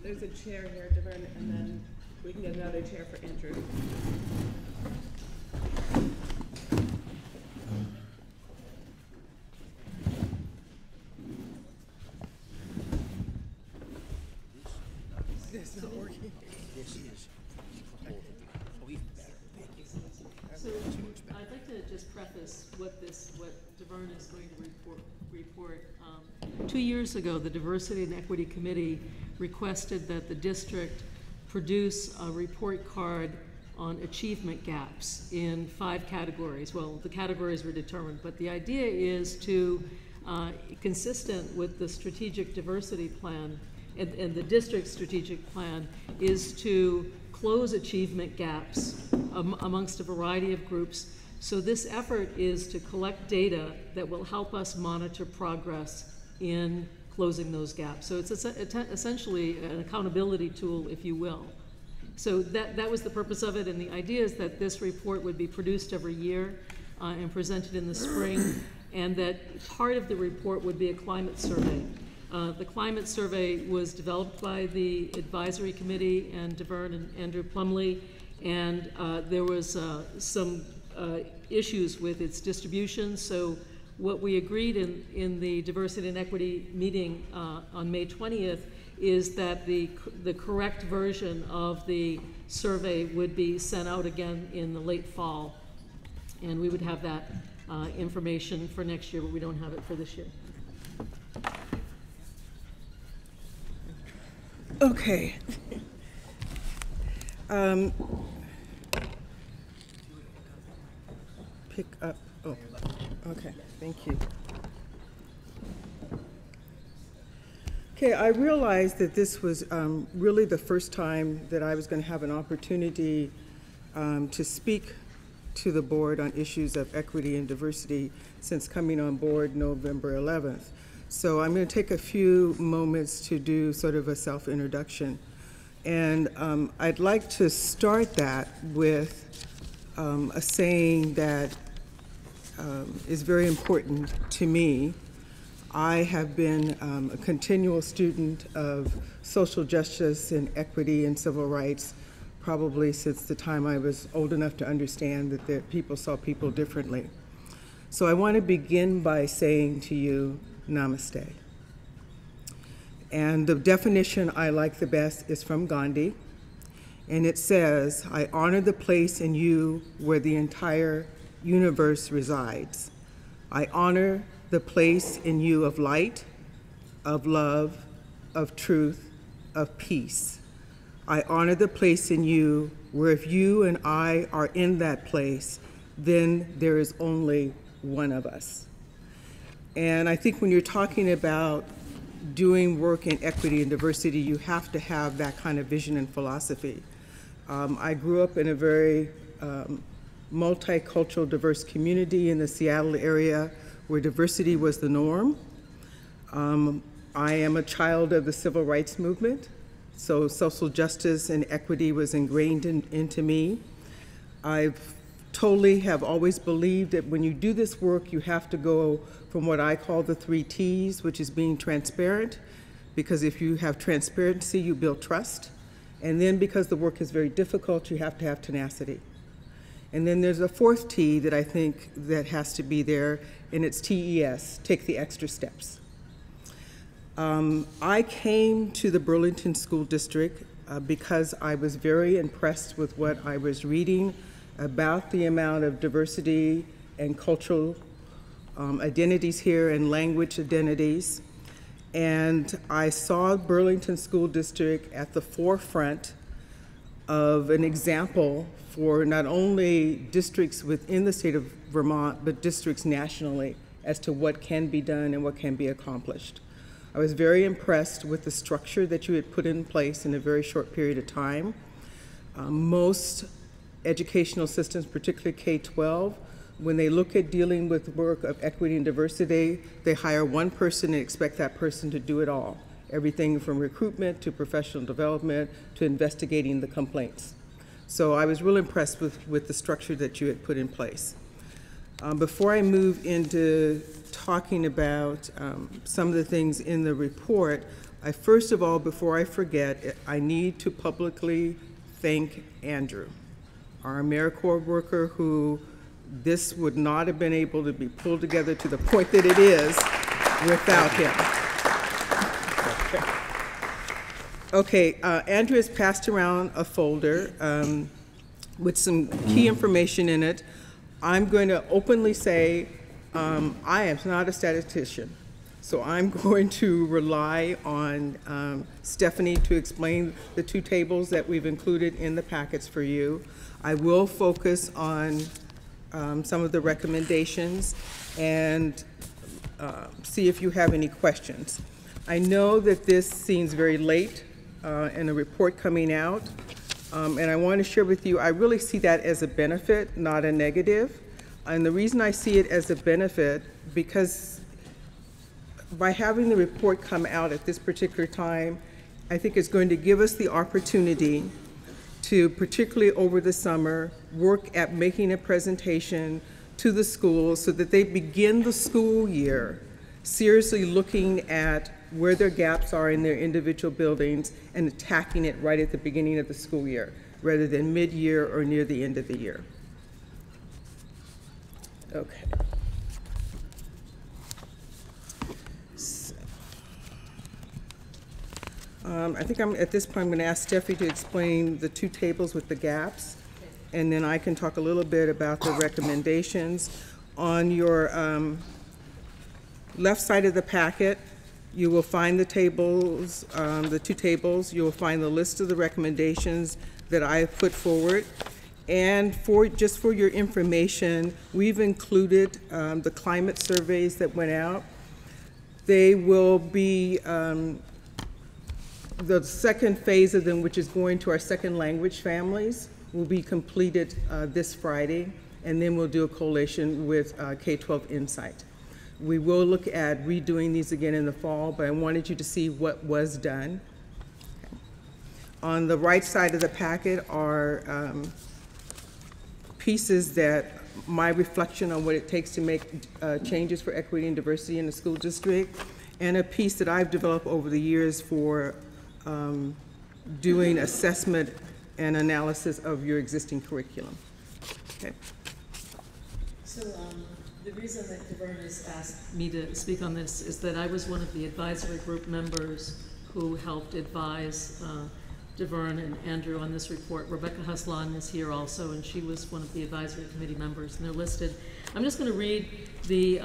There's a chair here, DeVern, and then we can get another chair for Andrew. It's not working. This is even better. Thank you. So I'd like to just preface what DeVern is going to report. 2 years ago, the Diversity and Equity Committee requested that the district produce a report card on achievement gaps in 5 categories. Well, the categories were determined, but the idea is to, consistent with the strategic diversity plan and the district's strategic plan, is to close achievement gaps amongst a variety of groups. So this effort is to collect data that will help us monitor progress in closing those gaps. So it's essentially an accountability tool, if you will. So that was the purpose of it, and the idea is that this report would be produced every year and presented in the spring, and that part of the report would be a climate survey. The climate survey was developed by the advisory committee and DeVerne and Andrew Plumley, and there was some issues with its distribution. So what we agreed in the diversity and equity meeting on May 20th is that the correct version of the survey would be sent out again in the late fall, and we would have that information for next year, but we don't have it for this year. Okay. Pick up. Oh, okay. Thank you. Okay, I realized that this was really the first time that I was going to have an opportunity to speak to the board on issues of equity and diversity since coming on board November 11th. So I'm going to take a few moments to do sort of a self-introduction. And I'd like to start that with a saying that is very important to me. I have been a continual student of social justice and equity and civil rights probably since the time I was old enough to understand that people saw people differently. So I want to begin by saying to you, namaste. And the definition I like the best is from Gandhi, and it says, I honor the place in you where the entire universe resides. I honor the place in you of light, of love, of truth, of peace. I honor the place in you where if you and I are in that place, then there is only one of us. And I think when you're talking about doing work in equity and diversity, you have to have that kind of vision and philosophy. I grew up in a very multicultural, diverse community in the Seattle area where diversity was the norm. I am a child of the civil rights movement, so social justice and equity was ingrained into me. I totally have always believed that when you do this work, you have to go from what I call the 3 T's, which is being transparent, because if you have transparency, you build trust. And then because the work is very difficult, you have to have tenacity. And then there's a 4th T that I think that has to be there, and it's TES, take the extra steps. I came to the Burlington School District because I was very impressed with what I was reading about the amount of diversity and cultural identities here and language identities. And I saw Burlington School District at the forefront of an example for not only districts within the state of Vermont, but districts nationally as to what can be done and what can be accomplished. I was very impressed with the structure that you had put in place in a very short period of time. Most educational systems, particularly K-12, when they look at dealing with work of equity and diversity, they hire one person and expect that person to do it all. Everything from recruitment to professional development to investigating the complaints. So I was really impressed with the structure that you had put in place. Before I move into talking about some of the things in the report, first of all, before I forget, I need to publicly thank Andrew, our AmeriCorps worker, who this would not have been able to be pulled together to the point that it is without him. Okay, Andrew has passed around a folder with some key information in it. I'm going to openly say I am not a statistician. So I'm going to rely on Stephanie to explain the two tables that we've included in the packets for you. I will focus on some of the recommendations and see if you have any questions. I know that this seems very late in a report coming out, and I want to share with you, I really see that as a benefit, not a negative. And the reason I see it as a benefit, because by having the report come out at this particular time, I think it's going to give us the opportunity to, particularly over the summer, work at making a presentation to the schools so that they begin the school year seriously looking at where their gaps are in their individual buildings and attacking it right at the beginning of the school year, rather than mid-year or near the end of the year. Okay. I think at this point I'm going to ask Steffi to explain the two tables with the gaps, and then I can talk a little bit about the recommendations. On your left side of the packet, you will find the tables, the two tables. You will find the list of the recommendations that I have put forward. And just for your information, we've included the climate surveys that went out. They will be the second phase of them, which is going to our second language families, will be completed this Friday, and then we'll do a collation with K-12 Insight. We will look at redoing these again in the fall, but I wanted you to see what was done. On the right side of the packet are pieces that my reflection on what it takes to make changes for equity and diversity in the school district, and a piece that I've developed over the years for doing assessment and analysis of your existing curriculum. Okay. So the reason that DeVern has asked me to speak on this is that I was one of the advisory group members who helped advise DeVern and Andrew on this report. Rebecca Haslan is here also, and she was one of the advisory committee members, and they're listed. I'm just going to read the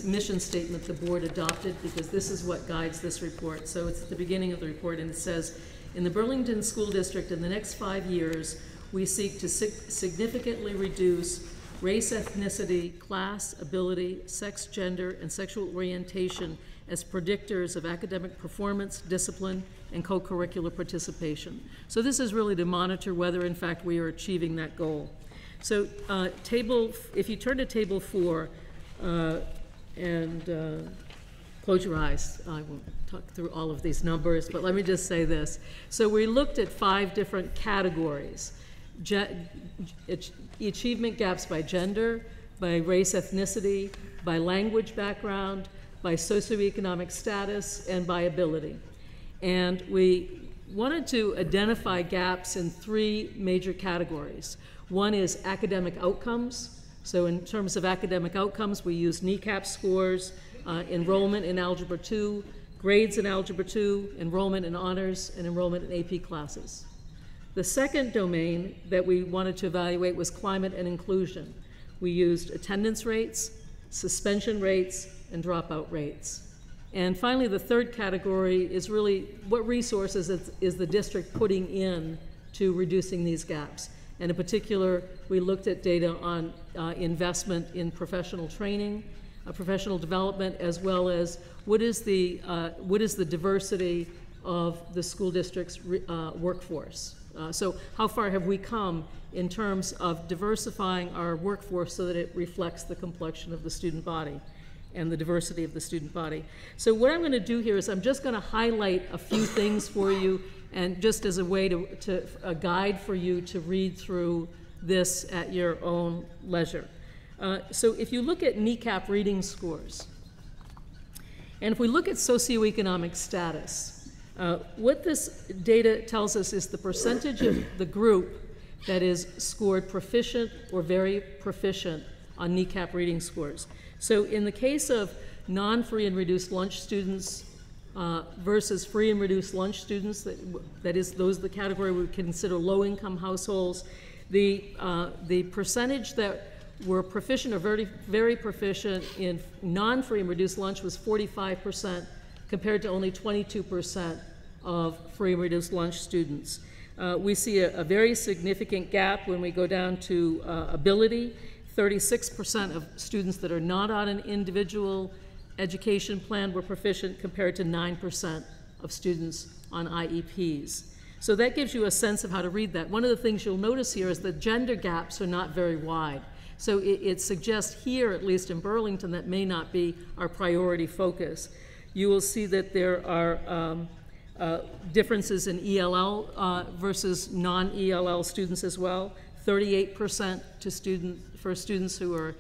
mission statement the board adopted, because this is what guides this report. So it's at the beginning of the report, and it says, in the Burlington School District in the next 5 years, we seek to significantly reduce race, ethnicity, class, ability, sex, gender, and sexual orientation as predictors of academic performance, discipline, and co-curricular participation. So this is really to monitor whether, in fact, we are achieving that goal. So if you turn to table 4 and close your eyes, I won't talk through all of these numbers, but let me just say this. So we looked at 5 different categories. Achievement gaps by gender, by race, ethnicity, by language background, by socioeconomic status, and by ability. And we wanted to identify gaps in 3 major categories. One is academic outcomes. So in terms of academic outcomes, we use NECAP scores, enrollment in Algebra 2, grades in Algebra 2, enrollment in honors, and enrollment in AP classes. The second domain that we wanted to evaluate was climate and inclusion. We used attendance rates, suspension rates, and dropout rates. And finally, the third category is really what resources is the district putting in to reducing these gaps. And in particular, we looked at data on investment in professional training, professional development, as well as what is the diversity of the school district's workforce. So how far have we come in terms of diversifying our workforce so that it reflects the complexion of the student body and the diversity of the student body. So what I'm going to do here is I'm just going to highlight a few things for you, and just as a way a guide for you to read through this at your own leisure. So if you look at NECAP reading scores, and if we look at socioeconomic status, what this data tells us is the percentage of the group that is scored proficient or very proficient on NECAP reading scores. So in the case of non-free and reduced lunch students versus free and reduced lunch students, that is, those are the category we would consider low-income households, the percentage that were proficient or very, very proficient in non-free and reduced lunch was 45% compared to only 22% of free and reduced lunch students. We see a very significant gap when we go down to ability. 36% of students that are not on an individual education plan were proficient compared to 9% of students on IEPs. So that gives you a sense of how to read that. One of the things you'll notice here is the gender gaps are not very wide. So it suggests here, at least in Burlington, that may not be our priority focus. You will see that there are differences in ELL versus non-ELL students as well. 38% for students who are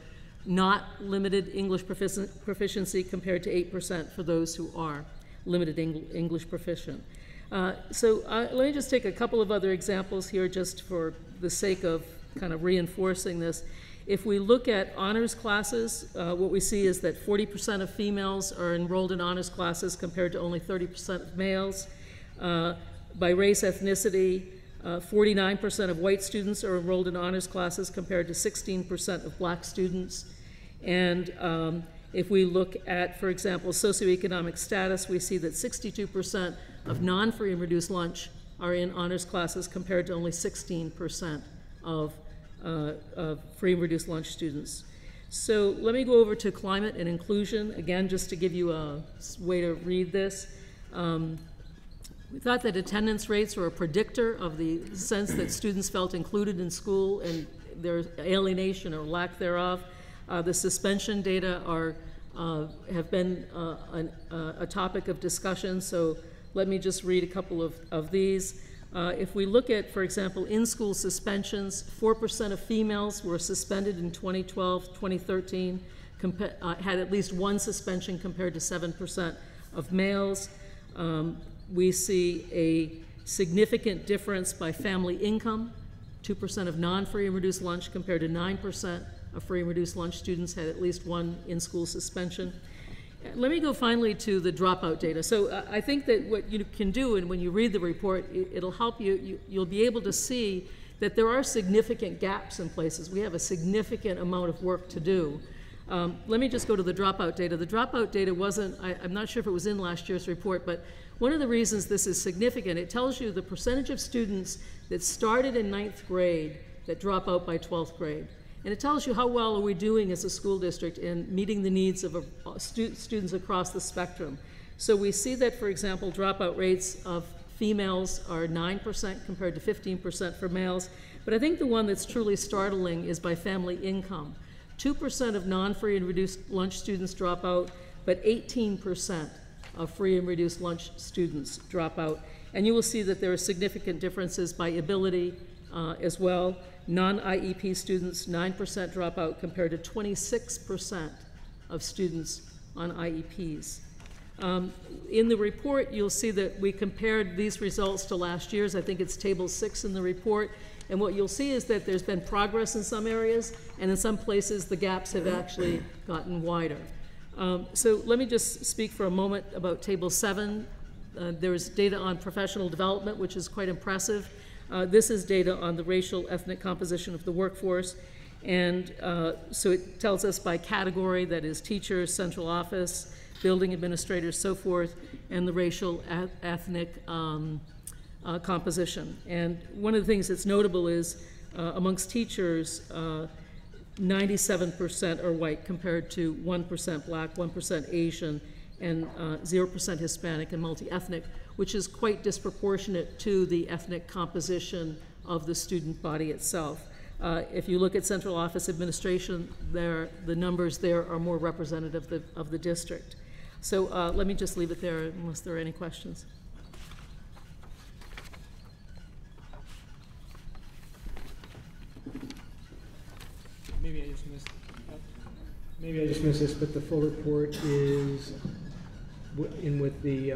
not limited English proficiency compared to 8% for those who are limited English proficient. So let me just take a couple of other examples here just for the sake of kind of reinforcing this. If we look at honors classes, what we see is that 40% of females are enrolled in honors classes compared to only 30% of males. By race ethnicity, 49% of white students are enrolled in honors classes compared to 16% of black students. And if we look at, for example, socioeconomic status, we see that 62% of non-free and reduced lunch are in honors classes compared to only 16% of free and reduced lunch students. So let me go over to climate and inclusion, again, just to give you a way to read this. We thought that attendance rates were a predictor of the sense that students felt included in school and their alienation or lack thereof. The suspension data have been a topic of discussion, so let me just read a couple of these. If we look at, for example, in-school suspensions, 4% of females were suspended in 2012, 2013, had at least one suspension compared to 7% of males. We see a significant difference by family income. 2% of non-free and reduced lunch compared to 9% of free and reduced lunch students had at least one in-school suspension. Let me go finally to the dropout data. So I think that what you can do, and when you read the report, it'll help you, you'll be able to see that there are significant gaps in places. We have a significant amount of work to do. Let me just go to the dropout data. The dropout data wasn't, I'm not sure if it was in last year's report, but one of the reasons this is significant, it tells you the percentage of students that started in 9th grade that drop out by 12th grade. And it tells you how well are we doing as a school district in meeting the needs of students across the spectrum. So we see that, for example, dropout rates of females are 9% compared to 15% for males. But I think the one that's truly startling is by family income. 2% of non-free and reduced lunch students drop out, but 18% of free and reduced lunch students drop out. And you will see that there are significant differences by ability as well. Non-IEP students, 9% drop out compared to 26% of students on IEPs. In the report, you'll see that we compared these results to last year's. I think it's table 6 in the report. And what you'll see is that there's been progress in some areas, and in some places the gaps have actually gotten wider. So let me just speak for a moment about table 7. There's data on professional development, which is quite impressive. This is data on the racial ethnic composition of the workforce. And so it tells us by category, that is teachers, central office, building administrators, so forth, and the racial ethnic composition. And one of the things that's notable is amongst teachers, 97% are white compared to 1% black, 1% Asian, and 0% Hispanic and multi-ethnic, which is quite disproportionate to the ethnic composition of the student body itself. If you look at central office administration, the numbers there are more representative of the district. So let me just leave it there unless there are any questions. Maybe I just missed this, but the full report is in with the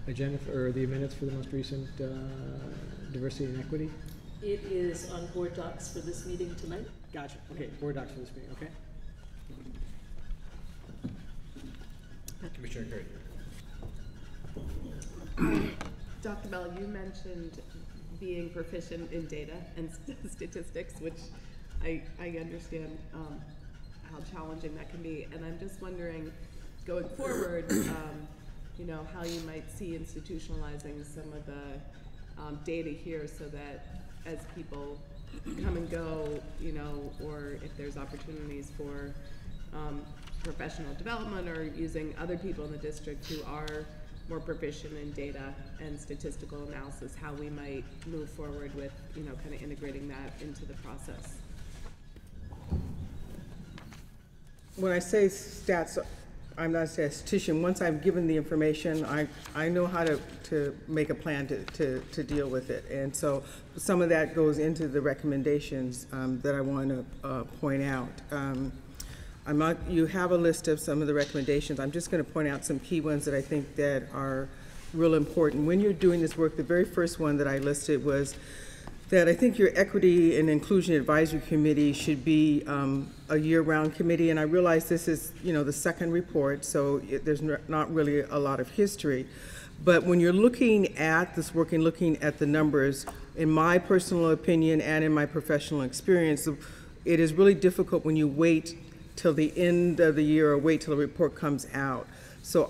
agenda or the minutes for the most recent diversity and equity? It is on board docs for this meeting tonight. Gotcha. Okay, board docs for this meeting. Okay. Commissioner Curry. Dr. Bell, you mentioned being proficient in data and statistics, which I understand how challenging that can be, and I'm just wondering, going forward, you know, how you might see institutionalizing some of the data here, so that as people come and go, you know, or if there's opportunities for professional development or using other people in the district who are more proficient in data and statistical analysis, how we might move forward with, you know, kind of integrating that into the process. When I say stats, I'm not a statistician. Once I've given the information, I know how to make a plan to deal with it. And so some of that goes into the recommendations that I want to point out. You have a list of some of the recommendations. I'm just going to point out some key ones that I think that are real important. When you're doing this work, the very first one that I listed was that I think your Equity and Inclusion Advisory Committee should be a year-round committee, and I realize this is, you know, the second report, so there's not really a lot of history. But when you're looking at this work and looking at the numbers, in my personal opinion and in my professional experience, it is really difficult when you wait till the end of the year or wait till the report comes out. So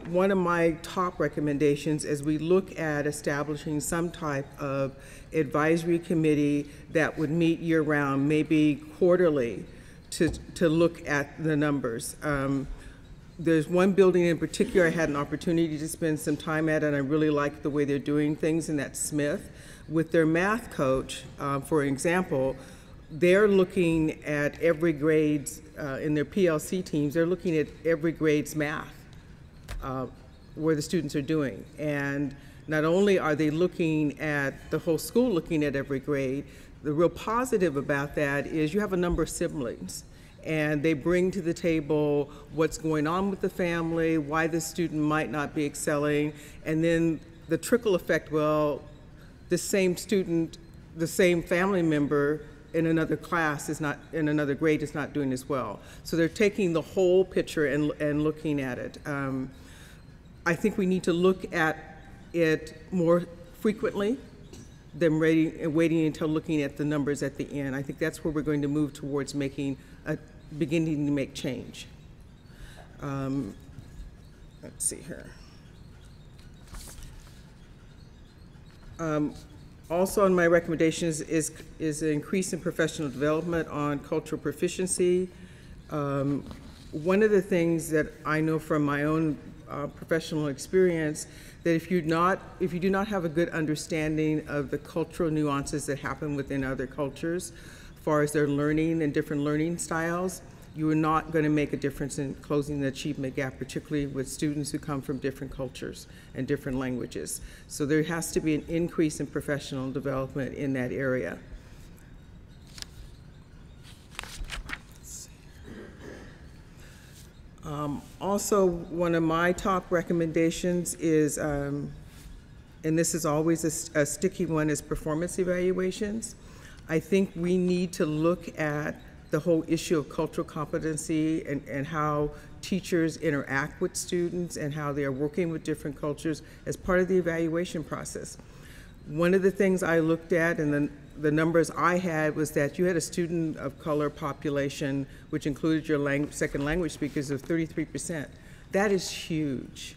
one of my top recommendations is we look at establishing some type of advisory committee that would meet year-round, maybe quarterly, to look at the numbers. There's one building in particular I had an opportunity to spend some time at, and I really like the way they're doing things, and that's Smith. With their math coach, for example, they're looking at every grade's, in their PLC teams, they're looking at every grade's math, where the students are doing. And not only are they looking at the whole school, looking at every grade, the real positive about that is you have a number of siblings, and they bring to the table what's going on with the family, why the student might not be excelling, and then the trickle effect, well, the same student, the same family member in another class is not, in another grade is not doing as well. So they're taking the whole picture and looking at it. I think we need to look at it more frequently than waiting until looking at the numbers at the end. I think that's where we're going to move towards beginning to make change. Let's see here. Also on my recommendations is an increase in professional development on cultural proficiency. One of the things that I know from my own professional experience, that if you do not have a good understanding of the cultural nuances that happen within other cultures, as far as their learning and different learning styles, you are not going to make a difference in closing the achievement gap, particularly with students who come from different cultures and different languages. So there has to be an increase in professional development in that area. Also, one of my top recommendations is, and this is always a sticky one, is performance evaluations. I think we need to look at the whole issue of cultural competency and how teachers interact with students and how they are working with different cultures as part of the evaluation process. One of the things I looked at, and the numbers I had, was that you had a student of color population, which included your second language speakers, of 33%. That is huge.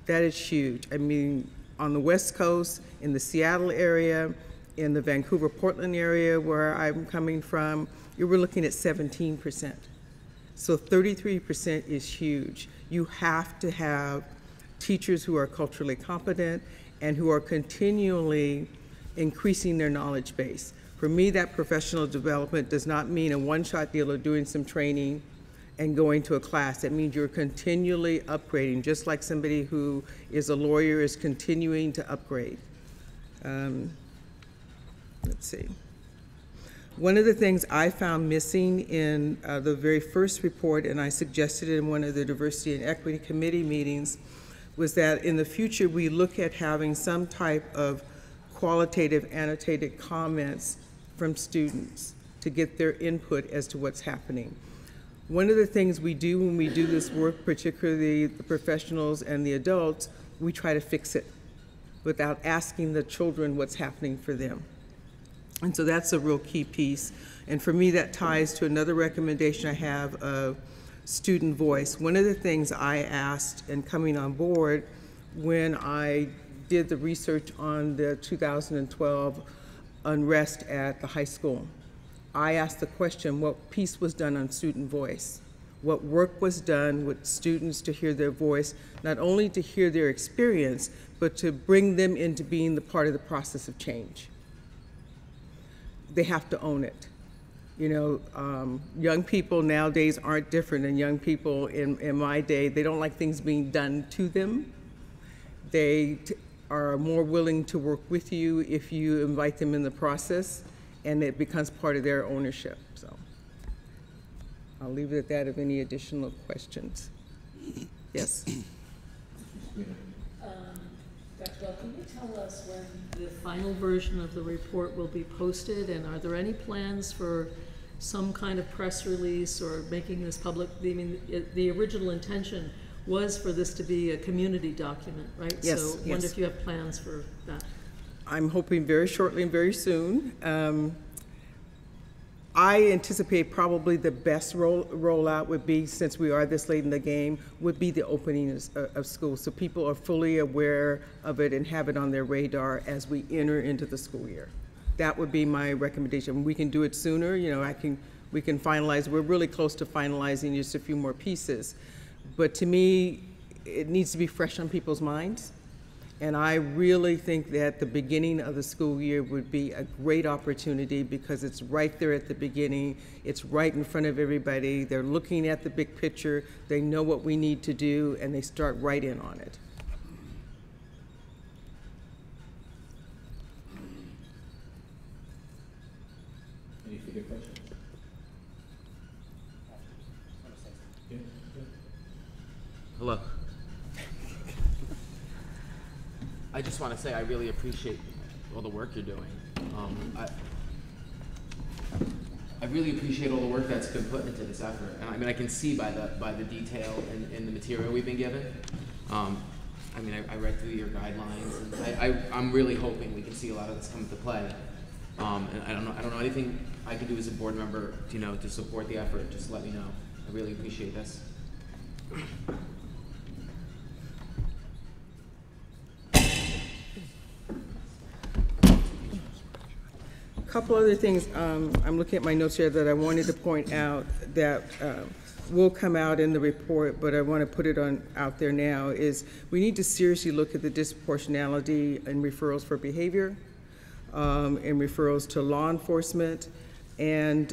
That is huge. I mean, on the West Coast, in the Seattle area, in the Vancouver, Portland area where I'm coming from, you were looking at 17%. So 33% is huge. You have to have teachers who are culturally competent and who are continually increasing their knowledge base. For me, that professional development does not mean a one-shot deal of doing some training and going to a class. It means you're continually upgrading, just like somebody who is a lawyer is continuing to upgrade. Let's see. One of the things I found missing in the very first report, and I suggested it in one of the Diversity and Equity Committee meetings, was that in the future we look at having some type of qualitative annotated comments from students to get their input as to what's happening. One of the things we do when we do this work, particularly the professionals and the adults, we try to fix it without asking the children what's happening for them. And so that's a real key piece. And for me, that ties to another recommendation I have of student voice. One of the things I asked in coming on board when I did the research on the 2012 unrest at the high school, I asked the question, what piece was done on student voice? What work was done with students to hear their voice, not only to hear their experience, but to bring them into being the part of the process of change. They have to own it. You know, young people nowadays aren't different than young people in my day. They don't like things being done to them. They are more willing to work with you if you invite them in the process, and it becomes part of their ownership. So I'll leave it at that. If any additional questions. Yes. Dr. Bell, can you tell us when the final version of the report will be posted, and are there any plans for some kind of press release or making this public? I mean, the original intention was for this to be a community document, right? Yes, So I wonder if you have plans for that. I'm hoping very shortly and very soon. I anticipate probably the best rollout would be, since we are this late in the game, would be the opening of school. So people are fully aware of it and have it on their radar as we enter into the school year. That would be my recommendation. We can do it sooner, you know, we can finalize. We're really close to finalizing just a few more pieces. But to me, it needs to be fresh on people's minds. And I really think that the beginning of the school year would be a great opportunity because it's right there at the beginning. It's right in front of everybody. They're looking at the big picture. They know what we need to do, and they start right in on it. Any further questions? Hello. I just want to say I really appreciate all the work you're doing. I really appreciate all the work that's been put into this effort, and I mean I can see by the detail in the material we've been given. I mean I read through your guidelines, and I'm really hoping we can see a lot of this come into play. And I don't know anything I can do as a board member, to support the effort. Just let me know. I really appreciate this. A couple other things, I'm looking at my notes here that I wanted to point out that will come out in the report, but I want to put it out there now, is we need to seriously look at the disproportionality in referrals for behavior, in referrals to law enforcement, and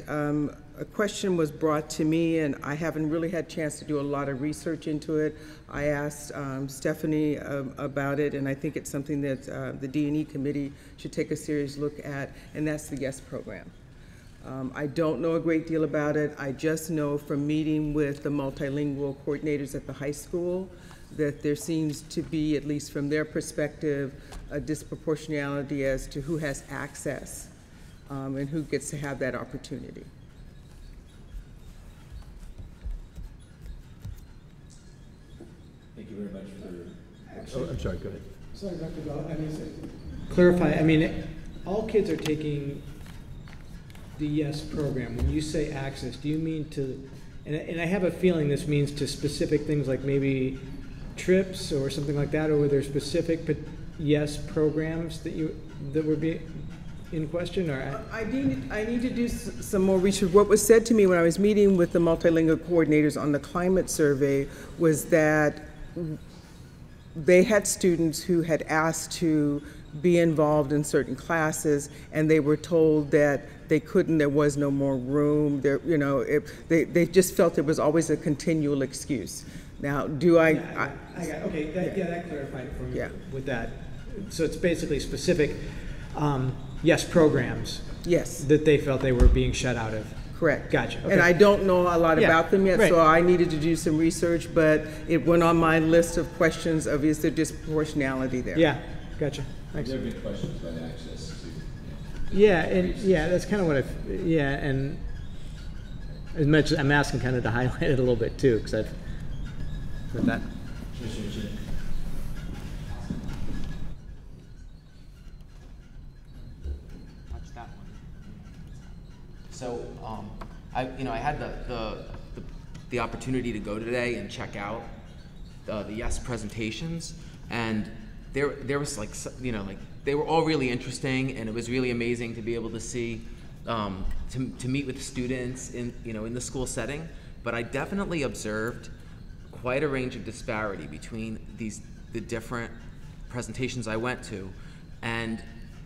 a question was brought to me, and I haven't really had a chance to do a lot of research into it. I asked Stephanie about it, and I think it's something that the D&E committee should take a serious look at, and that's the YES program. I don't know a great deal about it. I just know from meeting with the multilingual coordinators at the high school that there seems to be, at least from their perspective, a disproportionality as to who has access and who gets to have that opportunity. Thank you very much for. Oh, I'm sorry, go ahead. Sorry, Dr. Bell. Clarify, all kids are taking the YES program. When you say access, do you mean to, and I have a feeling this means to specific things like maybe trips or something like that, or were there specific YES programs that would be in question? Or I need to do some more research. What was said to me when I was meeting with the multilingual coordinators on the climate survey was that they had students who had asked to be involved in certain classes, and they were told that they couldn't, there was no more room. They just felt there was always a continual excuse. Now, do I got okay, that clarified it for me with that. So it's basically specific YES programs. Yes. That they felt they were being shut out of. Correct. Gotcha. Okay. And I don't know a lot about them yet, so I needed to do some research, but it went on my list of questions of is there disproportionality there? Yeah, gotcha. Thanks. There have been questions about access to. That's kind of what and as much as I'm asking kind of to highlight it a little bit too, because I've heard that. Watch that one. So I had the opportunity to go today and check out the YES presentations, and there was like they were all really interesting, and it was really amazing to be able to see to meet with students in the school setting. But I definitely observed quite a range of disparity between the different presentations I went to. And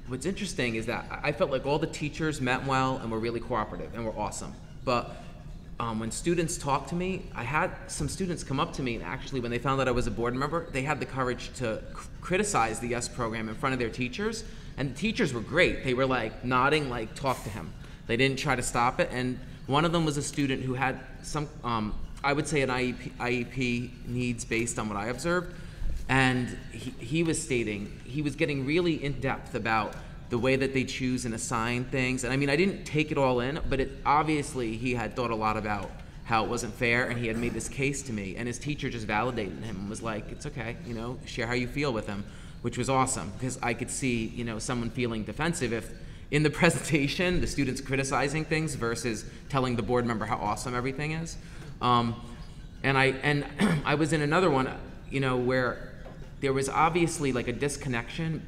what's interesting is that I felt like all the teachers meant well and were really cooperative and were awesome. But when students talked to me, I had some students come up to me, and actually when they found out I was a board member, they had the courage to criticize the YES program in front of their teachers. And the teachers were great. They were like nodding, like, talk to him. They didn't try to stop it. And one of them was a student who had some, I would say, an IEP needs based on what I observed. And he was stating, he was getting really in depth about the way that they choose and assign things. And I mean, I didn't take it all in, but obviously he had thought a lot about how it wasn't fair, and he had made this case to me. And his teacher just validated him and was like, it's okay, share how you feel with him, which was awesome, because I could see, someone feeling defensive if in the presentation the student's criticizing things versus telling the board member how awesome everything is. And I was in another one, where there was obviously like a disconnection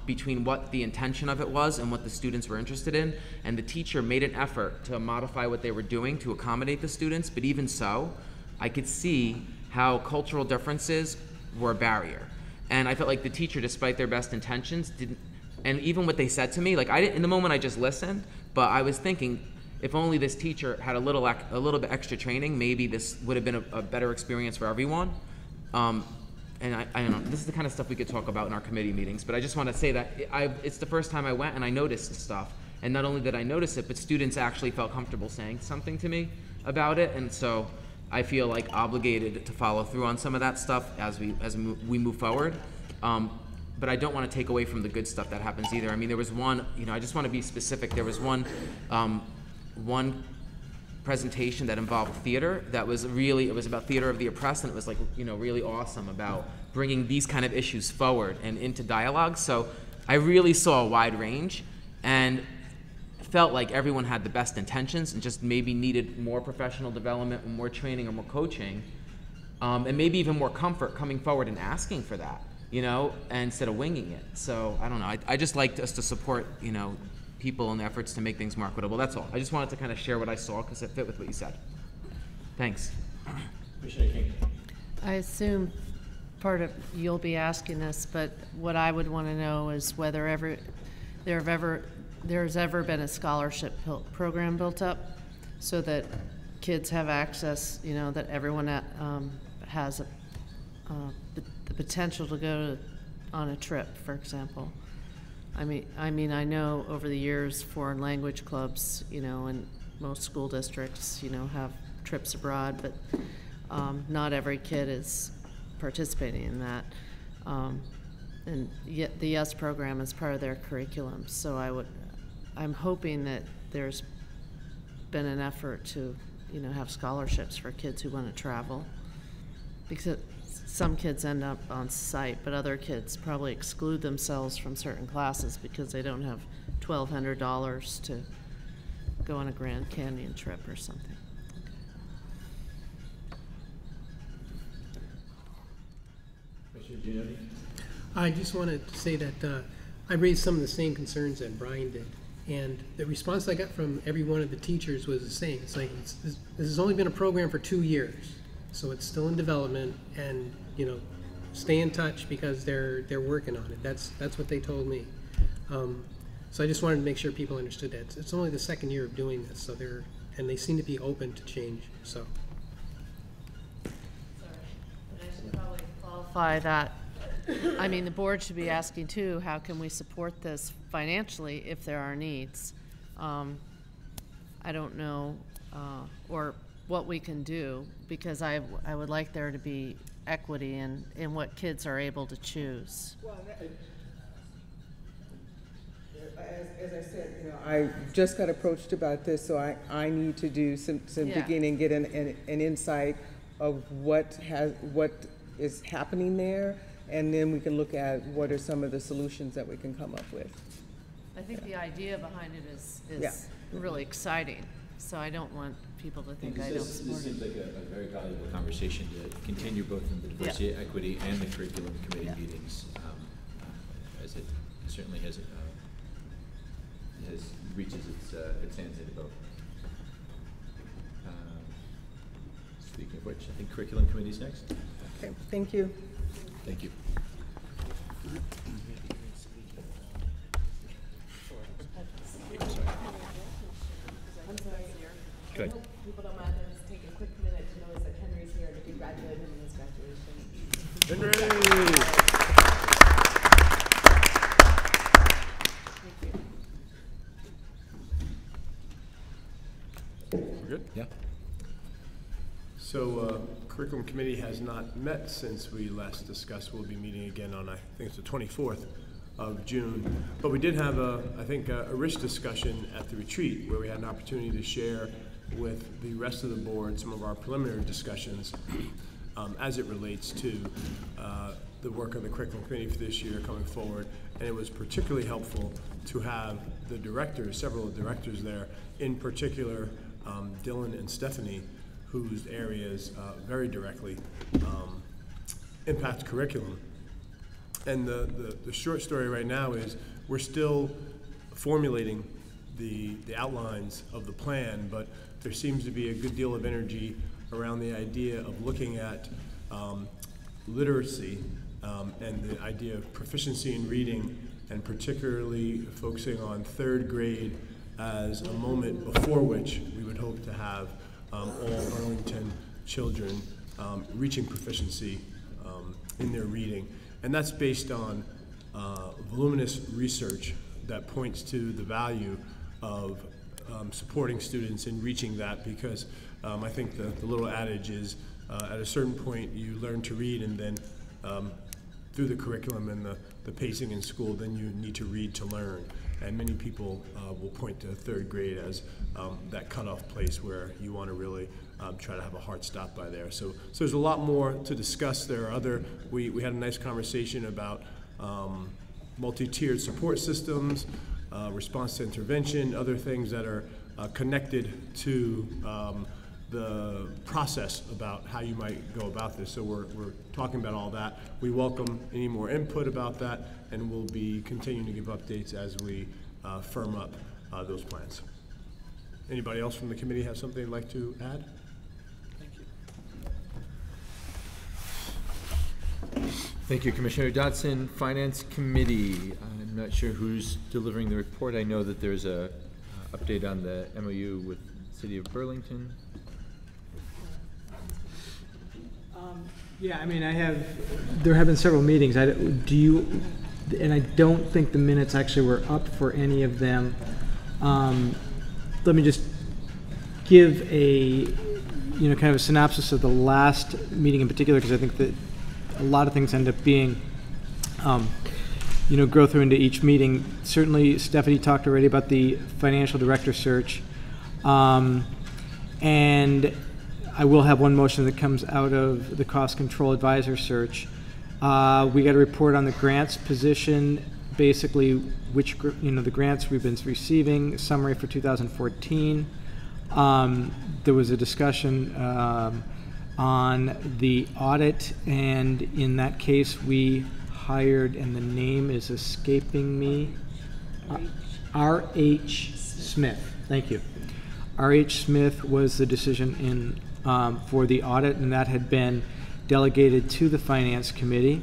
between what the intention of it was and what the students were interested in, and the teacher made an effort to modify what they were doing to accommodate the students, but even so, I could see how cultural differences were a barrier. And I felt like the teacher, despite their best intentions, didn't, and even what they said to me, like in the moment I just listened, but I was thinking, if only this teacher had a little bit extra training, maybe this would have been a better experience for everyone. And I don't know, this is the kind of stuff we could talk about in our committee meetings, but I just want to say that it's the first time I went and I noticed this stuff. And not only did I notice it, but students actually felt comfortable saying something to me about it. And so I feel like obligated to follow through on some of that stuff as we move forward. But I don't want to take away from the good stuff that happens either. I mean, there was one, I just want to be specific. There was one presentation that involved theater that was it was about theater of the oppressed, and it was like, really awesome about bringing these kind of issues forward and into dialogue. So I really saw a wide range and felt like everyone had the best intentions and just maybe needed more professional development, or more training, or more coaching, and maybe even more comfort coming forward and asking for that, instead of winging it. So I don't know, I just liked us to support, people in the efforts to make things more equitable. That's all. I just wanted to kind of share what I saw because it fit with what you said. Thanks. Commissioner King. I assume part of you'll be asking this, but what I would want to know is whether there's ever been a scholarship program built up so that kids have access, that everyone has the potential to go on a trip, for example. I mean, I know over the years foreign language clubs, and most school districts, have trips abroad, but not every kid is participating in that. And yet the YES program is part of their curriculum. So I'm hoping that there's been an effort to, have scholarships for kids who want to travel, because some kids end up on site, but other kids probably exclude themselves from certain classes because they don't have $1,200 to go on a Grand Canyon trip or something. I just wanted to say that I raised some of the same concerns that Brian did, and the response I got from every one of the teachers was the same. It's like, this has only been a program for 2 years. So it's still in development, and stay in touch because they're working on it. That's what they told me. So I just wanted to make sure people understood that it's only the 2nd year of doing this. So they seem to be open to change. So. Sorry, but I should probably qualify that. I mean, the board should be asking too, how can we support this financially if there are needs? I don't know, or what we can do, because I would like there to be equity in what kids are able to choose. Well, as I said, I just got approached about this, so I need to do some digging and get an insight of what is happening there, and then we can look at what are some of the solutions that we can come up with. I think the idea behind it is really exciting. So I don't want people to think I don't This support seems it. like a very valuable conversation to continue both in the diversity, equity, and the curriculum committee meetings, as it certainly has reaches its ends into both. Speaking of which, I think curriculum committee's next. Okay, thank you. Thank you. I'm sorry. Good. I hope people don't mind us take a quick minute to notice that Henry's here to congratulate him on his graduation. Henry! We're good? Yeah. So, curriculum committee has not met since we last discussed. We'll be meeting again on, I think it's the 24th of June. But we did have I think a rich discussion at the retreat where we had an opportunity to share with the rest of the board some of our preliminary discussions as it relates to the work of the curriculum committee for this year coming forward. And it was particularly helpful to have the directors, several directors there, in particular Dylan and Stephanie, whose areas very directly impact curriculum. And the short story right now is we're still formulating the outlines of the plan, but there seems to be a good deal of energy around the idea of looking at literacy and the idea of proficiency in reading, and particularly focusing on third grade as a moment before which we would hope to have all Burlington children reaching proficiency in their reading. And that's based on voluminous research that points to the value of supporting students in reaching that, because I think the little adage is at a certain point you learn to read, and then through the curriculum and the pacing in school, then you need to read to learn. And many people will point to third grade as that cutoff place where you want to really try to have a hard stop by there. So there's a lot more to discuss. There are other, we had a nice conversation about multi-tiered support systems, response to intervention, other things that are connected to the process about how you might go about this. So we're talking about all that. We welcome any more input about that, and we'll be continuing to give updates as we firm up those plans. Anybody else from the committee have something they'd like to add? Thank you, Commissioner Dodson. Finance Committee. I'm not sure who's delivering the report. I know that there's a update on the MOU with the City of Burlington. Yeah, I mean, there have been several meetings. And I don't think the minutes actually were up for any of them. Let me just give a, kind of a synopsis of the last meeting in particular, because I think that a lot of things end up being, go through into each meeting. Certainly, Stephanie talked already about the financial director search. And I will have one motion that comes out of the cost control advisor search. We got a report on the grants position, basically which the grants we've been receiving, summary for 2014. There was a discussion on the audit, and in that case we hired, and the name is escaping me, R.H. Smith. Thank you. R.H. Smith was the decision for the audit, and that had been delegated to the Finance Committee.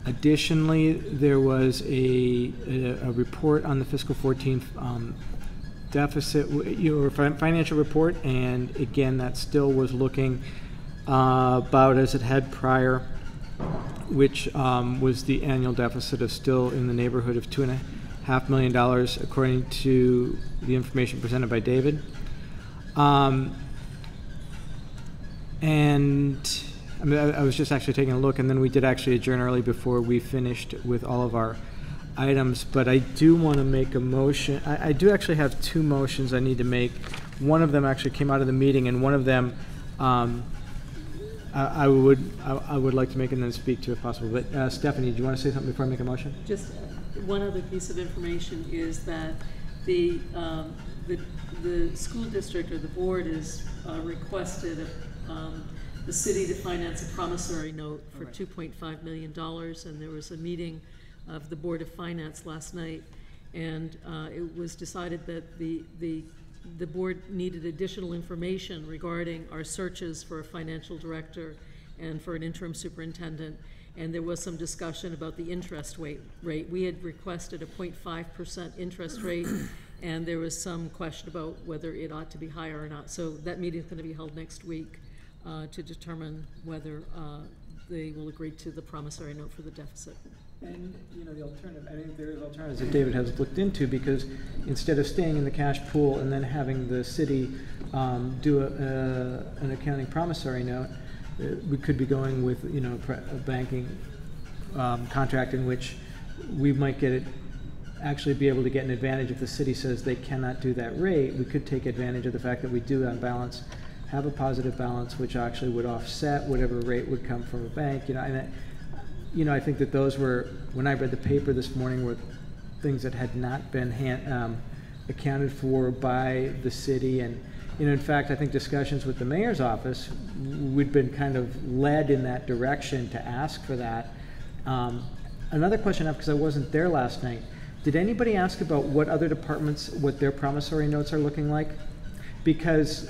Additionally, there was a report on the fiscal 14 deficit, financial report, and again, that still was looking about as it had prior, which was the annual deficit of still in the neighborhood of $2.5 million, according to the information presented by David. And I mean, I was just actually taking a look, and then we did actually adjourn early before we finished with all of our items. But I do want to make a motion. I do actually have two motions I need to make. One of them actually came out of the meeting, and one of them I would like to make and then speak to if possible. But Stephanie, do you want to say something before I make a motion? Just one other piece of information is that the the school district or the board is requested the city to finance a promissory note for $2.5 million, and there was a meeting of the Board of Finance last night, and it was decided that the board needed additional information regarding our searches for a financial director and for an interim superintendent, and there was some discussion about the interest rate. We had requested a 0.5% interest rate, and there was some question about whether it ought to be higher or not. So that meeting is going to be held next week to determine whether they will agree to the promissory note for the deficit. And, you know, the alternative, I think there is alternatives that David has looked into, because instead of staying in the cash pool and then having the city do an accounting promissory note, we could be going with, you know, a banking contract in which we might get it, actually be able to get an advantage if the city says they cannot do that rate. We could take advantage of the fact that we do on balance have a positive balance, which actually would offset whatever rate would come from a bank. You know, and I think that those were, when I read the paper this morning, were things that had not been accounted for by the city. And, you know, in fact, I think discussions with the mayor's office, we'd been kind of led in that direction to ask for that. Another question I have, because I wasn't there last night, did anybody ask about what other departments, what their promissory notes are looking like? Because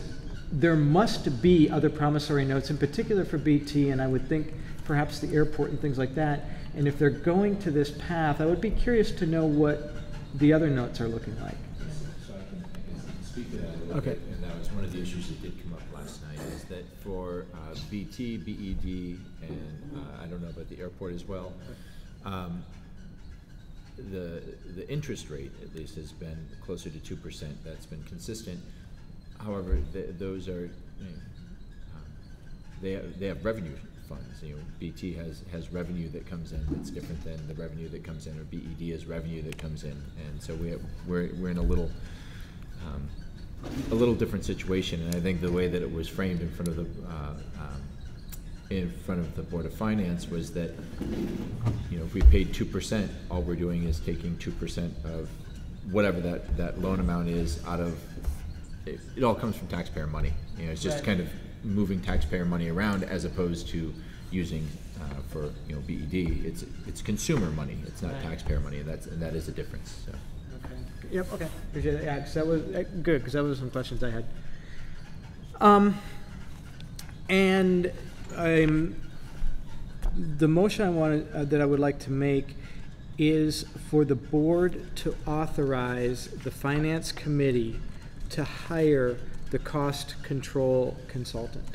there must be other promissory notes, in particular for BT, and I would think perhaps the airport and things like that. And if they're going to this path, I would be curious to know what the other notes are looking like. So I can speak to that a little bit, and that was one of the issues that did come up last night, is that for BT, BED, and I don't know about the airport as well, the interest rate at least has been closer to 2%. That's been consistent. However, those are, they have revenue funds. You know, BT has revenue that comes in that's different than the revenue that comes in, or BED has revenue that comes in, and so we're in a little different situation. And I think the way that it was framed in front of the Board of Finance was that, you know, if we paid 2%, all we're doing is taking 2% of whatever that loan amount is out of. It all comes from taxpayer money. You know, it's just kind of moving taxpayer money around, as opposed to using for, you know, BED. It's consumer money. It's not taxpayer money, and that is a difference. So. Okay. Yep. Okay. Appreciate it. Yeah, because that was good. Because that was some questions I had. And the motion that I would like to make is for the board to authorize the finance committee to hire the cost control consultant.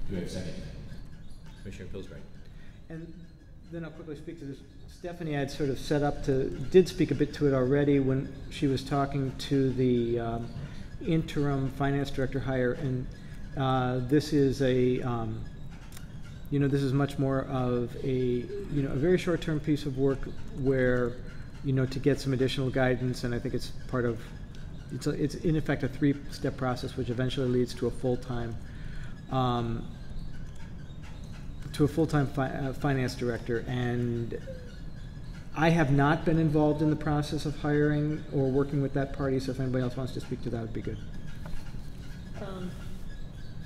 Do we have a second? Commissioner Pillsbury. And then I'll quickly speak to this. Stephanie had sort of did speak a bit to it already when she was talking to the interim finance director hire, and this is this is much more of a very short-term piece of work where, to get some additional guidance, and I think it's part of, it's in effect a three-step process which eventually leads to a full-time finance director. And I have not been involved in the process of hiring or working with that party, so if anybody else wants to speak to that, would be good.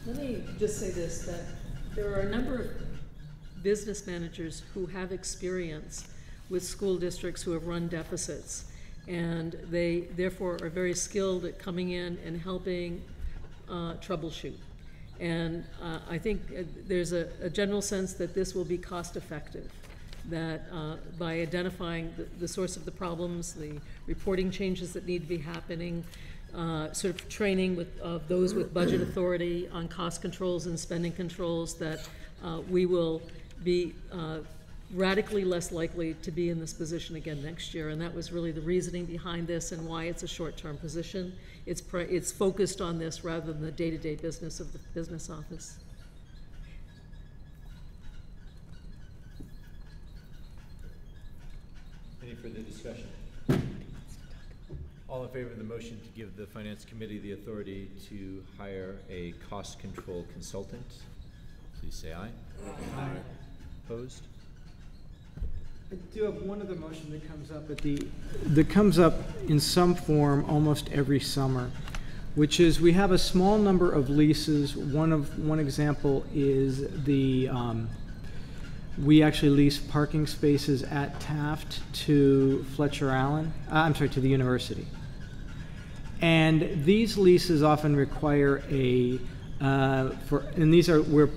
Let me just say this, that there are a number of business managers who have experience with school districts who have run deficits, and they therefore are very skilled at coming in and helping troubleshoot. And I think there's a general sense that this will be cost effective, that by identifying the source of the problems, the reporting changes that need to be happening, sort of training of those with budget authority on cost controls and spending controls, that we will be radically less likely to be in this position again next year. And that was really the reasoning behind this and why it's a short-term position. It's focused on this rather than the day-to-day business of the business office. Any further discussion? All in favor of the motion to give the Finance Committee the authority to hire a cost control consultant, please say aye. Aye. Opposed? I do have one other motion that comes up in some form almost every summer, which is we have a small number of leases. One example is we actually lease parking spaces at Taft to Fletcher Allen. To the university. And these leases often require and these are where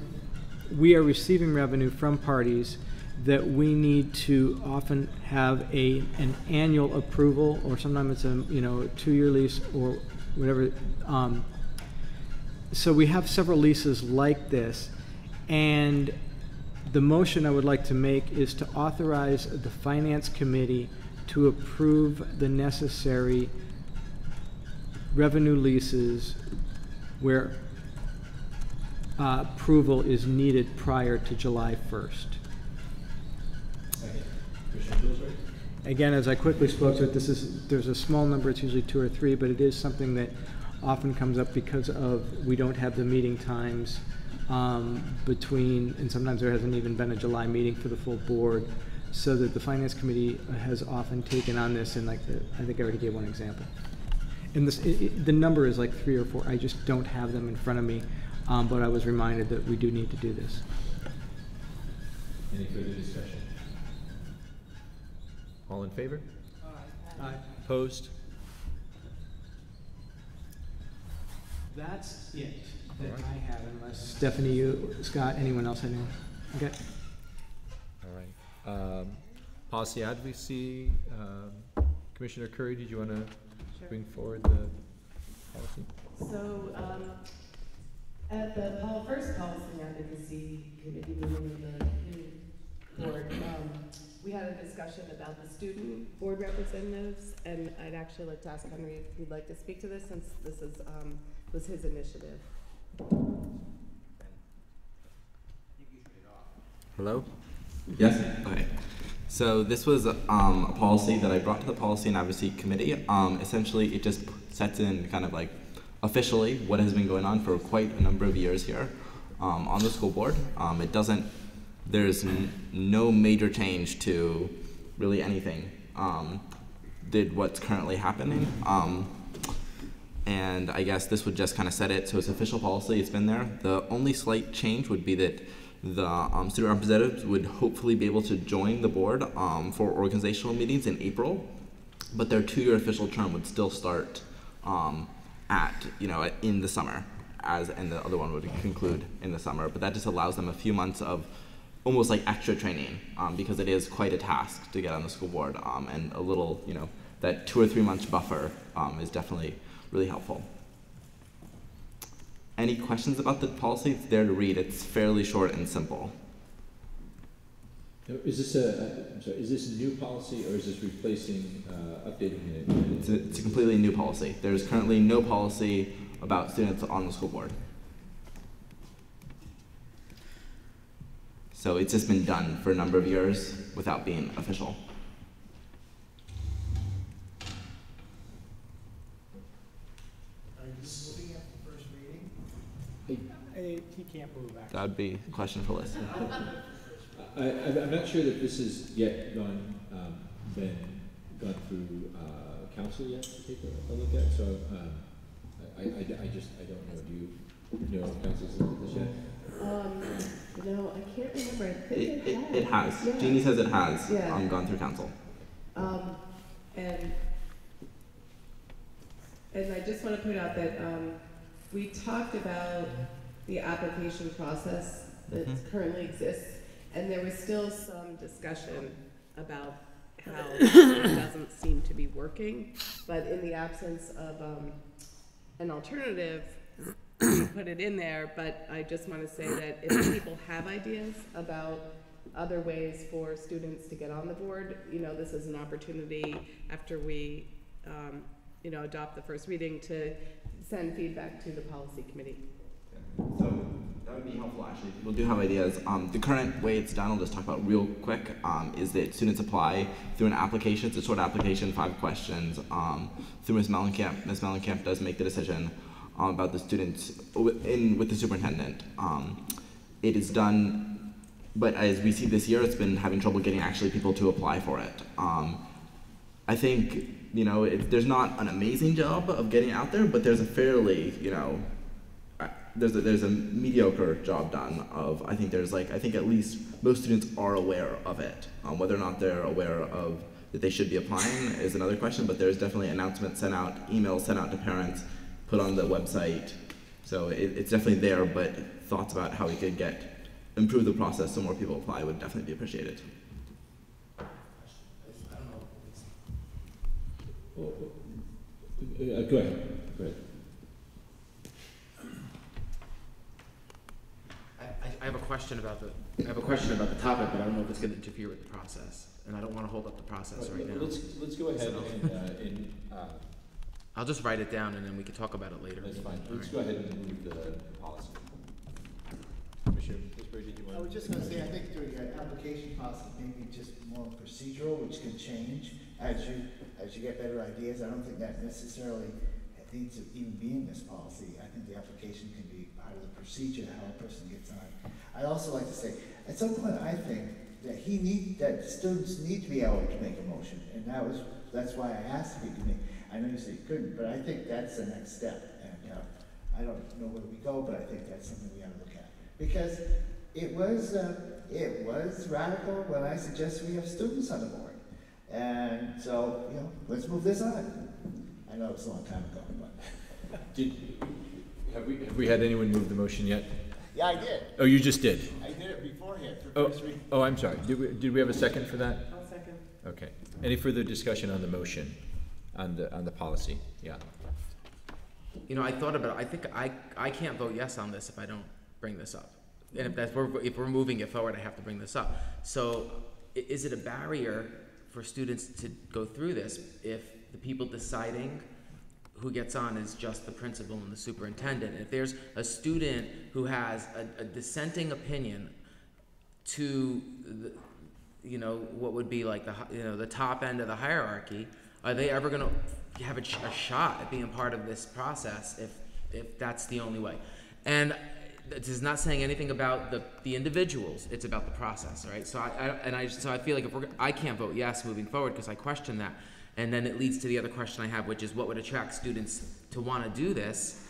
we are receiving revenue from parties that we need to often have an annual approval, or sometimes it's a 2-year lease or whatever. So we have several leases like this, and the motion I would like to make is to authorize the Finance Committee to approve the necessary revenue leases where approval is needed prior to July 1st. Again, as I quickly spoke to it, there's a small number, it's usually 2 or 3, but it is something that often comes up because we don't have the meeting times between, and sometimes there hasn't even been a July meeting for the full board, so that the Finance Committee has often taken on this, and I think I already gave one example. And the number is like 3 or 4, I just don't have them in front of me, but I was reminded that we do need to do this. Any further discussion? All in favor? Aye. Opposed? That's it that I have, unless Stephanie, you, Scott, anyone else had anything? Okay. All right. Policy advocacy, Commissioner Curry, did you want to bring forward the policy? So, at the first policy advocacy committee meeting of the board, we had a discussion about the student board representatives, and I'd actually like to ask Henry if he'd like to speak to this, since this is was his initiative. Hello? Yes? Okay. So this was a policy that I brought to the Policy and Advocacy Committee. Essentially, it just sets in kind of like officially what has been going on for quite a number of years here on the school board. There's no major change to really anything what's currently happening. And I guess this would just kind of set it, so it's official policy, it's been there. The only slight change would be that the student representatives would hopefully be able to join the board for organizational meetings in April, but their 2-year official term would still start in the summer, and the other one would conclude in the summer. But that just allows them a few months of almost like extra training, because it is quite a task to get on the school board, and a little, that 2 or 3 months buffer is definitely really helpful. Any questions about the policy? It's there to read. It's fairly short and simple. Is this is this a new policy, or is this replacing, updating it? It's a completely new policy. There's currently no policy about students on the school board. So it's just been done for a number of years without being official. He can't move back. That would be a question for Liz. I'm not sure that this has yet gone through council yet to take a look at. So I don't know. Do you know if council's looked at this yet? No, I can't remember. I think It has. Yeah. Jeannie says it has gone through council. And I just want to point out that we talked about the application process that currently exists, and there was still some discussion about how it doesn't seem to be working, but in the absence of an alternative, we put it in there. But I just want to say that if people have ideas about other ways for students to get on the board, this is an opportunity after we adopt the first reading to send feedback to the policy committee. So that would be helpful, actually. People do have ideas. The current way it's done, I'll just talk about real quick, is that students apply through an application. It's a short application, 5 questions, through Ms. Mellencamp. Ms. Mellencamp does make the decision about the students with the superintendent. It is done but as we see this year, it's been having trouble getting actually people to apply for it. I think, you know, there's not an amazing job of getting out there, but there's a fairly, you know, there's a mediocre job done of, I think at least most students are aware of it. Whether or not they're aware of that they should be applying is another question, but there's definitely announcements sent out, emails sent out to parents, put on the website. So it's definitely there, but thoughts about how we could improve the process so more people apply would definitely be appreciated. Go ahead. I have a question about the topic, but I don't know if it's going to interfere with the process, and I don't want to hold up the process right now. Let's go ahead and I'll just write it down, and then we can talk about it later. That's fine. Let's go ahead and move the policy. Commissioner, I was just going to say, I think the application process may be just more procedural, which can change as you get better ideas. I don't think that necessarily needs to even be in this policy. I think the application can be part of the procedure, how a person gets on. I'd also like to say, at some point, I think that students need to be able to make a motion, and that's why I asked if you could make. I know you said you couldn't, but I think that's the next step. And I don't know where we go, but I think that's something we ought to look at, because it was radical when I suggested we have students on the board, and so let's move this on. I know it's a long time ago, but have we had anyone move the motion yet? Yeah, I did. Oh, you just did. I did it beforehand for first reading. Oh, I'm sorry. Did we have a second for that? I'll second. Okay. Any further discussion on the motion, on the policy? Yeah. You know, I thought about it. I think I can't vote yes on this if I don't bring this up. And if we're moving it forward, I have to bring this up. So is it a barrier for students to go through this if the people deciding who gets on is just the principal and the superintendent? If there's a student who has a dissenting opinion to what would be like the top end of the hierarchy, are they ever going to have a shot at being part of this process if that's the only way? And this is not saying anything about the individuals. It's about the process, right? So I feel like I can't vote yes moving forward because I question that, and then it leads to the other question I have, which is what would attract students to want to do this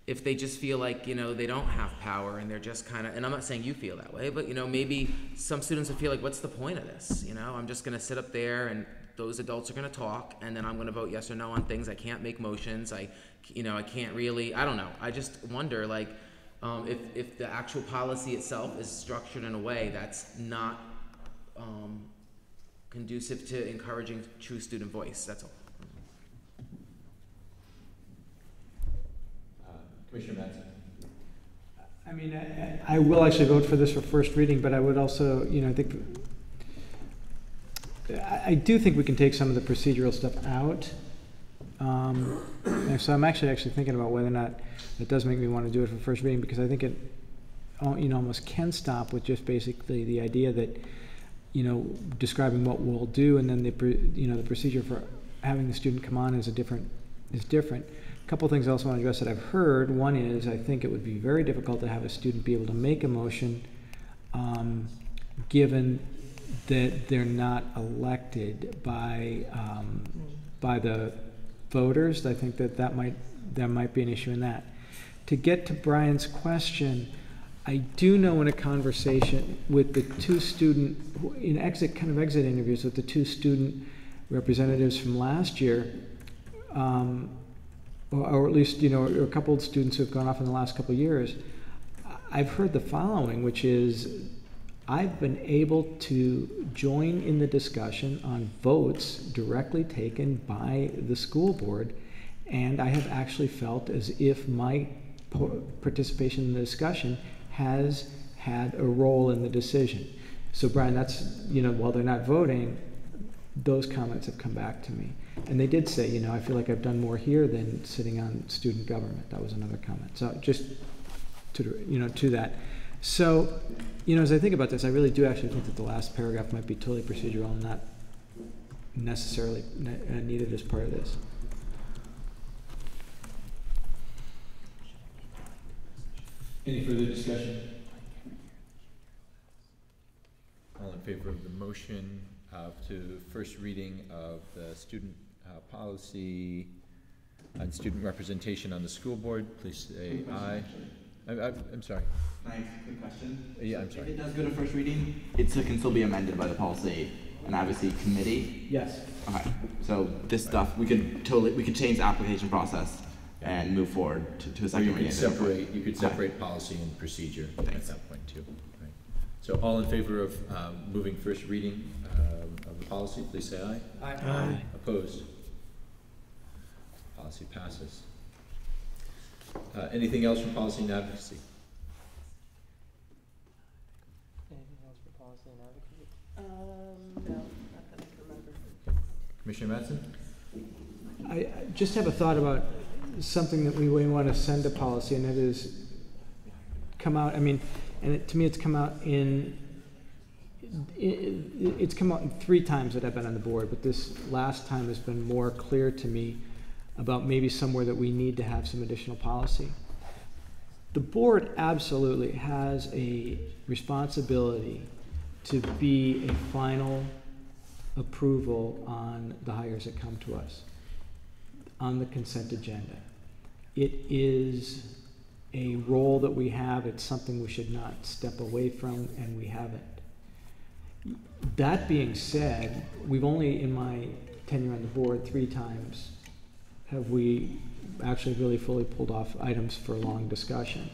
if they just feel like they don't have power and they're just kind of. And I'm not saying you feel that way, but maybe some students would feel like, what's the point of this? I'm just going to sit up there and those adults are going to talk, and then I'm going to vote yes or no on things. I can't make motions. I can't really. I don't know. I just wonder if the actual policy itself is structured in a way that's not conducive to encouraging true student voice. That's all. Commissioner Madsen. I mean, I will actually vote for this for first reading, but I would also, I do think we can take some of the procedural stuff out. So I'm actually thinking about whether or not it does make me want to do it for first reading, because I think it almost can stop with just basically the idea that describing what we'll do, and then the procedure for having the student come on is different. A couple things I also want to address that I've heard. One is I think it would be very difficult to have a student be able to make a motion given that they're not elected by the voters. I think there might be an issue in that. To get to Brian's question, I do know in a conversation with the two student, in exit interviews with the two student representatives from last year, or at least, a couple of students who have gone off in the last couple of years, I've heard the following, which is, I've been able to join in the discussion on votes directly taken by the school board, and I have actually felt as if my participation in the discussion has had a role in the decision. So Brian, that's, while they're not voting, those comments have come back to me. And they did say, I feel like I've done more here than sitting on student government. That was another comment. So just to that. So, as I think about this, I really do actually think that the last paragraph might be totally procedural and not necessarily needed as part of this. Any further discussion? favor of the motion to first reading of the student policy on student representation on the school board, please say aye. I'm sorry. Can I ask a quick question? Yeah, I'm sorry. If it does go to first reading, it can still be amended by the policy and obviously committee? Yes. Okay, so this stuff, we could change the application process and move forward to a second reading. You could separate policy and procedure at that point too. Right. So all in favor of moving first reading of the policy, please say aye. Aye. Aye. Opposed? Policy passes. Anything else from policy and advocacy? Anything else for policy and advocacy? No, not that I can remember. Commissioner Mattson? I just have a thought about something that we want to send to policy, and that is come out, I mean, and to me it's come out it's come out in 3 times that I've been on the board, but this last time has been more clear to me about maybe somewhere that we need to have some additional policy. The board absolutely has a responsibility to be a final approval on the hires that come to us on the consent agenda. It is a role that we have. It's something we should not step away from, and we haven't. That being said, we've only, in my tenure on the board, 3 times have we actually really fully pulled off items for long discussion.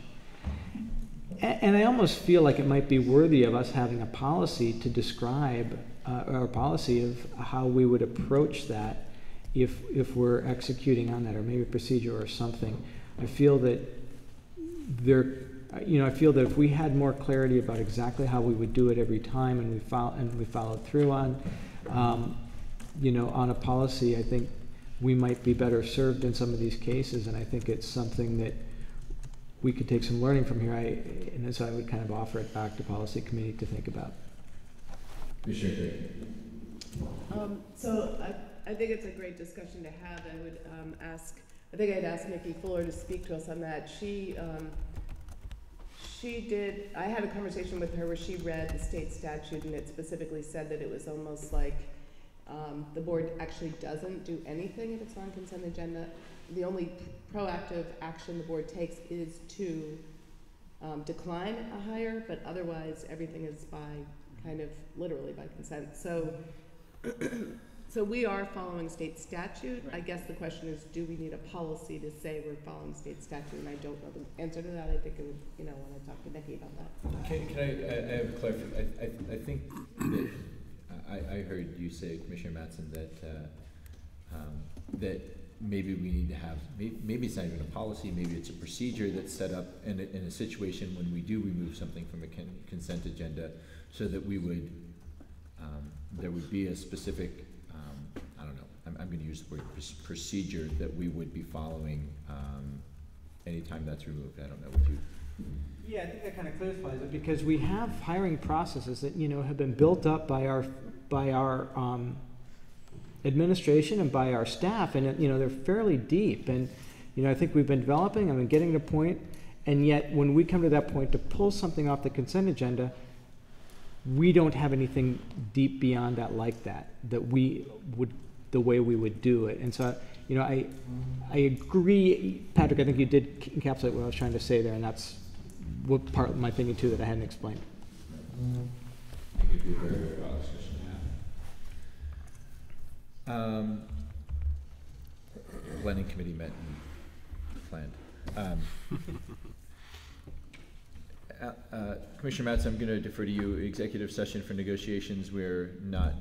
And I almost feel like it might be worthy of us having a policy to describe, or a policy of how we would approach that if we're executing on that, or maybe a procedure or something. I feel that I feel that if we had more clarity about exactly how we would do it every time, and we followed through on, on a policy, I think we might be better served in some of these cases, and I think it's something that we could take some learning from here. And so I would kind of offer it back to policy committee to think about. So I think it's a great discussion to have. I would I think I'd ask Nikki Fuller to speak to us on that. I had a conversation with her where she read the state statute, and it specifically said that it was almost like the board actually doesn't do anything if it's on consent agenda. The only proactive action the board takes is to decline a hire, but otherwise everything is literally by consent. So we are following state statute. Right. I guess the question is, do we need a policy to say we're following state statute? And I don't know the answer to that. I think it would, when I talk to Nikki about that. Can I have a clarification? I think that I heard you say, Commissioner Mattson, that maybe we need to have, maybe it's not even a policy, maybe it's a procedure that's set up in a situation when we do remove something from a consent agenda, so that we would, there would be a specific, I don't know, I'm going to use the word procedure that we would be following anytime that's removed. I don't know what you... Yeah, I think that kind of clarifies it, because we have hiring processes that have been built up by our administration and by our staff, and they're fairly deep, and I think we've been developing and getting to a point, and yet when we come to that point to pull something off the consent agenda, we don't have anything deep beyond that we would, the way we would do it. And so I agree, Patrick, I think you did encapsulate what I was trying to say there, and that's what part of my thinking too that I hadn't explained. Thank you for your very, very well discussion. Planning committee met and planned. Commissioner Mattson, I'm going to defer to you. Executive session for negotiations. We're not.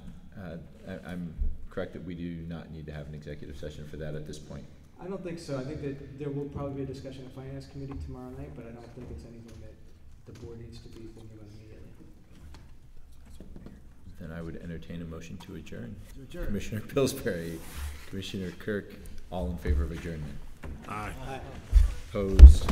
I'm correct that we do not need to have an executive session for that at this point. I don't think so. I think that there will probably be a discussion of finance committee tomorrow night, but I don't think it's anything that the board needs to be thinking about immediately. Then I would entertain a motion to adjourn. Commissioner Pillsbury, Commissioner Kirk, all in favor of adjournment? Aye. Opposed?